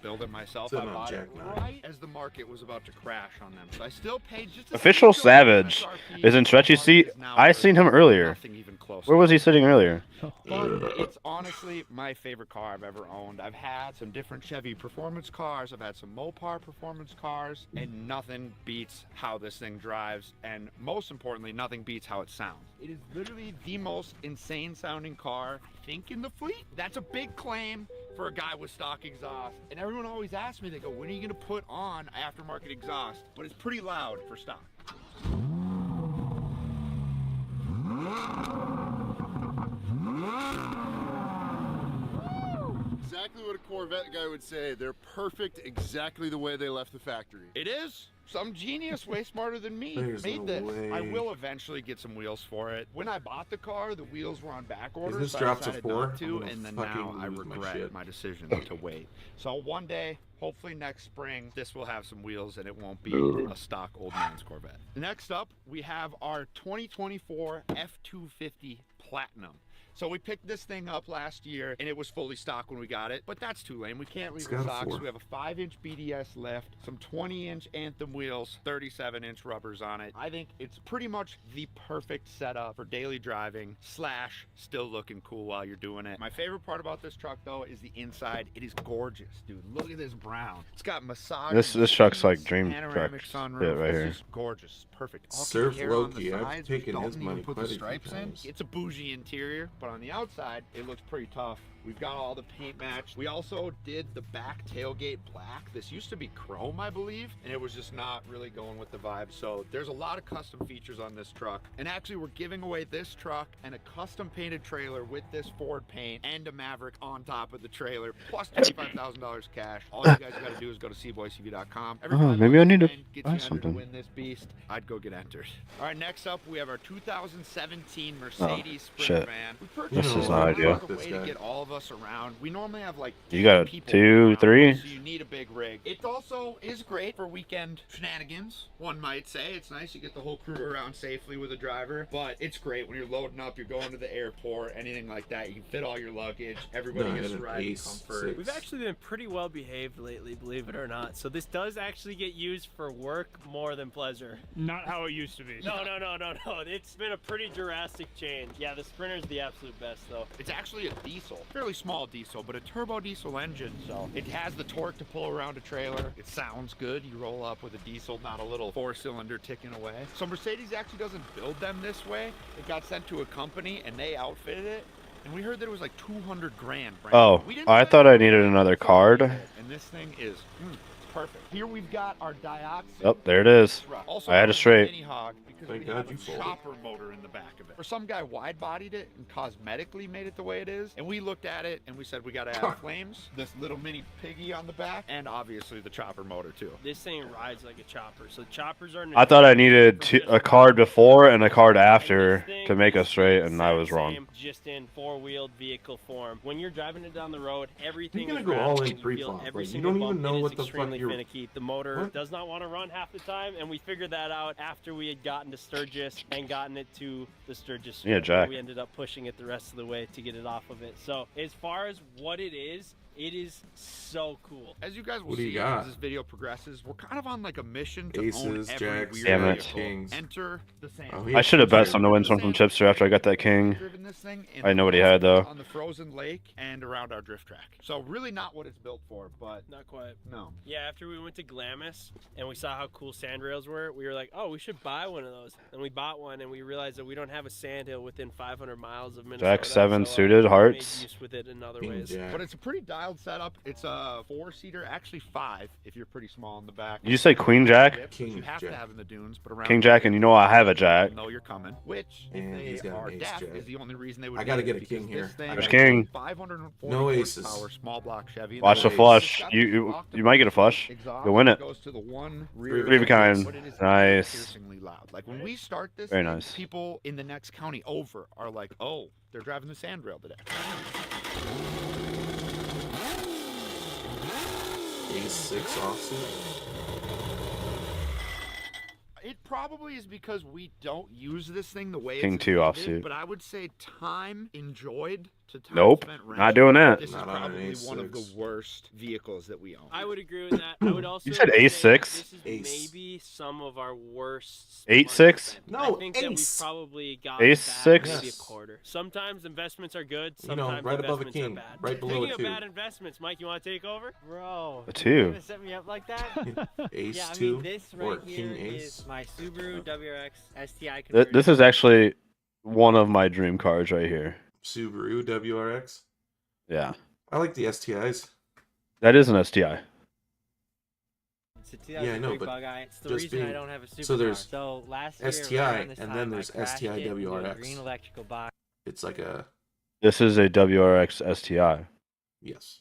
build it myself. Sitting I on bought it Jack nine. right as the market was about to crash on them. So I still paid just a Official $6 Savage MSRP. is in Stretchy's seat. I seen him earlier. Nothing even close. Where was he sitting earlier? It's honestly my favorite car I've ever owned. I've had some different Chevy performance cars. I've had some Mopar performance cars, and nothing beats how this thing drives. And most importantly, nothing beats how it sounds. It is literally the most insane sounding car I think in the fleet. That's a big claim for a guy with stock exhaust. And everyone always asks me, they go, when are you gonna put on aftermarket exhaust? But it's pretty loud for stock. Exactly what a Corvette guy would say. They're perfect exactly the way they left the factory. It is. Some genius way smarter than me There's made no this. way. I will eventually get some wheels for it. When I bought the car, the wheels were on back order, this so drop I to decided 4? not to, I'm gonna and then fucking now I lose my regret shit. my decision to wait. So one day, hopefully next spring, this will have some wheels and it won't be a stock old man's Corvette. Next up, we have our 2024 F250 Platinum. So we picked this thing up last year and it was fully stock when we got it, but that's too lame. We can't leave it stock. So we have a 5-inch BDS lift, some 20-inch Anthem wheels, 37-inch rubbers on it. I think it's pretty much the perfect setup for daily driving slash still looking cool while you're doing it. My favorite part about this truck though is the inside. It is gorgeous, dude. Look at this brown. It's got massage. This truck's like dream panoramic truck sunroof. shit right It's here. just gorgeous. Perfect. All Surf hair on the Loki. I've sides, which taken his doesn't even money put quite the a few stripes in. times. It's a bougie interior, but on the outside, it looks pretty tough. We've got all the paint match. We also did the back tailgate black. This used to be chrome, I believe, and it was just not really going with the vibe. So there's a lot of custom features on this truck. And actually, we're giving away this truck and a custom painted trailer with this Ford paint and a Maverick on top of the trailer, plus $25,000 cash. All you guys got to do is go to cboycv.com. Oh, maybe I need to Get buy you entered to something. win this beast. I'd go get entered. All right, next up, we have our 2017 Mercedes Sprinter shit. van. We This purchased is it not as ideal. a way to get all of us around. We normally have like You got a 10 people 2, around, 3? so you need a big rig. It also is great for weekend shenanigans, one might say. It's nice you get the whole crew around safely with a driver, but it's great when you're loading up, you're going to the airport, anything like that. You can fit all your luggage. Everybody No, I gets had to an ride in Ace comfort. 6. We've actually been pretty well behaved lately, believe it or not. So this does actually get used for work more than pleasure. Not how it used to be. No. It's been a pretty drastic change. Yeah, the Sprinter's the absolute best though. It's actually a diesel, fairly small diesel, but a turbo diesel engine, so it has the torque to pull around a trailer. It sounds good. You roll up with a diesel, not a little 4-cylinder ticking away. So Mercedes actually doesn't build them this way. It got sent to a company and they outfitted it. And we heard that it was like 200 grand. Oh, We didn't I spend thought I needed another card. And this thing is perfect. Here we've got our Dioxin. Oh, there it is. Also I had known it as straight. Mini Hog because Thank we God have you a folded. chopper motor in the back of it. For some guy wide-bodied it and cosmetically made it the way it is, and we looked at it and we said we got to add flames, this little mini piggy on the back, and obviously the chopper motor too. This thing rides like a chopper. So choppers are. I thought I needed a card before and a card after to make us straight, and I was wrong. Same, just in four-wheeled vehicle form. When you're driving it down the road, everything You're is gonna go all rattling. in You pre-flop. feel every Like, you single don't even bump. know It is what the fuck extremely you're- finicky. The motor What? does not want to run half the time, and we figured that out after we had gotten to Sturgis and gotten it to the Sturgis. Yeah, strip, Jack. where we ended up pushing it the rest of the way to get it off of it. So as far as what it is so cool. As you guys will What do you see got? as this video progresses, we're kind of on like a mission to Aces, own every jacks, weird Damn it. vehicle. kings. Enter the sand. Oh, he I had should have bet two some to win some from Chipster after I got that king. Driven this thing in I know what he had though. on the frozen lake and around our drift track. So really not what it's built for, but Not quite. no. Yeah, after we went to Glamis and we saw how cool sand rails were, we were like, oh, we should buy one of those. And we bought one, and we realized that we don't have a sand hill within 500 miles of Minnesota. Jack 7 so, suited, we hearts. made use with it in other King ways. Jack. But it's a pretty dialed setup. It's a 4-seater, actually 5 if you're pretty small in the back. Did you say Queen Jack? Which you King have Jack. to have in the dunes, but around King Jack, and you know I have a Jack. know you're coming. Which, if And he's they got are an ace daft, jack. is the only reason they would. I gotta do it, get a king because this here. thing There's is king. 540 No horsepower, aces. small block Chevy. Watch the Nice. flush. You might get a flush. Exhaust You'll win it. Goes to the one rear Three of a kind. but it is Nice. piercingly loud. Like when we start this, Very thing, nice. people in the next county over are like, "Oh, they're driving the sandrail today." Ace 6 offsuit. It probably is because we don't use this thing the way King it's 2 intended, offsuit. but I would say time enjoyed to time Nope, spent not renting. doing that. This is Not on an probably Ace one of the 6. worst vehicles that we own. I would agree with that. I would also You said say Ace that 6? This is Ace. maybe some of our worst. 8 money 6? spent. No, I think that we've Ace. probably got Ace back 6? maybe a Yes. quarter. Sometimes investments are good. You know, Sometimes right above a investments king, are bad. right below Speaking a of 2. bad investments, Mike, you want to take over? Bro. A you 2. gonna set me up like that? Ace yeah, I 2 mean, this or right here king is ace. my Subaru WRX STI conversion. This is actually one of my dream cars right here. Subaru WRX. Yeah. I like the STIs. That is an STI. It's a Yeah, I know, 2003 but bug eye. It's the just reason I being- don't have a supercar. so there's So last year, STI, right around this and time, then I there's crashed STI it into a WRX. green electrical box. It's like a This is a WRX STI. yes.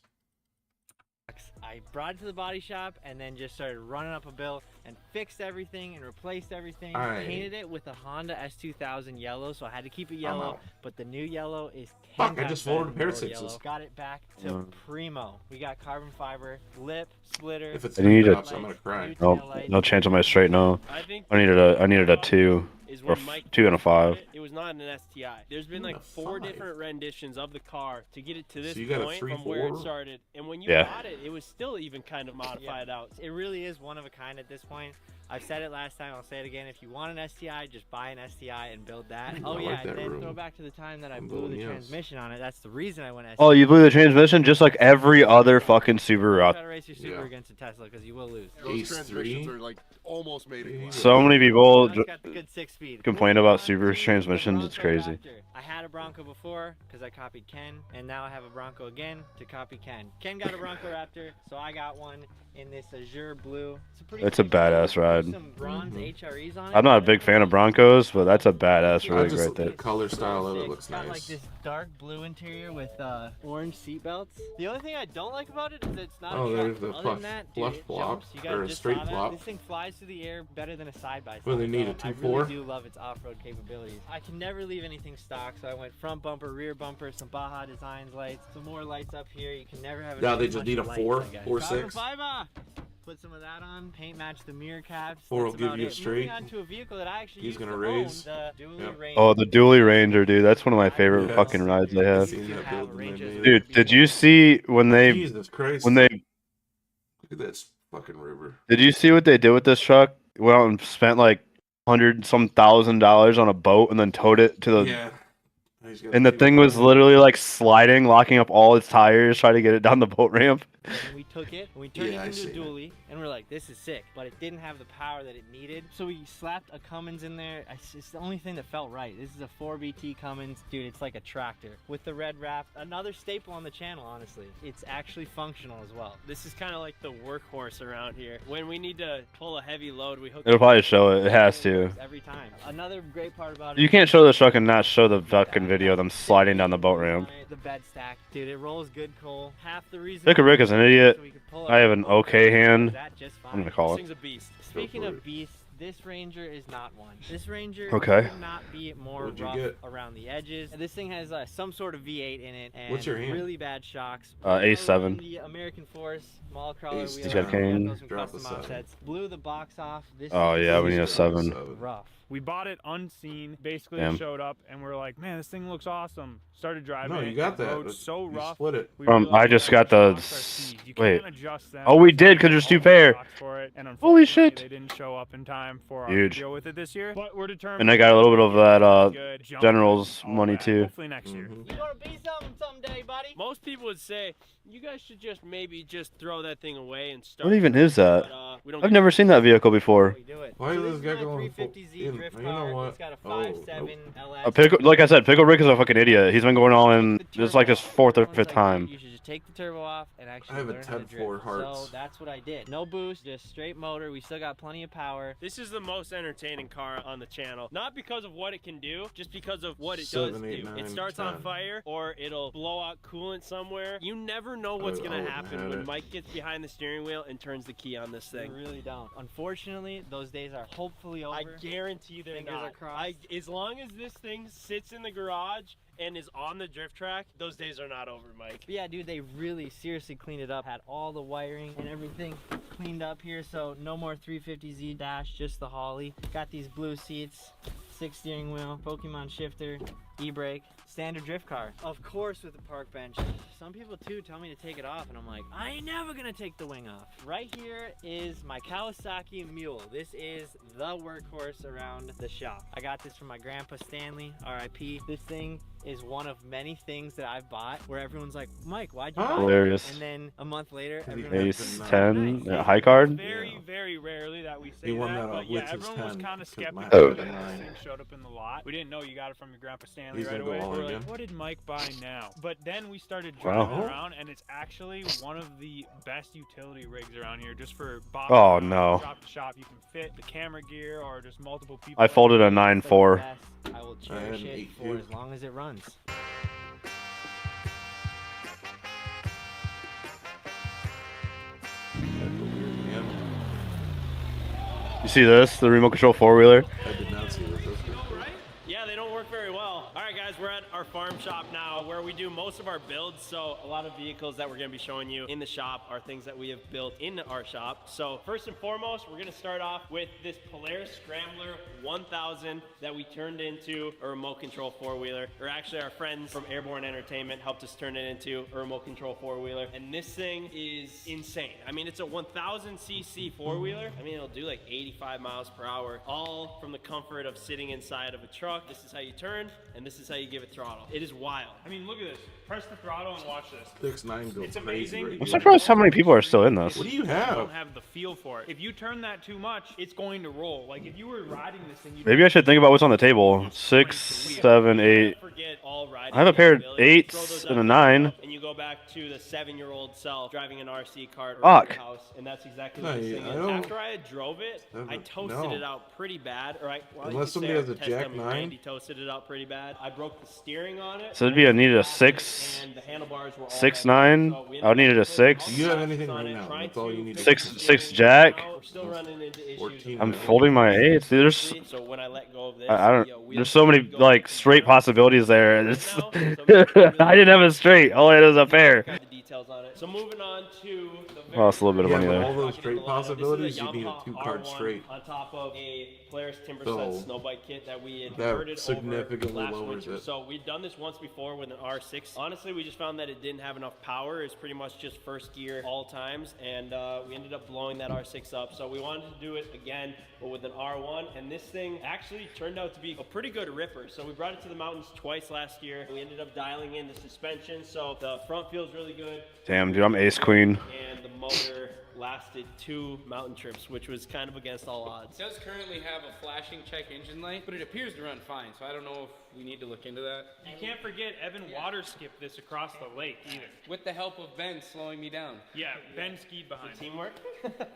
I brought it to the body shop and then just started running up a bill and fixed everything and replaced everything. Painted it with a Honda S2000 yellow, so I had to keep it yellow. out. But the new yellow is Fuck, 10 I just times better folded a than pair the of old sixes. yellow. Got it back to primo. We got carbon fiber, lip, splitter. If it's I need drops, a I'm gonna cry. no chance on my straight no. I think I needed a 2 is or when Mike 2 and a 5. It was not an STI. There's been Ooh, like a 4 5. different renditions of the car to get it to this So you got a point 3, from where it 4? started. And when you Yeah. got it, it was still even kind of modified out. It really is one of a kind at this point. I've said it last time, I'll say it again. If you want an STI, just buy an STI and build that. I Oh like yeah, that and then room. throw back to the time that I I'm blew going the yes. transmission on it. That's the reason I went STI. Oh, you blew the transmission just like every other fucking Subaru Try out. to race your Subaru Yeah. against a Tesla because you will lose. Those transmissions are like almost made it. So many people It's got the good 6-speed. complain about Moving on Subaru's to transmissions. the It's crazy. Bronco Raptor. I had a Bronco before because I copied Ken, and now I have a Bronco again to copy Ken. Ken got a Bronco Raptor, so I got one in this azure blue. It's a badass ride. Some bronze HREs on it. I'm not a big fan of Broncos, but that's a badass I rig just right there. the color style of it It's looks got like nice. this dark blue interior with orange seat belts. The only thing I don't like about it is that it's not Oh, a truck. there's the Other flush- than that, flush dude, it flop, jumps. You guys or a just straight saw that. flop. This thing flies through the air better than a side-by-side. What do they need, a So I 2.4? really do love its off-road capabilities. I can never leave anything stock, so I went front bumper, rear bumper, some Baja Designs lights, some more lights up here. You can never have Now enough they just much need a lights, 4, I guess. 4, Carbon 6. fiber. Put some of that on, paint match the mirror caps. 4 will That's give about you a it. straight. Moving on to a vehicle that I actually He's used gonna to raise. own, the Dually Yep. Ranger. Oh, the Dually Ranger, dude. That's one of my favorite Yes. fucking rides they have. Seen that build when they made it. Dude, did you see when they Jesus Christ. when they Look at this fucking river. did you see what they did with this truck? Went out and spent like $100,000 on a boat and then towed it to the Yeah. He's got and the two thing was cars. literally like sliding, locking up all its tires, trying to get it down the boat ramp. And we took it, and we turned Yeah, I it into a seen it. dually, and we're like, this is sick. But it didn't have the power that it needed. So we slapped a Cummins in there. It's the only thing that felt right. This is a 4BT Cummins. Dude, it's like a tractor with the red wrap. Another staple on the channel, honestly. It's actually functional as well. This is kind of like the workhorse around here. When we need to pull a heavy load, we hook It'll probably show it. It has to. Every time. Another great part about it. You can't show the truck and not show the fucking video of them sliding down the boat ramp. The bed stack. Dude, it rolls good coal. Half the reason. Pickle Rick is an idiot. So we could pull I have an okay hand. that just fine. I'm gonna call This it. thing's a beast. Speaking for of it. beasts, this Ranger is not one. This Ranger Okay. could not be more What'd you rough get? around the edges. This thing has some sort of V8 in it and What's your hand? really bad shocks. A7. The American Force Mall Crawler Ace wheel. He's got a We cane. those from Drop custom a 7. offsets. Blew the box off. This Oh is yeah, we need a 7. rough. We bought it unseen. Basically, Damn. it showed up, and we are like, "Man, this thing looks awesome." Started driving. No, it, you got the that. road's so You rough. split it. we I realized just that got the shocks are seized. You wait. can't adjust them. Oh, we did, 'cause there's All two the pair. shocks for it, and Holy unfortunately, shit. They didn't show up in time for our Huge. deal with it this year. But we're determined. And I got a little bit of that good, jump, General's all money that. too. Hopefully next year. Mhm. You gonna be something someday, buddy. Most people would say you guys should just maybe just throw that thing away and start. What even is that? But, we don't I've get never seen that vehicle before. We do it. Why So is this this is guy my going full 350Z in? drift You know car. what? It's got a Oh, 5.7 nope. LS. Pickle, like I said, Pickle Rick is a fucking idiot. He's been going all in. This is like his 4th or 5th time. You should just take the turbo off and actually I have a learn how to 10-4 drift. Hearts. So that's what I did. No boost, just straight motor. We still got plenty of power. This is the most entertaining car on the channel. Not because of what it can do, just because of what it does 7, 8, do. 9, It starts 10. on fire, or it'll blow out coolant somewhere. You never know what's I gonna wouldn't happen have when it. Mike gets behind the steering wheel and turns the key on this You thing. really don't. Unfortunately, those days are hopefully over. I guarantee they're Fingers not. are crossed. As long as this thing sits in the garage and is on the drift track, those days are not over, Mike. But yeah, dude, they really seriously cleaned it up. Had all the wiring and everything cleaned up here, so no more 350Z dash, just the Holly. Got these blue seats, 6 steering wheel, Pokemon shifter, e-brake, standard drift car. Of course with the park bench. Some people too tell me to take it off, and I'm like, I ain't never gonna take the wing off. Right here is my Kawasaki Mule. This is the workhorse around the shop. I got this from my grandpa Stanley, RIP. This thing is one of many things that I've bought where everyone's like, Mike, why'd you buy it? Hilarious. And then a month later, He everyone's Ace like, 10, nice. high card. Very, Yeah. very rarely that we say He won that, that but off yeah, Witz's everyone was 10, kind of because my skeptical Oh. when this thing showed up in the lot. We didn't know you got it from your grandpa Stanley. Stanley He's right gonna go away. all We're in like, again? what did Mike buy now? But then we started Wow. driving around, and it's actually one of the best utility rigs around here, just for bopping Oh, around, no. shop to shop. You can fit the camera gear or just multiple people. I folded a It's like the 9.4. best. I will cherish an it 8.2. for as long as it runs. You see this? The remote control four-wheeler? I did not see this. Yeah, they don't work very well. All right, guys, we're at our farm shop now where we do most of our builds. So a lot of vehicles that we're going to be showing you in the shop are things that we have built in our shop. So first and foremost, we're going to start off with this Polaris Scrambler 1000 that we turned into a remote control four-wheeler. Or actually, our friends from Airborne Entertainment helped us turn it into a remote control four-wheeler. And this thing is insane. I mean, it's a 1000cc four-wheeler. I mean, it'll do like 85 miles per hour, all from the comfort of sitting inside of a truck. This is how you turn, and this is how you give it throttle. It is wild. I mean, look at this. Press the throttle and watch this. 6.9 goes It's crazy amazing. right I'm here. surprised how many people are still in this. What do you I have? don't have the feel for it. If you turn that too much, it's going to roll. Like if you were riding this thing, you'd Maybe I should think about what's on the table. 6, 7, 8. Forget all riding. I have a pair of capability. Throw 8s those and out a the 9. window, and you go back to the 7-year-old self driving an RC cart Fuck. around your house, and that's exactly what this Hey, thing I is. don't- After I had drove it, I toasted no. it out pretty bad. Or I, well, you Unless could somebody say has our a test Jack dummy 9. Randy toasted it out pretty bad. I broke the steering on it. So it'd be I needed a 6, And the handlebars were all 6, heavy. 9. So we I would needed a ended up putting all 6. the Do you have plastics anything on right it, now? trying That's all to you need. fix 6, the 6 steering. jack. We're still running into issues. 14. I'm folding my 8s. There's So when I let go of this, I don't. yo, we There's so many go like straight possibilities there. It's, I didn't have a straight. All I had was a pair. got the details on it. So moving on to the Lost a little bit of Yeah, money with there. all those straight possibilities, This is you need a Yamaha 2-card R1 straight. on top of a Polaris Timberset So, snow bike kit that we had that converted significantly over last lowers winter. it. So we'd done this once before with an R6. Honestly, we just found that it didn't have enough power. It's pretty much just first gear all times, and we ended up blowing that R6 up. So we wanted to do it again, but with an R1, and this thing actually turned out to be a pretty good ripper. So we brought it to the mountains twice last year. We ended up dialing in the suspension, so the front feels really good. Damn, dude, I'm ace queen. And the motor lasted 2 mountain trips, which was kind of against all odds. It does currently have a flashing check engine light, but it appears to run fine, so I don't know if we need to look into that. You can't forget Evan water skipped this across the lake either. With the help of Ben slowing me down. Yeah, Ben skied behind. Teamwork.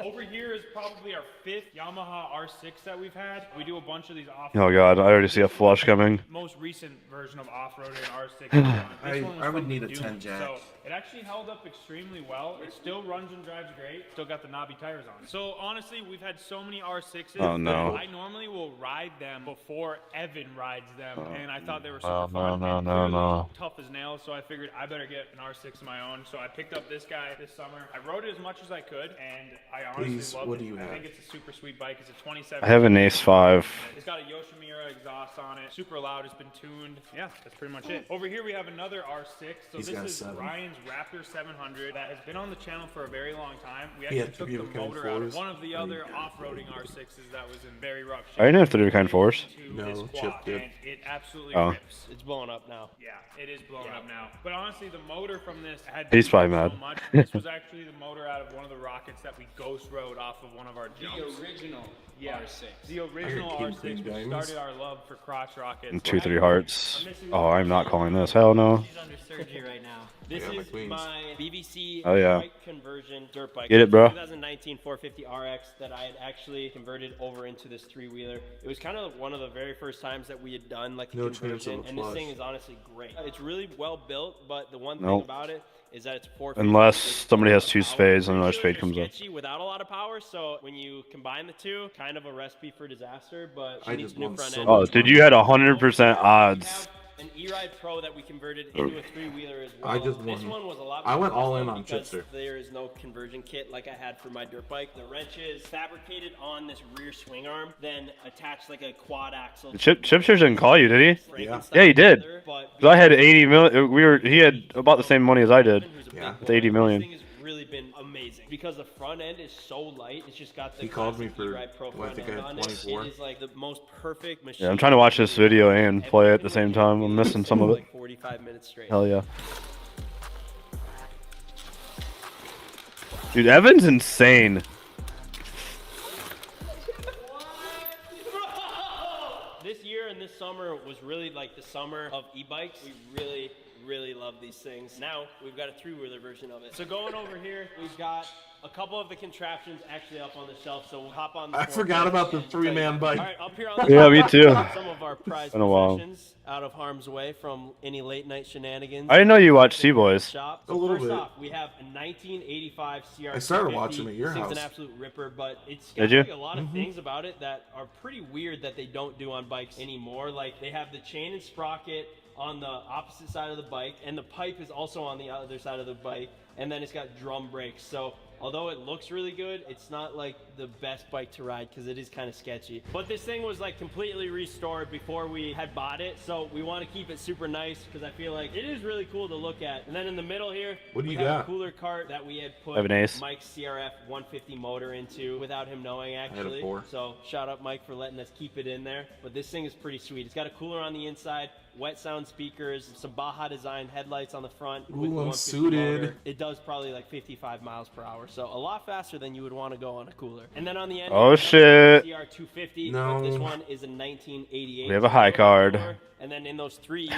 Over here is probably our 5th Yamaha R6 that we've had. We do a bunch of these off. Oh god, I already see a flush coming. Most recent version of off-roading R6. This one was I would from need a Dune, 10 jack. So it actually held up extremely well. It still runs and drives great. Still got the knobby tires on. So honestly, we've had so many R6s. Oh, no. I normally will ride them before Evan rides them, and I thought they were super Oh, fun. no, and no, clearly no. tough as nails, so I figured I better get an R6 of my own. So I picked up this guy this summer. I rode it as much as I could, and I honestly Please, loved what it. do you I have? think it's a super sweet bike. It's a 27. I have an ace 5. It's got a Yoshimura exhaust on it. Super loud. It's been tuned. Yeah, that's pretty much it. Over here we have another R6. So He's this got a is 7. Ryan's Raptor 700 that has been on the channel for a very long time. We He actually had took 3 the of kind motor out of 4s. one of the other off-roading R6s that was in very rough shape. I didn't have to do kind of force. To his No, quad, Chip did. and it absolutely Oh. rips. It's blowing up now. Yeah, it is blowing up now. But honestly, the motor from this had He's probably so mad. much. This was actually the motor out of one of the rockets that we ghost rode off of one of our jumps. The original Yeah, R6. the original King R6, Queen which Diamonds. started our love for crotch rockets. And 2, 3 hearts. Oh, I'm not calling this. Hell no. She's under surgery right now. This Yeah, my is queens. my BBC Oh, yeah. bike conversion dirt bike. Get it, bro. 2019 450 RX that I had actually converted over into this 3-wheeler. It was kind of one of the very first times that we had done like a No chance of conversion, a and this flush. thing is honestly great. It's really well built, but the one thing Nope. about it is that it's 450. Unless with somebody has power. 2 spades and another Really spade comes up. sketchy without a lot of power, so when you combine the two, kind of a recipe for disaster, but she I needs just a new want front so end. Oh, dude, you had 100% odds. An E-Ride Pro that we converted into a 3-wheeler as well. I just This won. one was a lot I more went all in custom on because Chipster. there is no conversion kit like I had for my dirt bike. The wrench is fabricated on this rear swing arm, then attached like a quad axle. Chipster didn't call you, did he? Yeah. Yeah, he did. But 'Cause I had 80 million. He had about the same money as I did. Yeah. With 80 million. This thing has really been amazing because the front end is so light. It's just got the He called me classic for, E-Ride Pro well, I front think I end had on it. 24. It is like the most perfect machine. Yeah, I'm trying to watch this video and play it at the same time. I'm missing some of it. Like 45 minutes straight. Hell yeah. Dude, Evan's insane. This year and and this summer was really like the summer of e-bikes. We really love these things. Now we've got a three-wheeler version of it. So going over here, we've got a couple of the contraptions actually up on the shelf, so we'll hop on the I forgot about the three-man bike. All right, up here on the Yeah, me too. some of our prized Been a while. possessions out of harm's way from any late night shenanigans. I didn't know you watched T-Boys. Shop. A So little first bit. off, we have a 1985 CR. I started watching at your This thing's house. an absolute ripper, but it's Did got you? like, a lot of things about it that are pretty weird that they don't do on bikes anymore. Like they have the chain and sprocket on the opposite side of the bike, and the pipe is also on the other side of the bike, and then it's got drum brakes. So although it looks really good, it's not like the best bike to ride because it is kind of sketchy. But this thing was like completely restored before we had bought it, so we want to keep it super nice because I feel like it is really cool to look at. And then in the middle here, What do we you have got? a cooler cart that we had put I have an Ace. Mike's CRF 150 motor into without him knowing had a actually. 4. So shout out Mike for letting us keep it in there. But this thing is pretty sweet. It's got a cooler on the inside, wet sound speakers, some Baja design headlights on the front. Ooh, with the I'm 150 suited. motor. It does probably like 55 miles per hour, so a lot faster than you would want to go on a cooler. And then on the end, Oh, we have shit. the CR250. No. This one is a 1988. We have a high card. And then in those three, I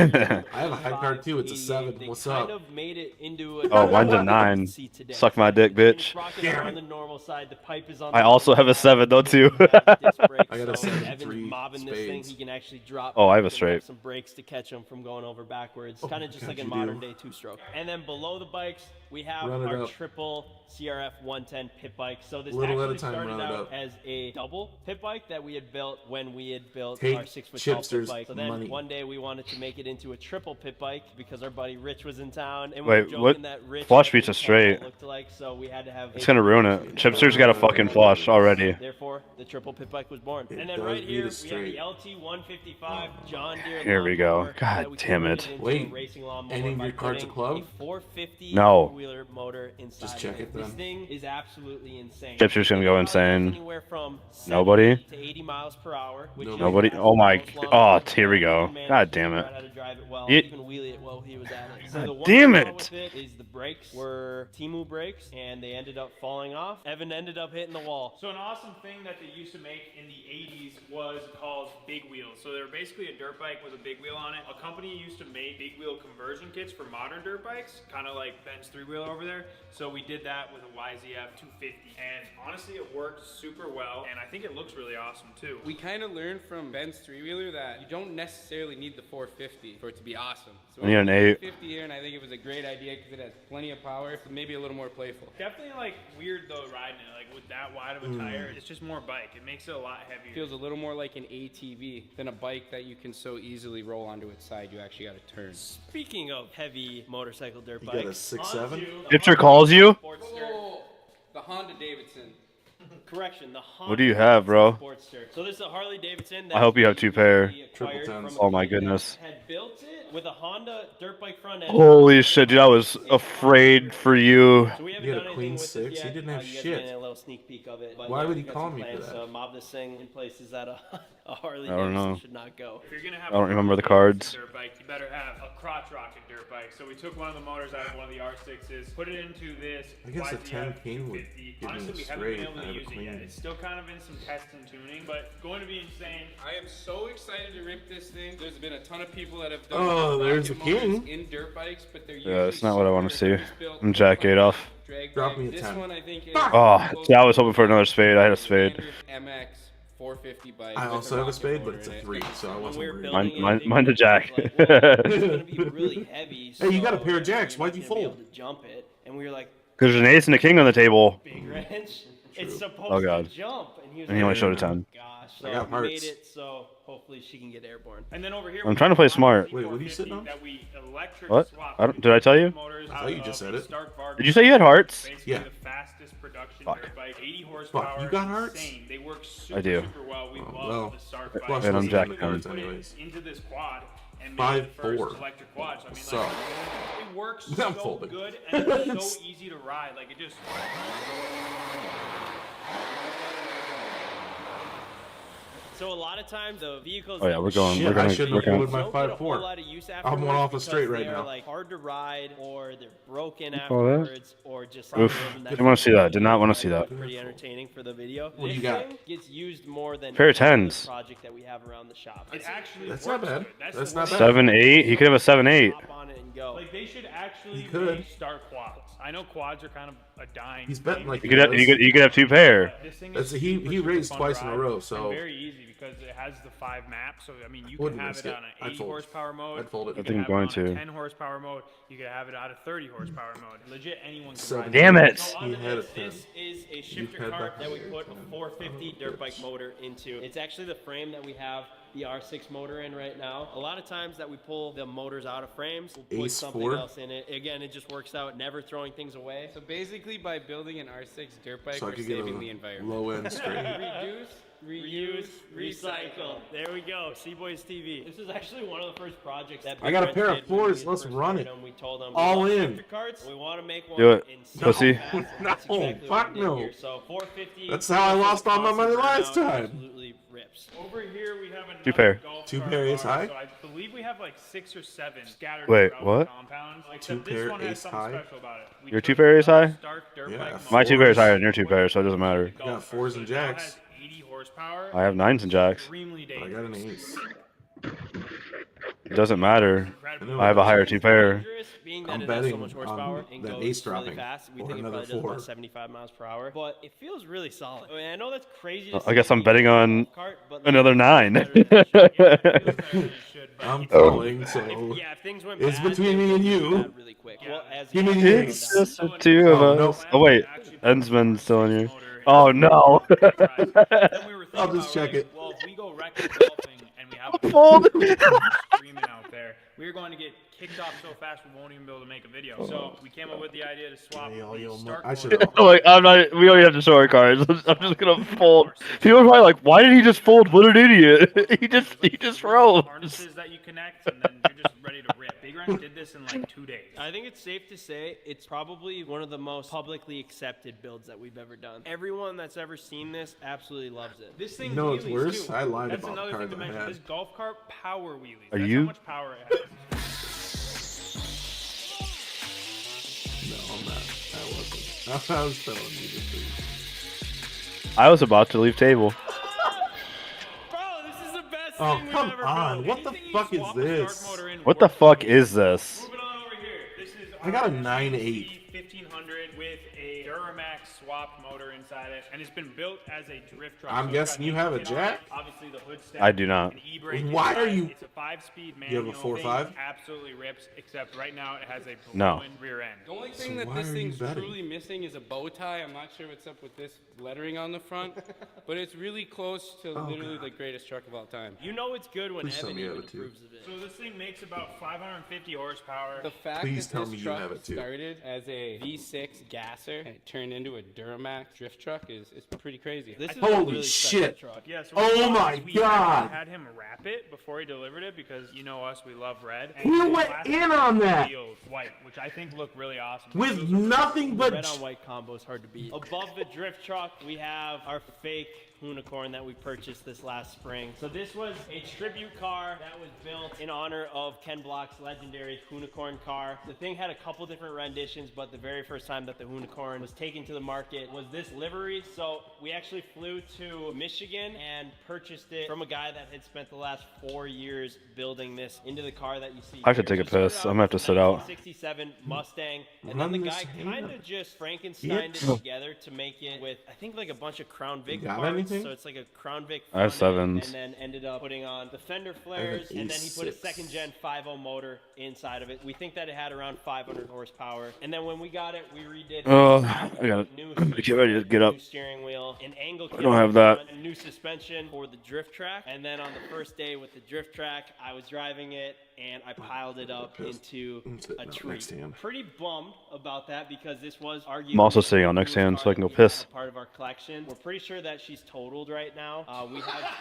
have a high card too. It's a 7. they What's kind up? of made it into a Oh, mine's a 9. Suck my dick, bitch. Sprocket on the normal side, the pipe is on I the also have a 7 though too. I got a so 7 Evan's 3 mobbing this thing. spades. He can actually drop. Oh, I have a back and straight. some brakes to catch him from going over backwards. Oh Kind my of just God, like a you do. modern day two-stroke. And then below the bikes, we have Run it our up. triple CRF 110 pit bike. So this Little at a actually time, started run it out up. as a double pit bike that we had built when we had built Take our 6 foot tall pit Chipster's bike. So then money. one day we wanted to make it into a triple pit bike because our buddy Rich was in town, and we Wait, were joking what? that Rich Flush and beats a Evan straight. looked alike, so we had to have It's a gonna ruin it. Chipster's got a fucking flush already. Therefore, the triple pit bike was born. It And then does right beat here, a we have straight. the LT155 John Deere. Here we go. lawnmower God that we damn converted it. into a Wait, racing lawnmower any of by your cards a putting club? A 450 No. wheeler motor inside. Just check of it This then. thing is absolutely insane. Chipster's gonna go It goes insane. Anywhere from 70 Nobody? to 80 miles per hour. Which is Nobody? Oh my. Oh, here we go. God damn it. How to drive it well, It- even wheelie it while he was at it. So God the one damn flaw it. with it is the brakes were Temu brakes, and they ended up falling off. Evan ended up hitting the wall. So an awesome thing that they used to make in the 80s was called big wheels. So they were basically a dirt bike with a big wheel on it. A company used to make big wheel conversion kits for modern dirt bikes, kind of like Ben's 3-wheeler over there. So we did that with a YZF 250. And honestly, it worked super well, and I think it looks really awesome too. We kind of learned from Ben's 3-wheeler that you don't necessarily need the 450 for it to be awesome. So You need an we 8. 50 here, and I think it was a great idea because it has plenty of power, so maybe a little more playful. Definitely like weird though riding it, like with that wide of a tire. It's just more bike. It makes it a lot heavier. Feels a little more like an ATV than a bike that you can so easily roll onto its side. You actually got to turn. Speaking of heavy motorcycle dirt You got a bikes, 6.7? Chipster calls you? Oh, the Honda Davidson. Correction, the Honda What do you have, bro? Sportster. So this is a Harley Davidson. I hope you have 2 pair. we acquired Triple from tens. a Oh my company that goodness. Had built it with a Honda dirt bike front end. Holy shit, dude! I was afraid for you. So we haven't You had done a Queen anything with 6? this He yet. didn't have you guys shit. are getting a little sneak peek of it. But Why yeah, would we've he got call some me for plans that? to mob this thing in places that a Harley I don't Davidson know. should not go. If you're gonna have I don't a remember the Davidson cards. dirt bike, you better have a crotch rocket dirt bike. So we took one of the motors out of one of the R6s, put it into this. I guess a YZF 10 King would 250. give me Honestly, a we haven't straight. been able I to have a use it Queen. yet. It's still kind of in some test and tuning, but going to be insane. I am so excited to rip this thing. There's been a ton of people that have done Oh, there's rocket a King. motors in dirt bikes, but they're Yeah, that's usually not what I want to see. smaller, purpose-built I'm Jack Adolf. drag Drop bike. me a This 10. one I think is Oh, see, I was hoping for another spade. I had a spade. standard MX 450 bike. I with also have a rocket spade, but motor it's in a it. 3, so I When wasn't we were worried. building Mine- it, mine- they mine's a were jack. like, well, it's gonna be really heavy. Hey, you got a so pair of jacks. you're Why'd you not gonna be fold? able to jump it, and we were like, Because there's an ace and a king on the table. big wrench. It's supposed Oh, God. to jump, and he was And he like, only showed a 10. gosh. I So got we made hearts. it so hopefully she can get airborne. And then over here, I'm trying to play smart. Wait, what are you sitting on? That we electric What? swapped I don't- did I tell you? motors I thought out you just of said a it. Stark Vargas. Did you say you had hearts? Basically Yeah. the fastest production Fuck. dirt bike, 80 horsepower. you got hearts? Insane. They work super, I do. super well. We Oh, love well, the Stark Flush bike. And I'm wasn't Jack gonna Cone. do it anyways. Into this quad and made it the 5'4". first electric quad. So I mean, So, like, it works I'm so folding. good and it's so easy to ride. Like it just. So So a lot of times the vehicles. Oh yeah, we're going. Shit, we're gonna. I shouldn't We're have gonna. pulled my don't get a whole 5.4. lot of use I'm one afterwards off a straight because right they are now. like hard to ride or they're broken Oh, yeah? afterwards or just. Oof. Didn't want to see that. Did not want to see that. Pretty entertaining for the video. What do This you got? thing gets used more than Pair of any other 10s. project that we have around the shop. It actually That's works not bad. good. That's the not worst. bad. 7.8. He could have a 7.8. Hop on it and go. Like they should actually He could. make star quads. I know quads are kind of a dying. He's betting thing. like You could have. You could have 2 pair. This thing That's is he super, he super raised fun twice to in a ride row, and so very easy because it has the 5 maps. So I mean, you Wouldn't can have risk it it. on an I'd 80 fold. horsepower mode. I'd fold it. You I can think have I'm it going on a to. 10 horsepower mode. You can have it out of 30 horsepower mode. Legit, anyone can Seven. ride Damn it. So He onto had this, a 10. this is a You've shifter had cart that. that we put a 450 dirt bike motor into. It's actually the frame that we have the R6 motor in right now. A lot of times that we pull the motors out of frames, we'll put Ace something 4. else in it. Again, it just works out, never throwing things away. So basically, by building an R6 dirt bike, So I we're could get saving a the environment. low end straight. Reduce, Reuse, recycle. There we go. C-Boys TV. This is actually one of the first projects that I got a Big pair Red of did when we fours, let's first run started it. them. We told them All we love in. shifter carts. We want to make one Do it, in pussy. fast, and No, that's exactly fuck what we did no. here. So 450. That's how I lost all my money last time. Absolutely rips. Over here, we have another 2 pair. golf 2 cart pair ace bar. high? So I believe we have like 6 or 7 scattered Wait, throughout what? the compound. Except 2 this pair one has ace something high? special about it. We Your took 2 pair is high? a Stark dirt Yeah, bike My 2 pair is fours. higher than your 2 pair, so it doesn't matter. I got 4s and jacks. 80 horsepower. I have 9s and jacks. Extremely But I dangerous. got an ace. It doesn't matter. know I have a it higher doesn't. 2 pair. Dangerous, being that I'm it has so betting much horsepower on and that goes ace really dropping fast. We or think it another probably does 4. about 75 miles per hour, but it feels really solid. I mean, I know that's crazy. To I say guess I'm when you betting use a on golf cart, but, like, another it's 9. better than it should. I'm Oh. calling, so Yeah, if things went it's bad, between me and things would go you. bad really quick. Well, as Give me you the know, ace. It's just the 2 of Oh, us. no. Oh wait, Ensman's still in here. Oh no. Then we were thinking I'll just about, check like, it. well, if we go record golfing and we have a Fold. screaming out there, we're going to get kicked off so fast we won't even be able to make a video. So we came up with the idea to swap the Stark I motor. should Like I'm not. We don't even have to show our cards. I'm just gonna fold. People are probably like, "Why did he just fold? What an idiot! he just froze." Harnesses that you connect, and then you're just ready to rip. Big Ren did this in like 2 days. I think it's safe to say it's probably one of the most publicly accepted builds that we've ever done. Everyone that's ever seen this absolutely loves it. This thing You know what's wheelies, worse? too. I lied That's about another cards thing to I mention. had. This golf cart power wheelies. Are That's you? how much power it has. No, I'm not. I wasn't. I was telling you the truth. I was about to leave table. Bro, this is the best Oh, thing we've come ever on. built. What the Anything you fuck is swap a Stark this? motor in What the works. fuck is this? Moving on over here. This is I got a our 9.8. 1500 with a Duramax swapped motor inside it, and it's been built as a drift truck. I'm So it's guessing got you have a heat kit on it, jack? Obviously, the hood step. I do not. An e-brake Why inside. are you- It's a 5-speed You have a manual. 4.5? Thing absolutely rips, except right now it has a No. blown rear end. The only So thing that why this are you thing's betting? truly missing is a bow tie. I'm not sure what's up with this lettering on the front, but it's really close to Oh, literally God. the greatest truck of all time. You know it's good when Please tell Evan me you have even it, too. approves of it. So this thing makes about 550 horsepower. The fact Please that tell this me you truck have it, too. started as a V6 gasser and it turned into a Duramax drift truck is pretty crazy. This is a Holy really special shit. truck. Yeah, so Oh what we did my is we God. had him wrap it before he delivered it because you know us, we love red. And Who he went blasted in it on that? field white, which I think looked really awesome. With Those are- nothing Red but on white combo is hard to beat. Above the drift truck, we have our fake unicorn that we purchased this last spring. So this was a tribute car that was built in honor of Ken Block's legendary unicorn car. The thing had a couple different renditions, but the very first time that the unicorn was taken to the market was this livery. So we actually flew to Michigan and purchased it from a guy that had spent the last 4 years building this into the car that you see. I should here. take a So it started piss. out I'm gonna have to with sit out. 1967 Mustang, and Run then the this guy hand kind up. of just Frankensteined it together to make it with, I think, like a bunch of Crown Vic You got parts. anything? So it's like a Crown Vic I have front end, 7s. and then ended up putting on the fender flares, and then he put a E6. second gen 5.0 motor inside of it. We think that it had around 500 horsepower. And then when we got it, we redid I got it. new I'm gonna get ready to get up. new steering wheel, an angle kit, I don't have that. a new suspension for the drift track. And then on the first day with the drift track, I was driving it and I piled it up into a tree. next hand. Pretty bummed about that because this was arguably I'm also sitting on next hand so I can go piss. part of our collection. We're pretty sure that she's totaled right now. We have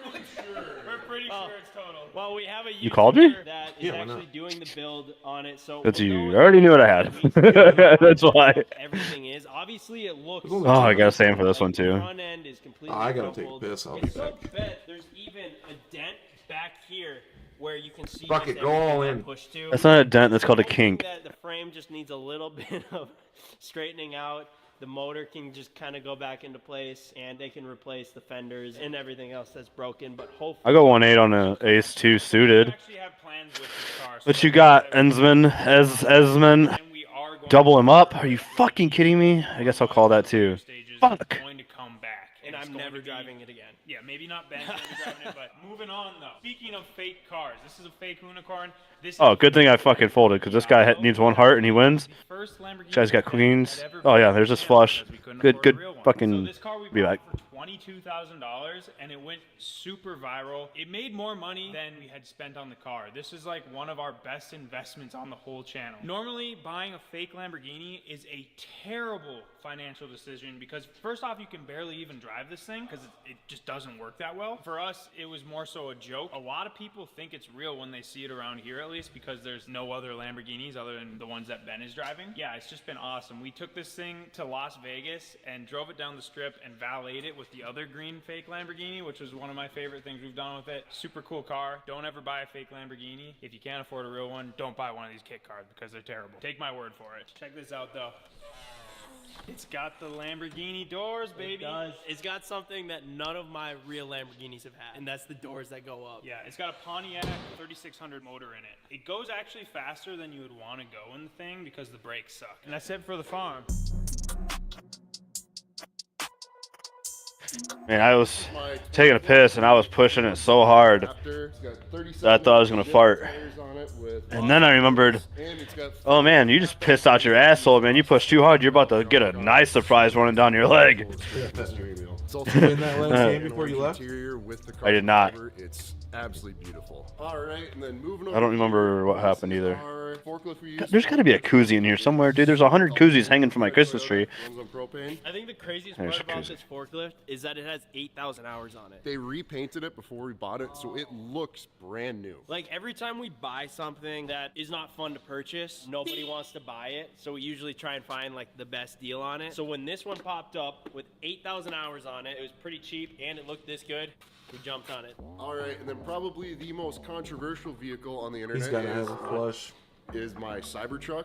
We're pretty sure it's total. Well, we have a You called me? YouTuber that is Yeah, why actually not? doing the build on it. So That's we'll go you with already knew what I had. That's why. everything is. Obviously, it looks. Oh, I got a Sam for this one too. Front end is completely I gotta take a crumpled. piss. I'll be It's so back. bent. There's even a dent back here where you can see. Fuck just it, go all everything in. pushed to. That's not a dent. That's called a Hoping kink. that the frame just needs a little bit of straightening out. The motor can just kind of go back into place, and they can replace the fenders and everything else that's broken. But hopefully, I go 1.8 on a Ace 2 suited. Actually have plans with this car. But you got Ensman, Esman. Double him up? Are you fucking kidding me? I guess I'll call that too. Fuck. Going to come back. and I'm never driving it again. Yeah, maybe not Ben never driving it, but moving on though. Speaking of fake cars, this is a fake unicorn. This Oh, is good thing I fucking folded, because this guy needs one heart and he wins. first Lamborghini This guy's got queens. I'd ever Oh yeah, bought there's this flush. Good fucking this car we be bought back. for $22,000 and it went super viral. It made more money than we had spent on the car. This is like one of our best investments on the whole channel. Normally, buying a fake Lamborghini is a terrible financial decision because first off, you can barely even drive this thing because it just doesn't work that well. For us, it was more so a joke. A lot of people think it's real when they see it around here at least because there's no other Lamborghinis other than the ones that Ben is driving. Yeah, it's just been awesome. We took this thing to Las Vegas and drove it down the strip and valeted it with the other green fake Lamborghini, which was one of my favorite things we've done with it. Super cool car. Don't ever buy a fake Lamborghini. If you can't afford a real one, don't buy one of these kit cars because they're terrible. Take my word for it. Check this out though. It's got the Lamborghini doors, baby. It does. It's got something that none of my real Lamborghinis have had, and that's the doors that go up. Yeah, it's got a Pontiac 3600 motor in it. It goes actually faster than you would want to go in the thing because the brakes suck. And that's it for the farm. Man, I was taking a piss and I was pushing it so hard that I thought I was gonna fart. And then I remembered, oh man, you just pissed out your asshole, man. You pushed too hard. You're about to get a nice surprise running down your leg. It's also in that last game before you left? I did not. It's absolutely beautiful. All right, and then moving on. I don't remember what happened either. There's got to be a koozie in here somewhere, dude. There's 100 koozies hanging from my Christmas tree. I think the craziest There's part a about koozie. this forklift is that it has 8,000 hours on it. They repainted it before we bought it, so it looks brand new. Like every time we buy something that is not fun to purchase, nobody wants to buy it. So we usually try and find like the best deal on it. So when this one popped up with 8,000 hours on it, it was pretty cheap and it looked this good. We jumped on it. All right, and then probably the most controversial vehicle on the internet He's gotta have a flush. is my Cybertruck.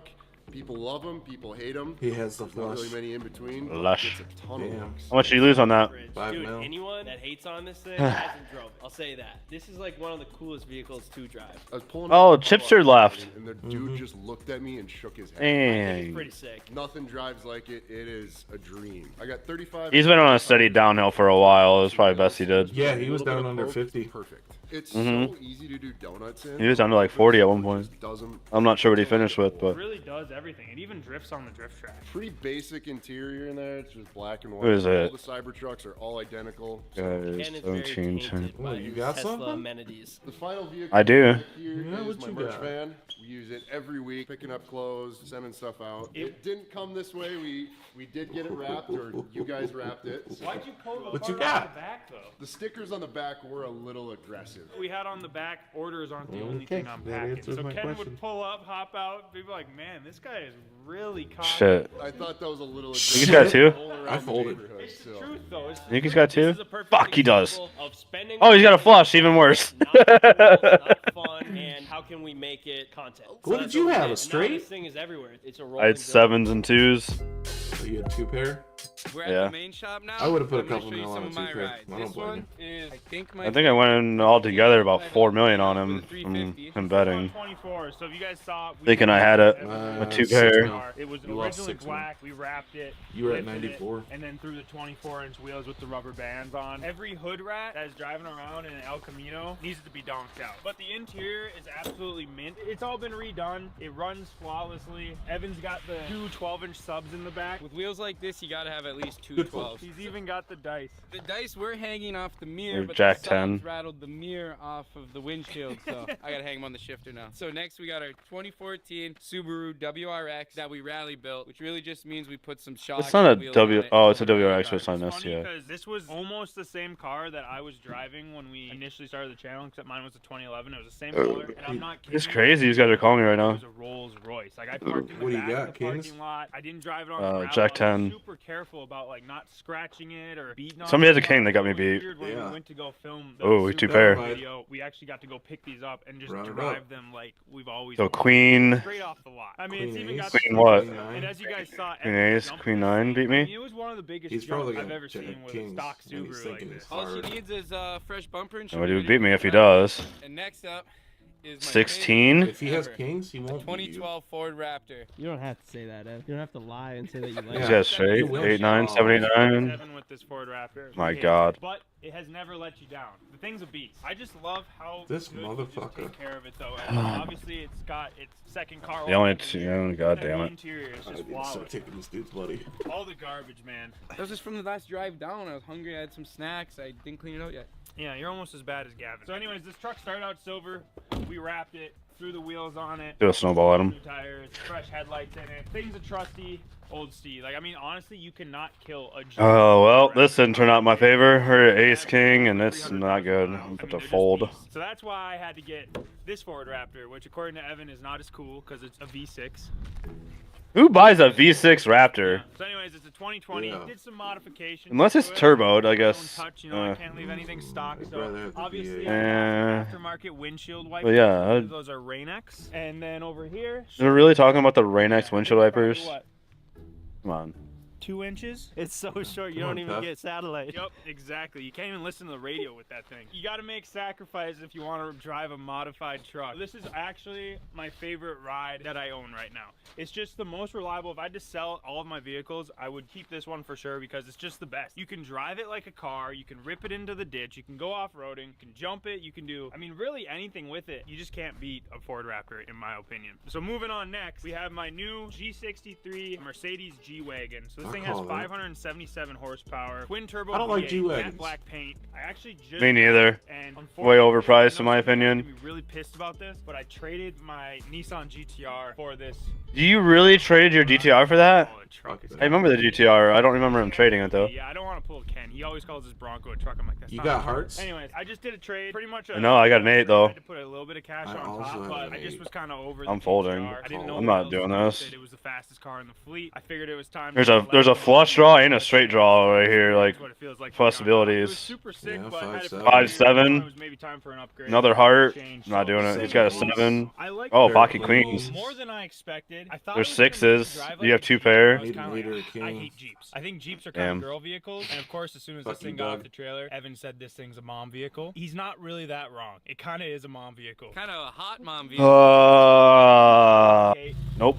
People love him, people hate him. He has the There's not flush. really many in between. Lush. It's a ton of looks. How much did you lose on that? 5 Dude, mil. anyone that hates on this thing hasn't drove. I'll say that. This is like one of the coolest vehicles to drive. I was pulling Oh, up Chipster left. and the dude just looked at me and shook his head. Dang. Pretty sick. Nothing drives like it. It is a dream. I got 35. He's been on a steady downhill for a while. It was probably best he did. Yeah, he was A little bit down of under poke, 50. Perfect. It's Mhm. so easy to do donuts in. He was down to like 40 at one point. Doesn't. I'm not sure what he finished with, It but really does everything. It even drifts on the drift track. Pretty basic interior in there. It's just black and white. What is All it? the Cybertrucks are all identical. guys, Ken is very 17. tainted by Well, you his got Tesla something? amenities. The final vehicle I do. right here Yeah, is what my you merch got? van. We use it every week, picking up clothes, sending stuff out. It didn't come this way. We did get it wrapped, or you guys wrapped it. So Why'd you pull the What you part off got? the back though? the stickers on the back were a little aggressive. We had on the back, orders aren't the only Okay, thing I'm that packing. answers So my Ken question. would pull up, hop out, people like, man, this guy is really cocky. Shit. I thought that was a little. Think he's got two? All around I the folded. neighborhood, It's the so. truth though. It's the Think he's truth. got two? This is a perfect Fuck, he does. example of spending Oh, he's got a money flush, even worse. not cool, not fun, and how can we make it content? What that's did you we have, a did. And now straight? This thing is everywhere. It's a rolling I had sevens and twos. So you had 2 pair? We're at Yeah. the main shop now. I would have put a I'm gonna couple show you mil some on of a 2 my pair. rides. I don't This blame one you. is, I think, my I think I went in all together about 4 million on him from him betting. 24. So if you guys saw, we Thinking I had it Uh, with 2 6 pair. mil. It was You lost originally 6 mil. black. We wrapped it. You were at lifted it, 94. and then threw the 24-inch wheels with the rubber bands on. Every hood rat that is driving around in an El Camino needs to be donked out. But the interior is absolutely mint. It's all been redone. It runs flawlessly. Evan's got the 2 12-inch subs in the back. with wheels like this, you gotta have at at least two Good 12s. He's even got the dice. The dice were hanging off the mirror, Or but Jack the sides 10. rattled the mirror off of the windshield, so I gotta hang them on the shifter now. So next we got our 2014 Subaru WRX that we rally built, which really just means we put some shocks. It's not a and wheels on W. it. Oh, it's a WRX, but it's not an Funny SCA. because this was almost the same car that I was driving when we initially started the channel, except mine was a 2011. It was the same color, and I'm not kidding. It's crazy. These guys are calling me right It now. was a Rolls Royce. Like I parked in the What do you back got, of the Kings? parking lot. I didn't drive it on gravel. Jack I was 10. super careful about like not scratching it or beating on Somebody it. has a King that got me beat. Weird when Yeah. we went to go film the Oh, Super two Bowl pair. video, we actually got to go pick these up and just Round it drive up. them like we've always So wanted. Queen. Straight off the lot. I mean, Queen it's even got ace. Queen the- what? And as you guys saw, Queen every ace, jump Queen this 9 thing, beat me? I mean, it was one of the biggest He's jumps probably I've gonna ever check seen with a Kings stock when he's Subaru thinking like it's this. All she hard. needs is a fresh bumper and she'll Nobody be would ready beat me to if he drive. does. And next up is my 16? favorite If he has ever, Kings, he a won't beat you. 2012 Ford Raptor. You don't have to say that, Ev. You don't have to lie and say that you like These Yeah. guys straight. You will 8, 9, show. 7, 8, 9. 7 with this Ford Raptor. My He hates God. it, but it has never let you down. The thing's a beast. I just love how This good you just motherfucker. take care of it though. And obviously, it's got its second car. The only wash. two. Oh, God And damn the it. interior is I just need to start flawless. taking this dude's money. All the garbage, man. That was just from the last drive down. I was hungry. I had some snacks. I didn't clean it out yet. Yeah, you're almost as bad as Gavin. So anyways, this truck started out silver. We wrapped it, threw the wheels on it. Do a snowball at him. New tires, fresh headlights in it. Thing's a trusty old Steve. Like, I mean, honestly, you cannot kill a Jeep. Oh, well, this didn't turn out in my favor. We're Ace King, and it's not good. I'm about to fold. So that's why I had to get this Ford Raptor, which according to Evan is not as cool because it's a V6. Who buys a V6 Raptor? So anyways, it's a 2020. Yeah. Did some modifications. Unless it's to it. turboed, I Don't guess. touch, you know, I can't leave anything stock. I'd rather So have the obviously, V8. Eh. aftermarket windshield wipers. Well, yeah, I'd- Those are Rain-X. And then over here. They're really talking about the Rain-X windshield wipers? What? Come on. 2 inches? It's so short, you Come don't on, even Tuff. get satellite. Yep, exactly. You can't even listen to the radio with that thing. You got to make sacrifices if you want to drive a modified truck. This is actually my favorite ride that I own right now. It's just the most reliable. If I had to sell all of my vehicles, I would keep this one for sure because it's just the best. You can drive it like a car. You can rip it into the ditch. You can go off-roading. You can jump it. You can do, I mean, really anything with it. You just can't beat a Ford Raptor, in my opinion. So moving on next, we have my new G63 Mercedes G-Wagon. So this I thing has call that. 577 horsepower, twin turbo. I don't like V8, G-Wagons. matte black paint. I actually just Me neither. and Way unfortunately, overpriced, in my I know some people are opinion. gonna be really pissed about this, but I traded my Nissan GTR for this. Do you really trade your GTR for that? Oh, the truck is I remember the GTR. I don't remember him trading it, though. Yeah, I don't want to pull Ken. He always calls his Bronco a truck. I'm like, that's You not got a truck. hearts? Anyways, I just did a trade. Pretty much. No, I got an 8, though. I had to put a little bit of cash I on also top, have but an I just 8. was kind of over the I'm folding. GTR. I didn't know I'm what not else doing to do with this. It. It was the fastest car in the fleet. I figured it was time. There's to a let there's a it go. flush draw and a straight draw right here, like That's what it feels like to be on top. It was possibilities. super sick, Yeah, but I had it for 5.7. It was maybe time for an upgrade. Another heart. Change. Not doing it. So, He's got a same 7. I like Oh, the pocket Bronco queens. more than I expected. I thought There's it was gonna be 6s. drive You have like 2 a Jeep. pair. I was kinda Leader like, I king. hate Jeeps. I think Jeeps are Damn. kind of girl vehicles. And of course, as soon as Fuck this you, thing got Doug. off the trailer, Evan said this thing's a mom vehicle. He's not really that wrong. It kind of is a mom vehicle. Kind of a hot mom vehicle. Nope.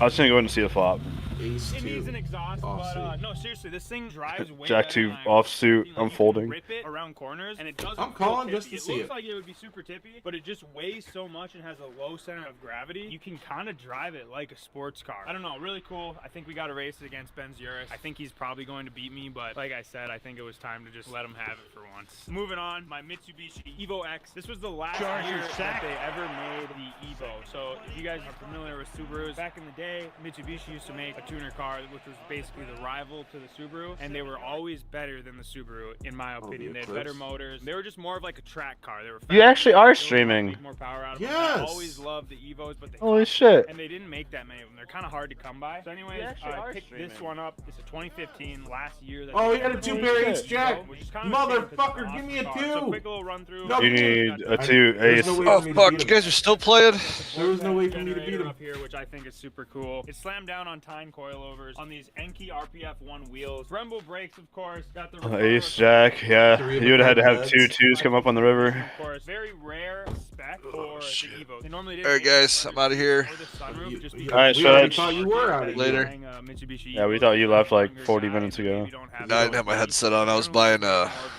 I was gonna go ahead and see the flop. Ace It needs 2. an exhaust, Offsuit. but no, seriously, this thing drives way Jack better 2 than I offsuit. expected. Like, I'm you can folding. Rip it around corners, and it doesn't. I'm feel calling tippy. just to see It looks it. like it would be super tippy, but it just weighs so much and has a low center of gravity. You can kind of drive it like a sports car. I don't know, really cool. I think we got to race it against Ben Urus. I think he's probably going to beat me, but like I said, I think it was time to just let him have it for once. Moving on, my Mitsubishi Evo X. This was the last year that they ever made the Evo. So if you guys are familiar with Subarus, back in the day, Mitsubishi used to make a tuner car, which was basically the rival to the Subaru, and they were always better than the Subaru, in my opinion. They had better motors. They were just more of like a track car. They were You actually are streaming. make more power out of them. Yes. I always loved the Evos, but they Holy shit. and they didn't make that many of them. They're kind of hard to come by. So anyways, You actually I are picked this streaming. one up. It's a 2015, last year. That Oh, they he had a made 2-pair the ace Evo, jack. which is kind of a shame 'cause it's an Motherfucker, awesome give me a car. 2. So quick little run through. No, You need a 2 There's ace. no way Oh for me to fuck! beat You him. guys are still playing. There was no way for me to beat Generator him. up here, which I think is super cool. It's slammed down on Tyne coilovers on these Enki RPF1 wheels. Brembo brakes, of course. Got the Ace Jack. Yeah. Three of You would have had to have the 2 2s come up on the river. Of course, very rare spec for the Evo. They normally didn't All right, make it guys, I'm out of here. or the sunroof just You- because Alright, we already Stretch. thought you were out of Later. here. Mitsubishi Yeah, we Evos thought you on left the like younger 40 side, minutes maybe ago. don't have No, I the didn't have my most headset on. I was buying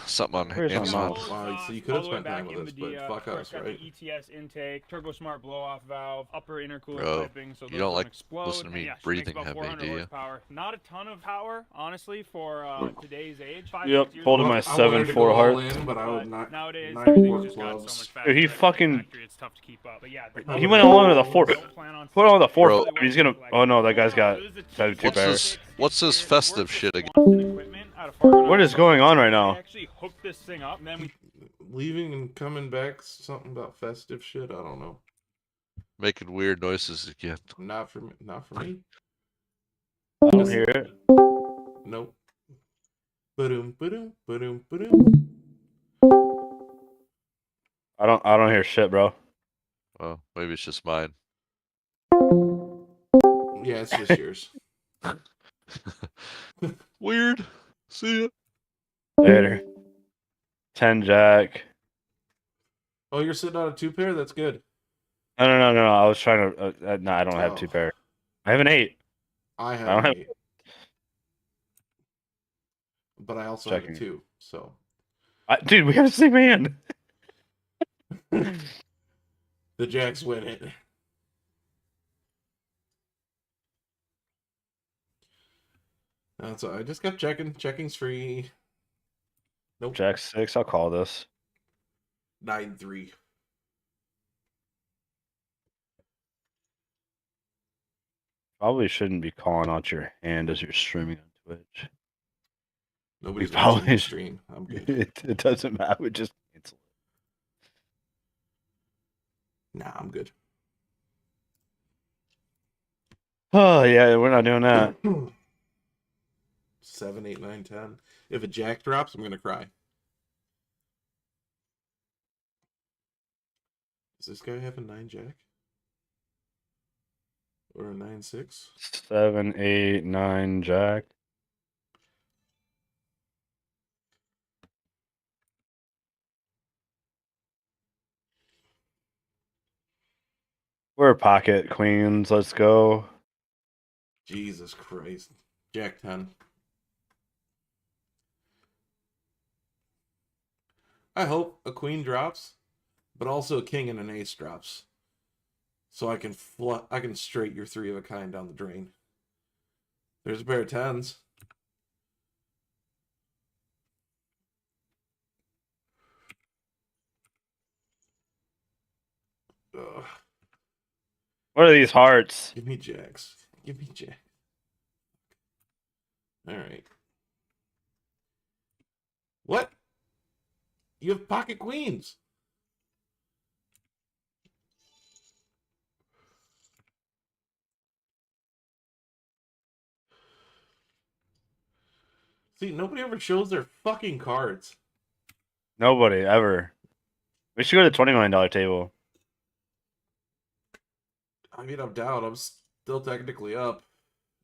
something on Where's my Amazon. mouse? Wow, so you could All have the way spent time back with us, in but the, fuck of us, course, got right? the ETS intake, turbo smart blow off valve, upper intercooler Bro, piping, so you those don't like explode. listen to me And yeah, she breathing makes about heavy. 500 idea. horsepower. Not a ton of power, honestly, for today's age. Yep, years holding ago, my I wanted to 7-4 go all heart. in, but I would not. Nowadays, 9 everything's port just got so clubs. much faster. Dude, he from the fucking. factory, it's tough to keep up. But yeah, He went along with a 4. don't plan on Put on the 4. Bro. But he's gonna. Oh no, that guy's got 2 pairs. What's this festive shit again? What is going on right now? actually hooked this thing up, and then we Leaving and coming back, something about festive shit. I don't know. Making weird noises again. Not for me. Not for me. I don't hear it. Nope. Ba-doom, ba-doom, ba-doom, ba-doom. I don't hear shit, bro. Oh, maybe it's just mine. Yeah, it's just yours. Weird. See ya. Later. 10 jack. Oh, you're sitting on a 2 pair? That's good. No. I was trying to. No, I don't have 2 pair. I have an 8. I have I don't an have. 8. But I also Checking. have a 2, so. Dude, we have the same hand. The Jacks win it. That's all. I just kept checking. Checking's free. Nope. Jack 6. I'll call this. 9-3. Probably shouldn't be calling out your hand as you're streaming on Twitch. Nobody's We probably watching the should- stream. I'm good. It doesn't matter. We just cancel Nah, I'm good. it. Oh yeah, we're not doing that. 7, 8, 9, 10. If a Jack drops, I'm gonna cry. Does this guy have a 9 Jack? Or a 9-6? 7, 8, 9 jack. We're pocket queens. Let's go. Jesus Christ. Jack 10. I hope a queen drops, but also a king and an ace drops. So I can straight your 3 of a kind down the drain. There's a pair of 10s. Ugh. What are these hearts? Give me jacks. Give me jack. All right. What? You have pocket queens. See, nobody ever shows their fucking cards. Nobody ever. We should go to the $20 million table. I mean, I'm down. I'm still technically up.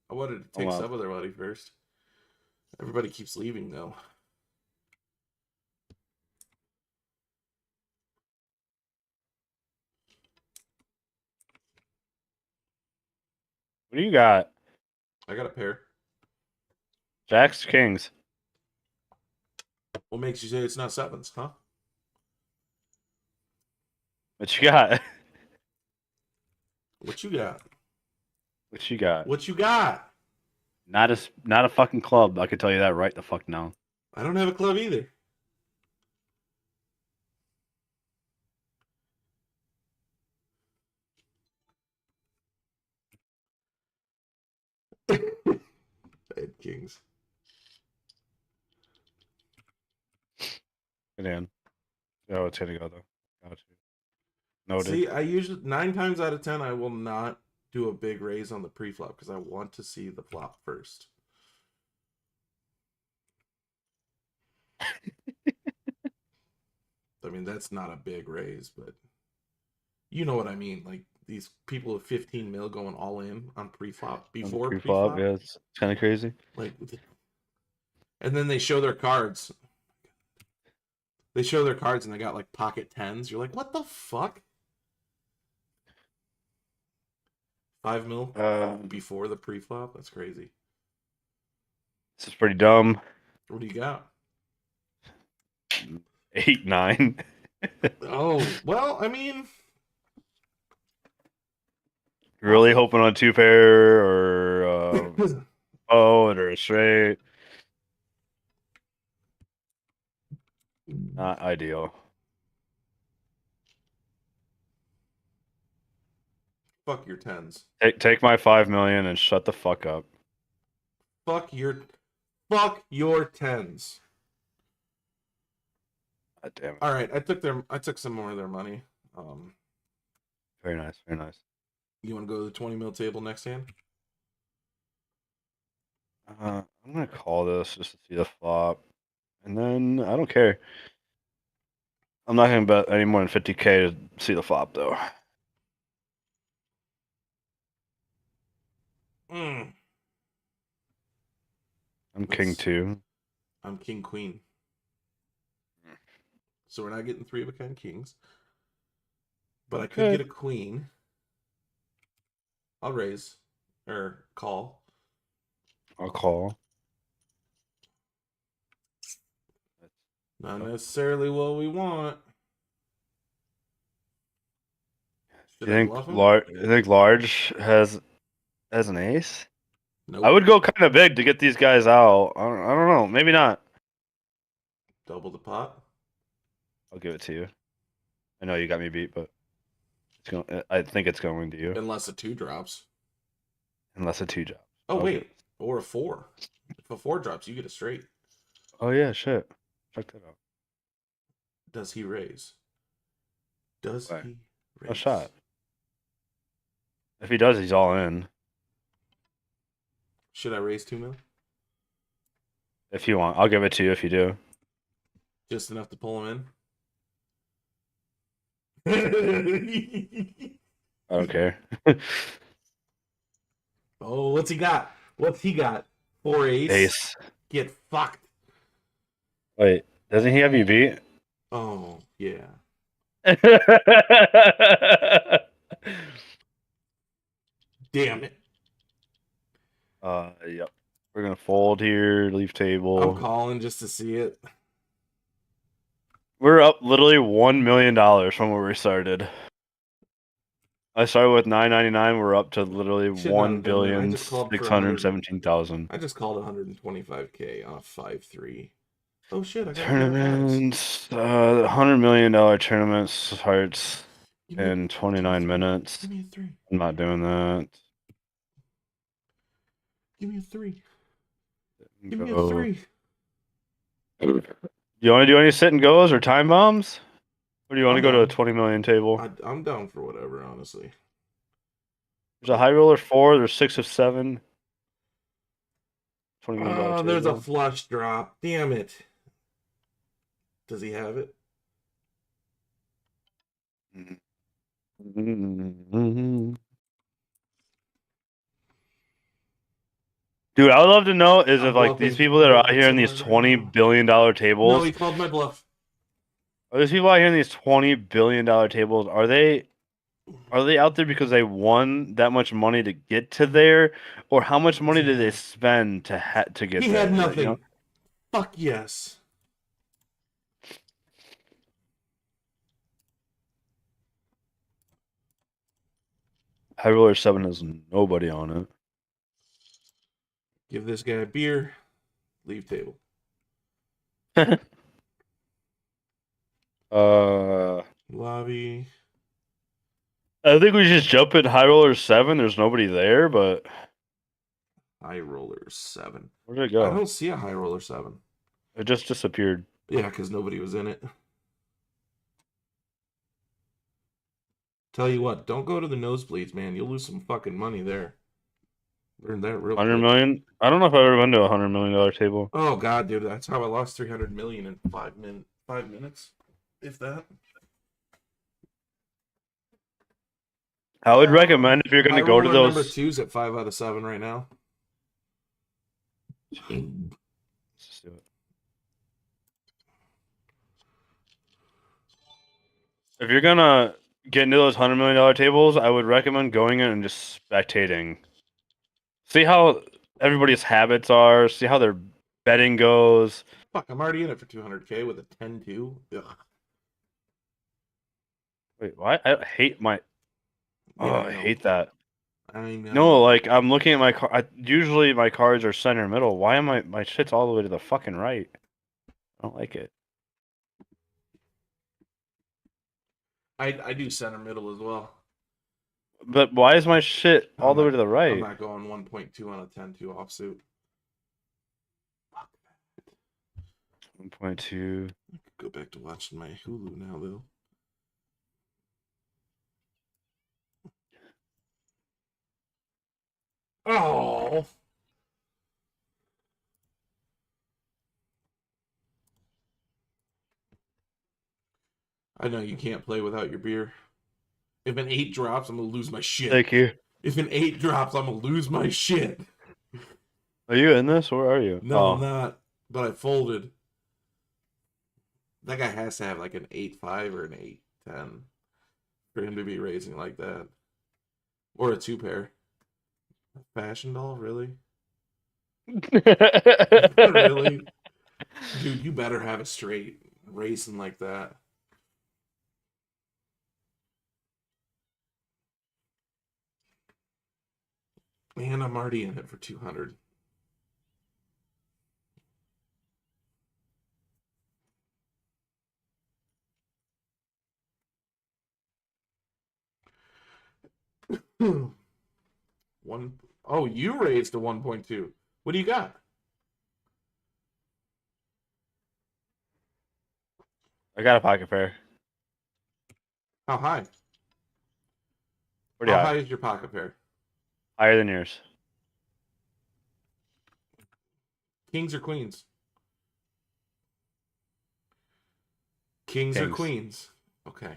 I wanted to take wow. some of their money first. Everybody keeps leaving, though. What do you got? I got a pair. Jacks, kings. What makes you say it's not 7s, huh? What you got? What you got? What you got? What you got? Not a fucking club. I can tell you that right the fuck now. I don't have a club either. Head kings. Good in. Oh, it's gonna go though. Got you. Noted. See, I usually 9 times out of 10 I will not do a big raise on the pre-flop because I want to see the flop first. I mean, that's not a big raise, but you know what I mean. Like these people with 15 mil going all in on pre-flop before pre-flop, pre-flop. yeah, it's kind of crazy. Like, and then they show their cards. They show their cards and they got like pocket 10s. You're like, what the fuck? 5 mil before the pre-flop? That's crazy. This is pretty dumb. What do you got? 8, 9. Oh, well, I mean, Really hoping on 2 pair or fold or a straight. Not ideal. Fuck your tens. Take my 5 million and shut the fuck up. Fuck your tens. God damn it. All right, I took some more of their money. Very nice, very nice. You want to go to the 20 mil table next hand? I'm gonna call this just to see the flop, and then I don't care. I'm not gonna bet any more than 50K to see the flop though. Mm. I'm king 2. I'm king queen. So we're not getting 3 of a kind kings. But I could Okay. get a queen. I'll raise. Or call. I'll call. Not necessarily what we want. You Should I think bluff him? large has an ace? Nope. I would go kind of big to get these guys out. I don't know. Maybe not. Double the pot. I'll give it to you. I know you got me beat, but I think it's going to you. Unless a 2 drops. Unless a 2 drops. Oh, Okay. wait. Or a 4. If a 4 drops, you get a straight. Oh yeah, shit. Check that out. Does he raise? Does he raise? A shot. If he does, he's all in. Should I raise 2 mil? If you want, I'll give it to you if you do. Just enough to pull him in? I don't care. Oh, what's he got? What's he got? 4 ace? Ace. Get fucked. Wait, doesn't he have you beat? Oh, yeah. Damn it. Yep. We're gonna fold here, leave table. I'm calling just to see it. We're up literally $1 million from where we started. I started with 999. We're up to literally Should not have been there. I just called for 1,617,000. I just called 125K on a 5-3. Oh shit! I got Tournaments, $100 million tournament starts in 29 minutes. Give me a 3. I'm not doing that. Give me a 3. Give me a Go. 3. You want to do any sit and goes or time bombs? Or do you want to I'm go to a down. 20 million table? I'm down for whatever, honestly. There's a high roller 4. There's 6 of 7. $20 million Oh, there's a table. flush drop. Damn it. Does he have it? Mm-hmm. Dude, I would love to know is if like these people that are out here in these $20 billion No, tables, he called my bluff. are these people out here in these $20 billion tables, are they out there because they won that much money to get to there, or how much money did they spend to get He there? had nothing. You know? Fuck yes. High roller 7 has nobody on it. Give this guy a beer. Leave table. Lobby. I think we just jump in high roller 7. There's nobody there, but High roller 7. where did it go? I don't see a high roller 7. It just disappeared. Yeah, because nobody was in it. Tell you what, don't go to the nosebleeds, man. You'll lose some fucking money there. Learn that real 100 quick. million? I don't know if I've ever been to a $100 million table. Oh god, dude, that's how I lost 300 million in 5 minutes, if that. I would recommend if you're going to go to those. Number 2's at 5 out of 7 right now. Let's just do it. If you're gonna get into those $100 million tables, I would recommend going in and just spectating. See how everybody's habits are. See how their betting goes. Fuck, I'm already in it for 200K with a 10-2. Ugh. Wait, why? I hate my. Oh, Yeah, I hate that. I know. No, like I'm looking at my car. Usually my cards are center middle. Why am my shit's all the way to the fucking right? I don't like it. I do center middle as well. But why is my shit all the way to the I'm right? not going 1.2 on a 10-2 offsuit. 1.2. Go back to watching my Hulu now, though. Oh. I know you can't play without your beer. If an 8 drops, I'm gonna lose my shit. Thank you. If an 8 drops, I'm gonna lose my shit. Are you in this? Where are you? No, I'm not. But I folded. That guy has to have like an 8-5 or an 8-10 for him to be raising like that. Or a 2-pair. Fashion doll, really? Really? Dude, you better have a straight racing like that. Man, I'm already in it for 200. Oh, you raised to 1.2. What do you got? I got a pocket pair. How high? Pretty How high. high is your pocket pair? Higher than yours. Kings or queens? Kings or Kings. queens? Okay.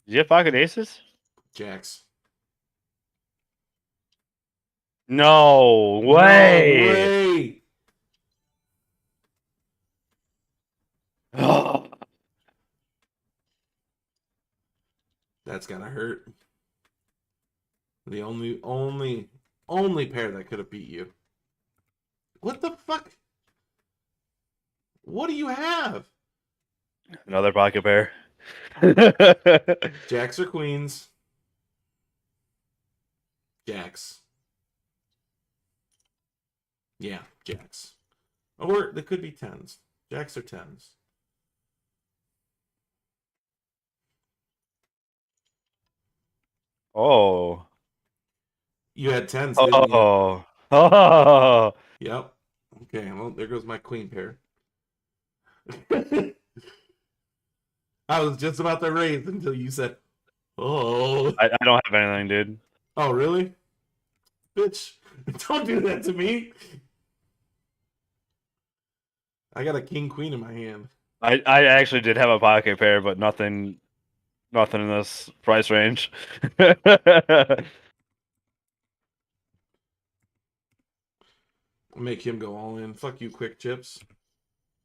Did you have pocket aces? Jacks. No way. No way. That's gotta hurt. The only pair that could have beat you. What the fuck? What do you have? Another pocket pair. Jacks or queens? Jacks. Yeah, jacks. Or they could be tens. Jacks or tens. Oh. You had tens, didn't you? Oh. Yep. Okay, well, there goes my queen pair. I was just about to raise until you said, oh. I don't have anything, dude. Oh, really? Bitch, don't do that to me. I got a king queen in my hand. I actually did have a pocket pair, but nothing in this price range. Make him go all in. Fuck you, quick chips.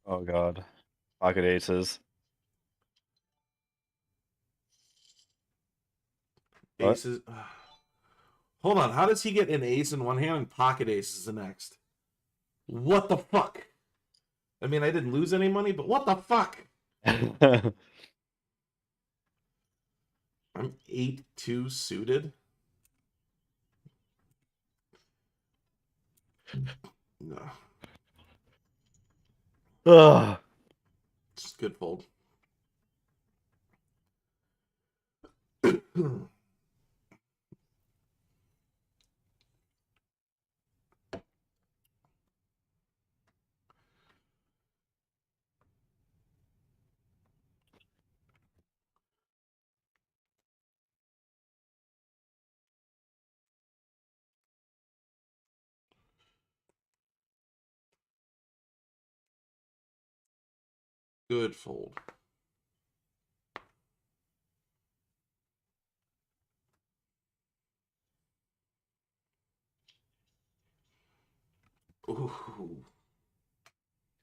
Oh god. Pocket aces. What? Aces. Hold on. How does he get an ace in one hand and pocket aces the next? What the fuck? I mean, I didn't lose any money, but what the fuck? I'm 8-2 suited. No. Ugh. Just good fold. Good fold. Ooh.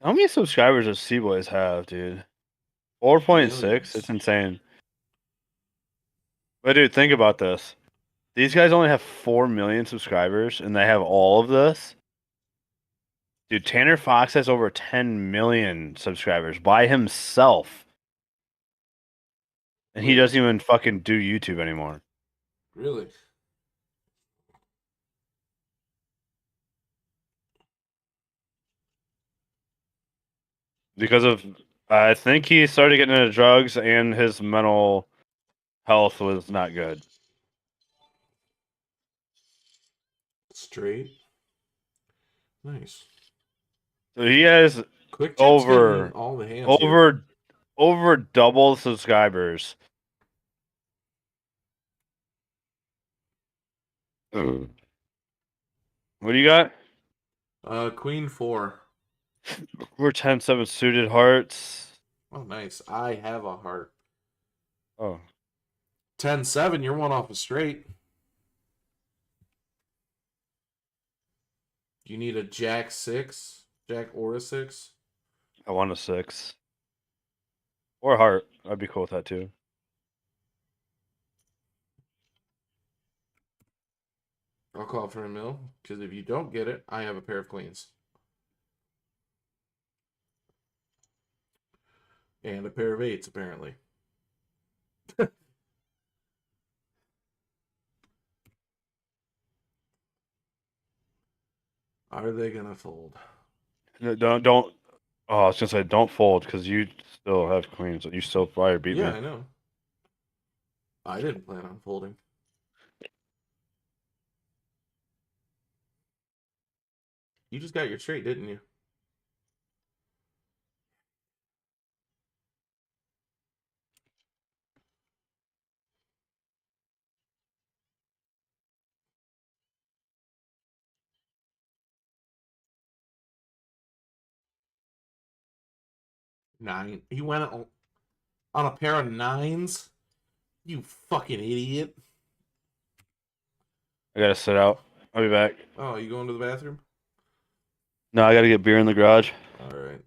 How many subscribers does C-Boys have, dude? 4.6? It's insane. But dude, think about this. These guys only have 4 million subscribers, and they have all of this. Dude, Tanner Fox has over 10 million subscribers by himself. And he doesn't even fucking do YouTube anymore. Really? Because of, I think he started getting into drugs and his mental health was not good. Straight. Nice. So he has Quick Tip's over getting all the hands here. over double subscribers. What do you got? Queen 4. We're 10-7 suited hearts. Oh, nice. I have a heart. Oh. 10-7, you're one off a straight. You need a Jack 6? Jack or a 6? I want a 6. Or a heart. I'd be cool with that too. I'll call for a mill, because if you don't get it, I have a pair of queens. And a pair of 8s, apparently. Are they gonna fold? No, don't. Oh, I was gonna say don't fold because you still have queens. You still fire beat me. Yeah, I know. I didn't plan on folding. You just got your straight, didn't you? Nine. He went on a pair of 9s? You fucking idiot. I gotta sit out. I'll be back. Oh, you going to the bathroom? No, I gotta get beer in the garage. All right.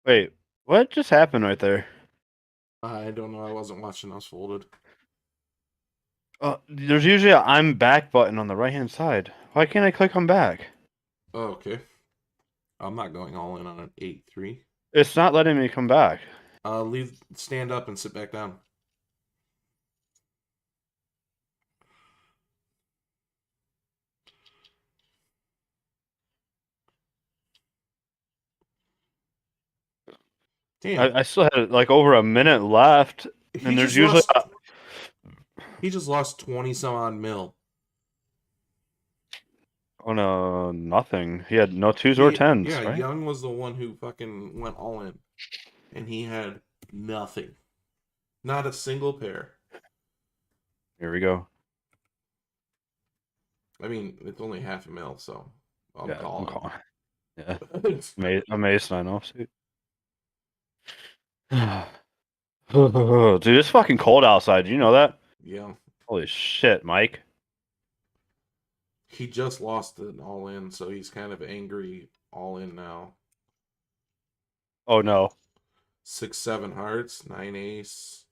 Wait, what just happened right there? I don't know. I wasn't watching us folded. There's usually a I'm back button on the right hand side. Why can't I click on back? Oh, okay. I'm not going all in on an 8-3. It's not letting me come back. Stand up and sit back down. Damn. I still had like over a minute left, and there's usually he just lost 20 some odd mil. Oh no, nothing. He had no 2s or 10s. Yeah, right? Young was the one who fucking went all in, and he had nothing, not a single pair. Here we go. I mean, it's only half a mil, so I'm Yeah, calling. I'm calling. Yeah, I'm ace 9 offsuit. Dude, it's fucking cold outside. Do you know that? Yeah. Holy shit, Mike. He just lost an all in, so he's kind of angry all in now. Oh no. 6-7 hearts, 9 ace.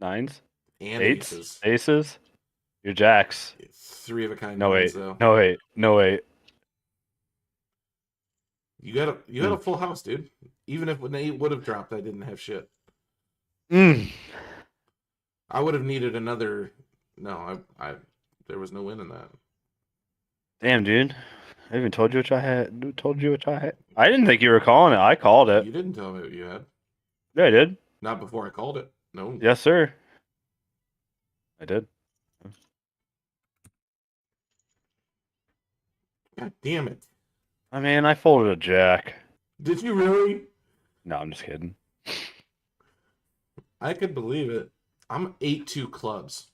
9s? And 8s? aces. Aces? Your jacks. 3 of a kind. No nines, 8. though. No 8. No 8. You got a full house, dude. Even if when 8 would have dropped, I didn't have shit. I would have needed another. No, I there was no win in that. Damn, dude. I even told you what I had. Told you what I had. I didn't think you were calling it. I called it. You didn't tell me what you had. Yeah, I did. Not before I called it. No. Yes, sir. I did. God damn it. I mean, I folded a jack. Did you really? No, I'm just kidding. I could believe it. I'm 8-2 clubs.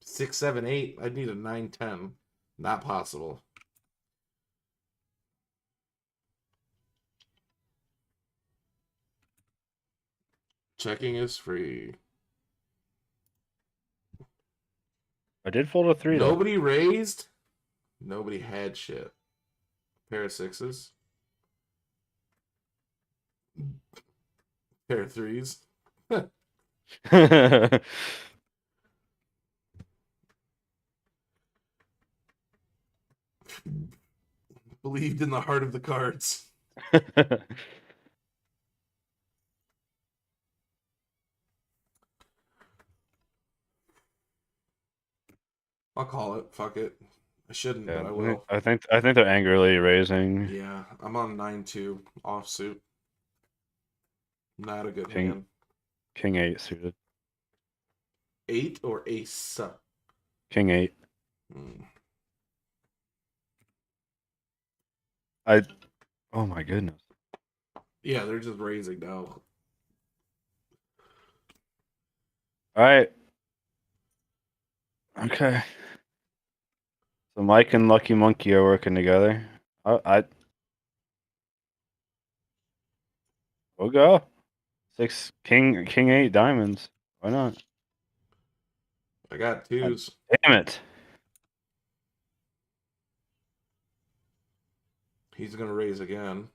6, 7, 8. I'd need a 9, 10. Not possible. Checking is free. I did fold a 3. Nobody raised. Nobody had shit. Pair of 6s. Pair of 3s. Believed in the heart of the cards. I'll call it. Fuck it. I shouldn't, Yeah, but I will. I think they're angrily raising. Yeah, I'm on 9-2 offsuit. Not a good King, hand. King 8 suited. 8 or ace? King 8. Hmm. Oh my goodness. Yeah, they're just raising now. All right. Okay. So Mike and Lucky Monkey are working together. We'll go. 6 King 8 diamonds. Why not? I got 2s. Damn it. He's gonna raise again.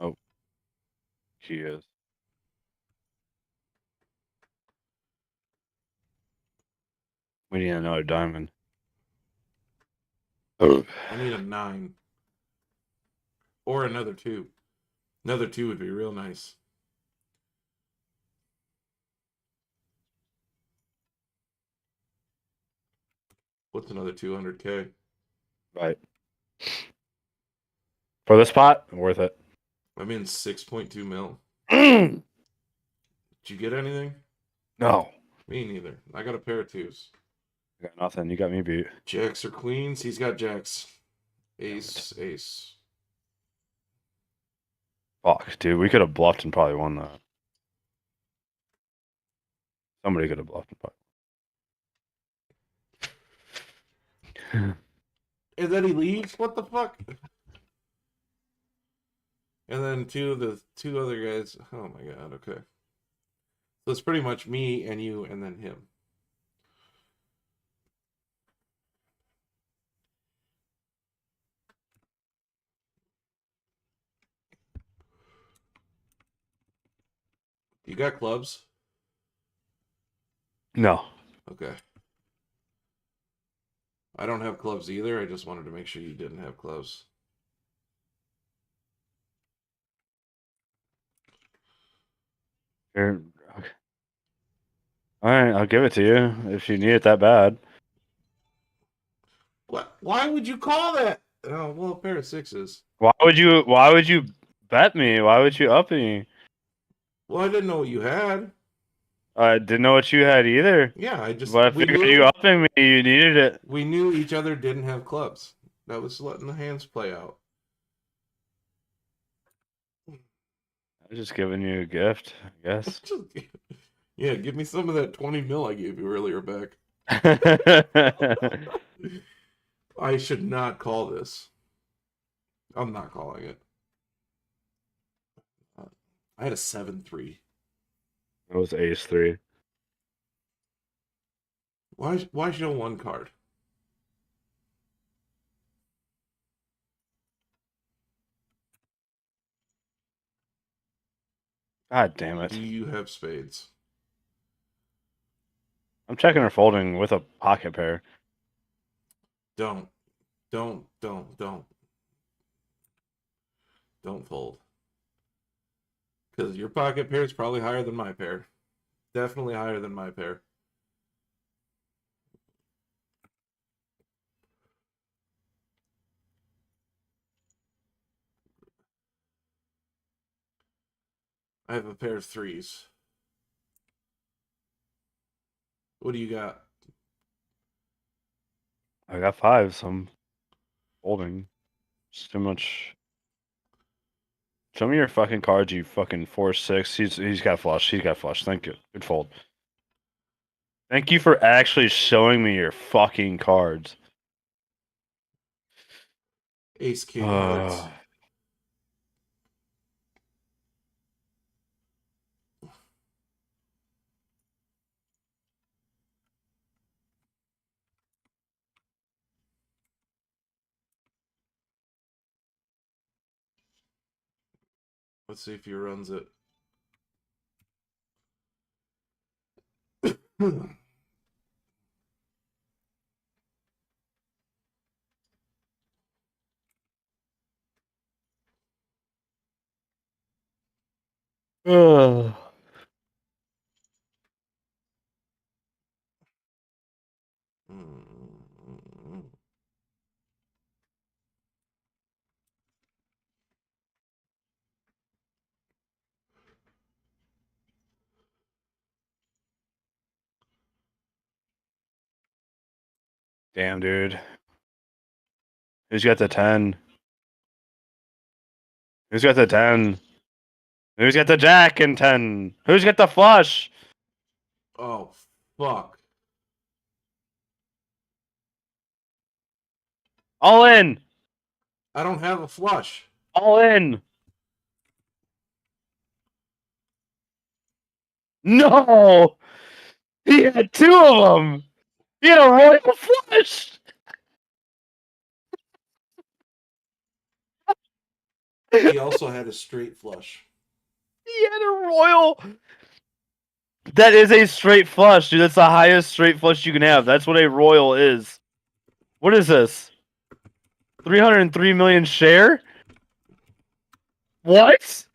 Oh. He is. We need another diamond. I need a 9. Or another 2. Another 2 would be real nice. What's another 200K? Right. For the spot, worth it. I'm in 6.2 mil. Did you get anything? No. Me neither. I got a pair of 2s. I got nothing. You got me beat. Jacks or queens? He's got jacks. Ace, ace. Fuck, dude. We could have bluffed and probably won that. Somebody could have bluffed and probably. And then he leaves? What the fuck? And then the two other guys. Oh my god, okay. So it's pretty much me and you and then him. You got clubs? No. Okay. I don't have clubs either. I just wanted to make sure you didn't have clubs. Okay. All right, I'll give it to you if you need it that bad. What? Why would you call that? Oh, well, a pair of 6s. Why would you bet me? Why would you up me? Well, I didn't know what you had. I didn't know what you had either. Yeah, I just. But I figured you upping me, you needed it. We knew each other didn't have clubs. That was letting the hands play out. I was just giving you a gift, I guess. Yeah, give me some of that 20 mil I gave you earlier back. I should not call this. I'm not calling it. I had a 7-3. It was ace 3. Why show one card? God damn it. Do you have spades? I'm checking or folding with a pocket pair. Don't fold. Because your pocket pair is probably higher than my pair. Definitely higher than my pair. I have a pair of 3s. What do you got? I got 5s. I'm holding. It's too much. Show me your fucking cards, you fucking 4-6. He's got flush. He's got flush. Thank you. Good fold. Thank you for actually showing me your fucking cards. Ace king hearts. Let's see if he runs it. Ugh. Damn, dude. Who's got the 10? Who's got the 10? Who's got the jack and 10? Who's got the flush? Oh, fuck. All in. I don't have a flush. All in. No. He had 2 of them. He had a royal flush. He also had a straight flush. He had a royal. That is a straight flush, dude. That's the highest straight flush you can have. That's what a royal is. What is this? 303 million share? What?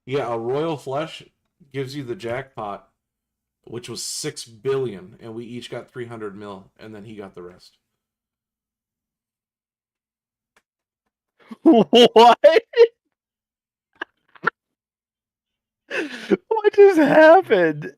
Yeah, a royal flush gives you the jackpot, which was 6 billion, and we each got 300 mil, and then he got the rest. What? What just happened?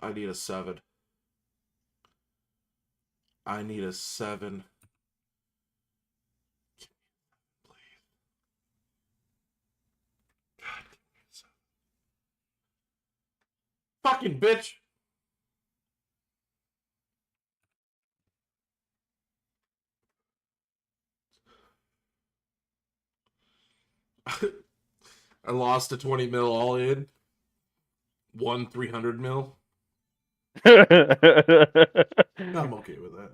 I need a 7. I need a 7. Fucking bitch. I lost a 20 mil all in. Won 300 mil. I'm okay with that.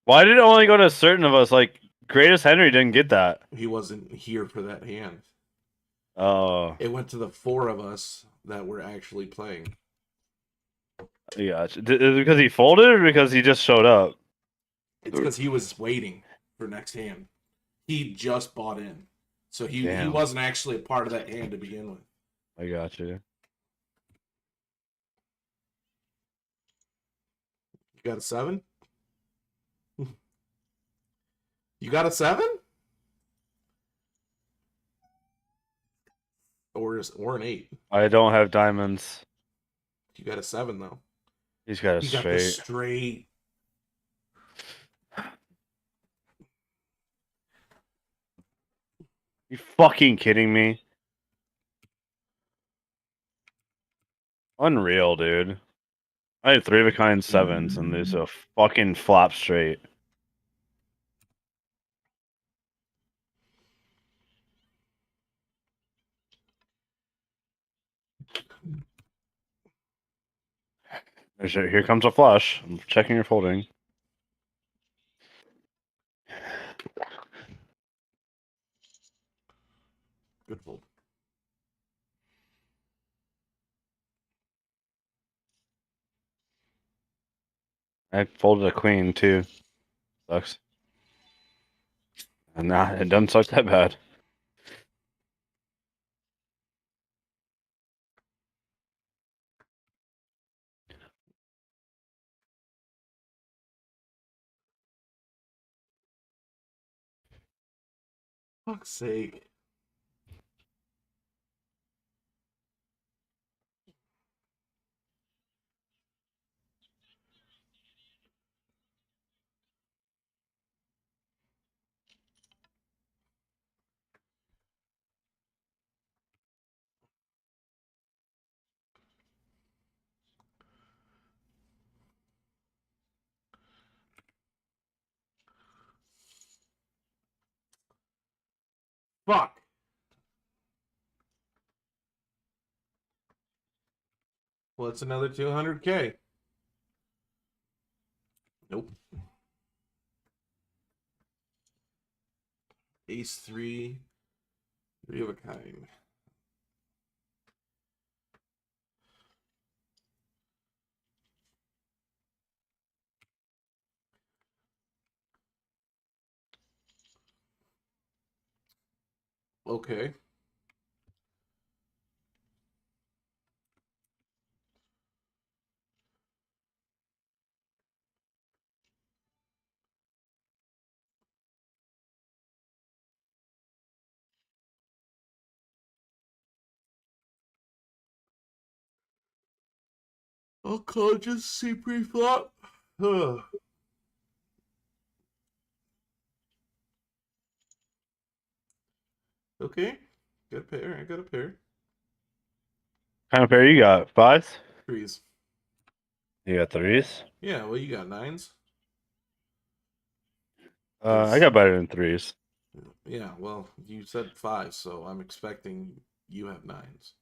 Why did it only go to certain of us? Like, Greatest Henry didn't get that. He wasn't here for that hand. Oh. It went to the 4 of us that were actually playing. Yeah. Is it because he folded or because he just showed up? It's because he was waiting for next hand. He just bought in. So he Damn. wasn't actually a part of that hand to begin with. I got you. You got a 7? You got a 7? Or an 8? I don't have diamonds. You got a 7 though. He's got a He got the straight. You fucking kidding me? Unreal, dude. I had 3 of a kind 7s, and there's a fucking flop straight. Here comes a flush. I'm checking your folding. Good fold. I folded a queen too. Sucks. And nah, it doesn't suck that bad. Fuck's sake. Fuck. Well, it's another 200K. Nope. Ace 3. 3 of a kind. Okay. I'll call just C pre-flop. Okay. Got a pair. I got a pair. Kind of pair you got? Fives? Threes. You got threes? Yeah, well, you got nines. I got better than threes. Yeah, well, you said fives, so I'm expecting you have nines.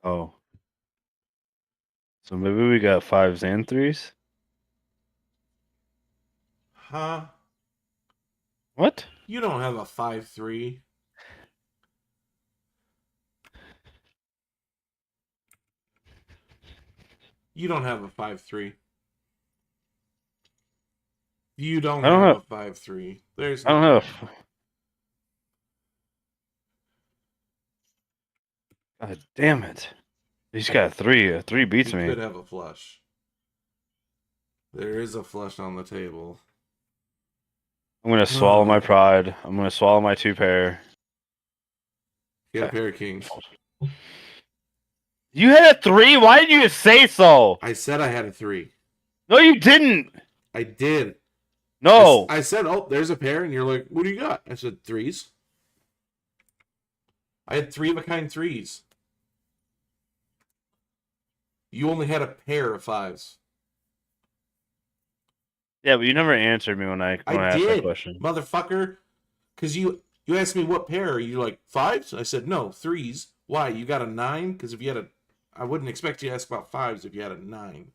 Oh. So maybe we got fives and threes? Huh? What? You don't have a 5-3. You don't have a 5-3. You don't I don't have have- a 5-3. There's I don't no- know. God damn it. He's got a three. A three beats You me. could have a flush. There is a flush on the table. I'm gonna swallow my pride. I'm gonna swallow my two pair. You got a pair of kings. You had a three? Why didn't you say so? I said I had a 3. No, you didn't. I did. No. I said, oh, there's a pair, and you're like, what do you got? I said, threes. I had 3 of a kind threes. You only had a pair of fives. Yeah, but you never answered me when I asked that did, question. motherfucker. Because you asked me what pair. Are you like fives? I said, no, threes. Why? You got a 9? Because if you had a... I wouldn't expect you to ask about fives if you had a 9.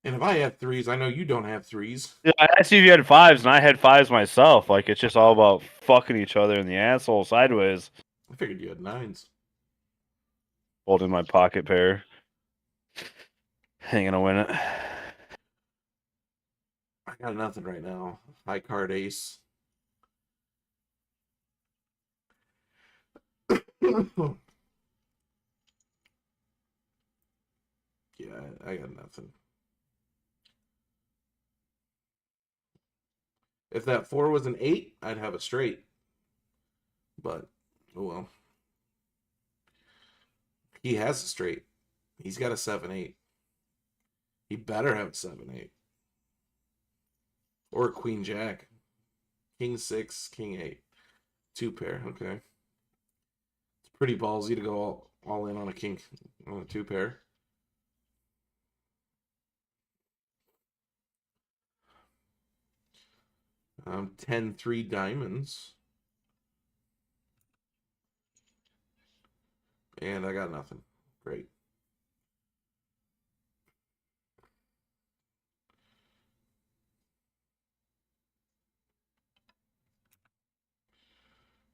And if I had threes, I know you don't have threes. Yeah, I asked you if you had fives, and I had fives myself. Like, it's just all about fucking each other in the asshole sideways. I figured you had 9s. Holding my pocket pair. Ain't gonna win it. I got nothing right now. High card ace. Yeah, I got nothing. If that 4 was an 8, I'd have a straight. But, oh well. He has a straight. He's got a 7-8. He better have a 7-8. Or a queen jack. King 6, king 8. 2 pair, okay. It's pretty ballsy to go all in on a king, on a 2 pair. Um, 10-3 diamonds. And I got nothing. Great.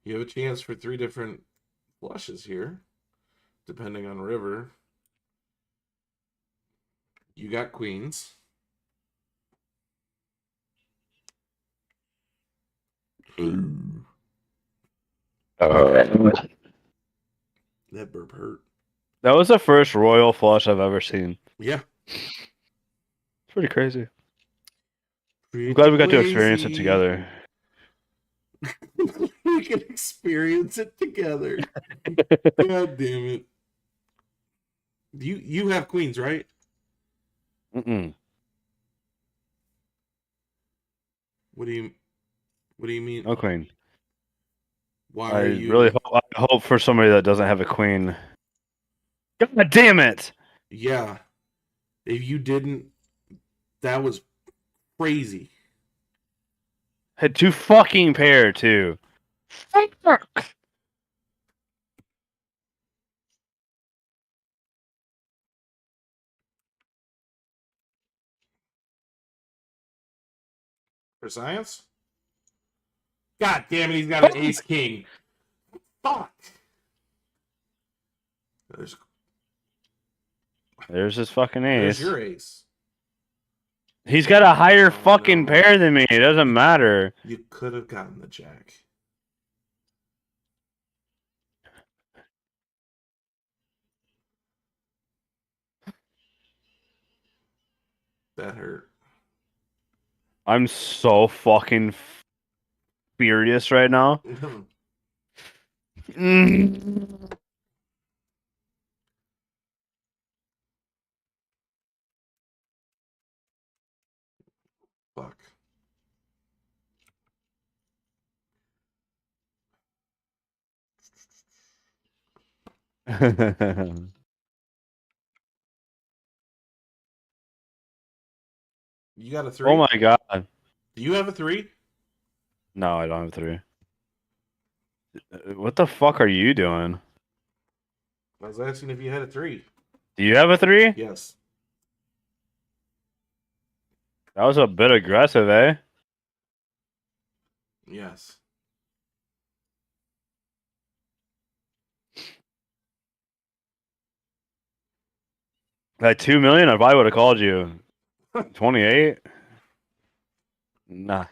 You have a chance for 3 different flushes here, depending on river. You got queens. That burp hurt. That was the first royal flush I've ever seen. Yeah. It's pretty crazy. I'm glad we got to experience it together. We can experience it together. God damn it. You have queens, right? Mm-mm. What do you mean? No queen. Why I are you really hope for somebody that doesn't have a queen. God damn it! Yeah. If you didn't, that was crazy. Had 2 fucking pair too. Fuck. For science? God damn it, he's got an ace king. Fuck. There's his fucking There's ace. your ace. He's got a higher fucking pair than me. It doesn't matter. You could have gotten the jack. That hurt. I'm so fucking furious right now. Fuck. You got a 3? Oh my god. Do you have a 3? No, I don't have 3. What the fuck are you doing? I was asking if you had a 3. Do you have a 3? Yes. That was a bit aggressive, eh? Yes. That 2 million, I probably would have called you. 28? Nah.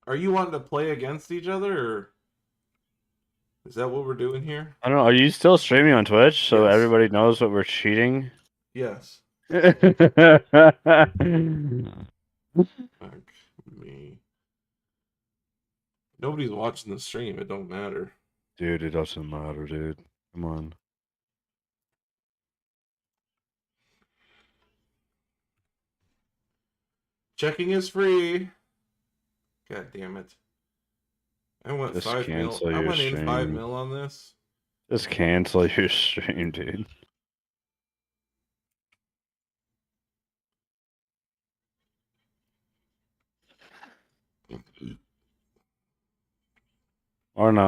Are you wanting to play against each other, or is that what we're doing here? I don't know. Are you still streaming on Twitch so Yes. everybody knows what we're cheating? Yes. Fuck me. Nobody's watching the stream. It don't matter. Dude, it doesn't matter, dude. Come on. Checking is free. God damn it. I went Just 5 mil. cancel I your went in 5 stream. mil on this. Just cancel your stream, dude. Or not.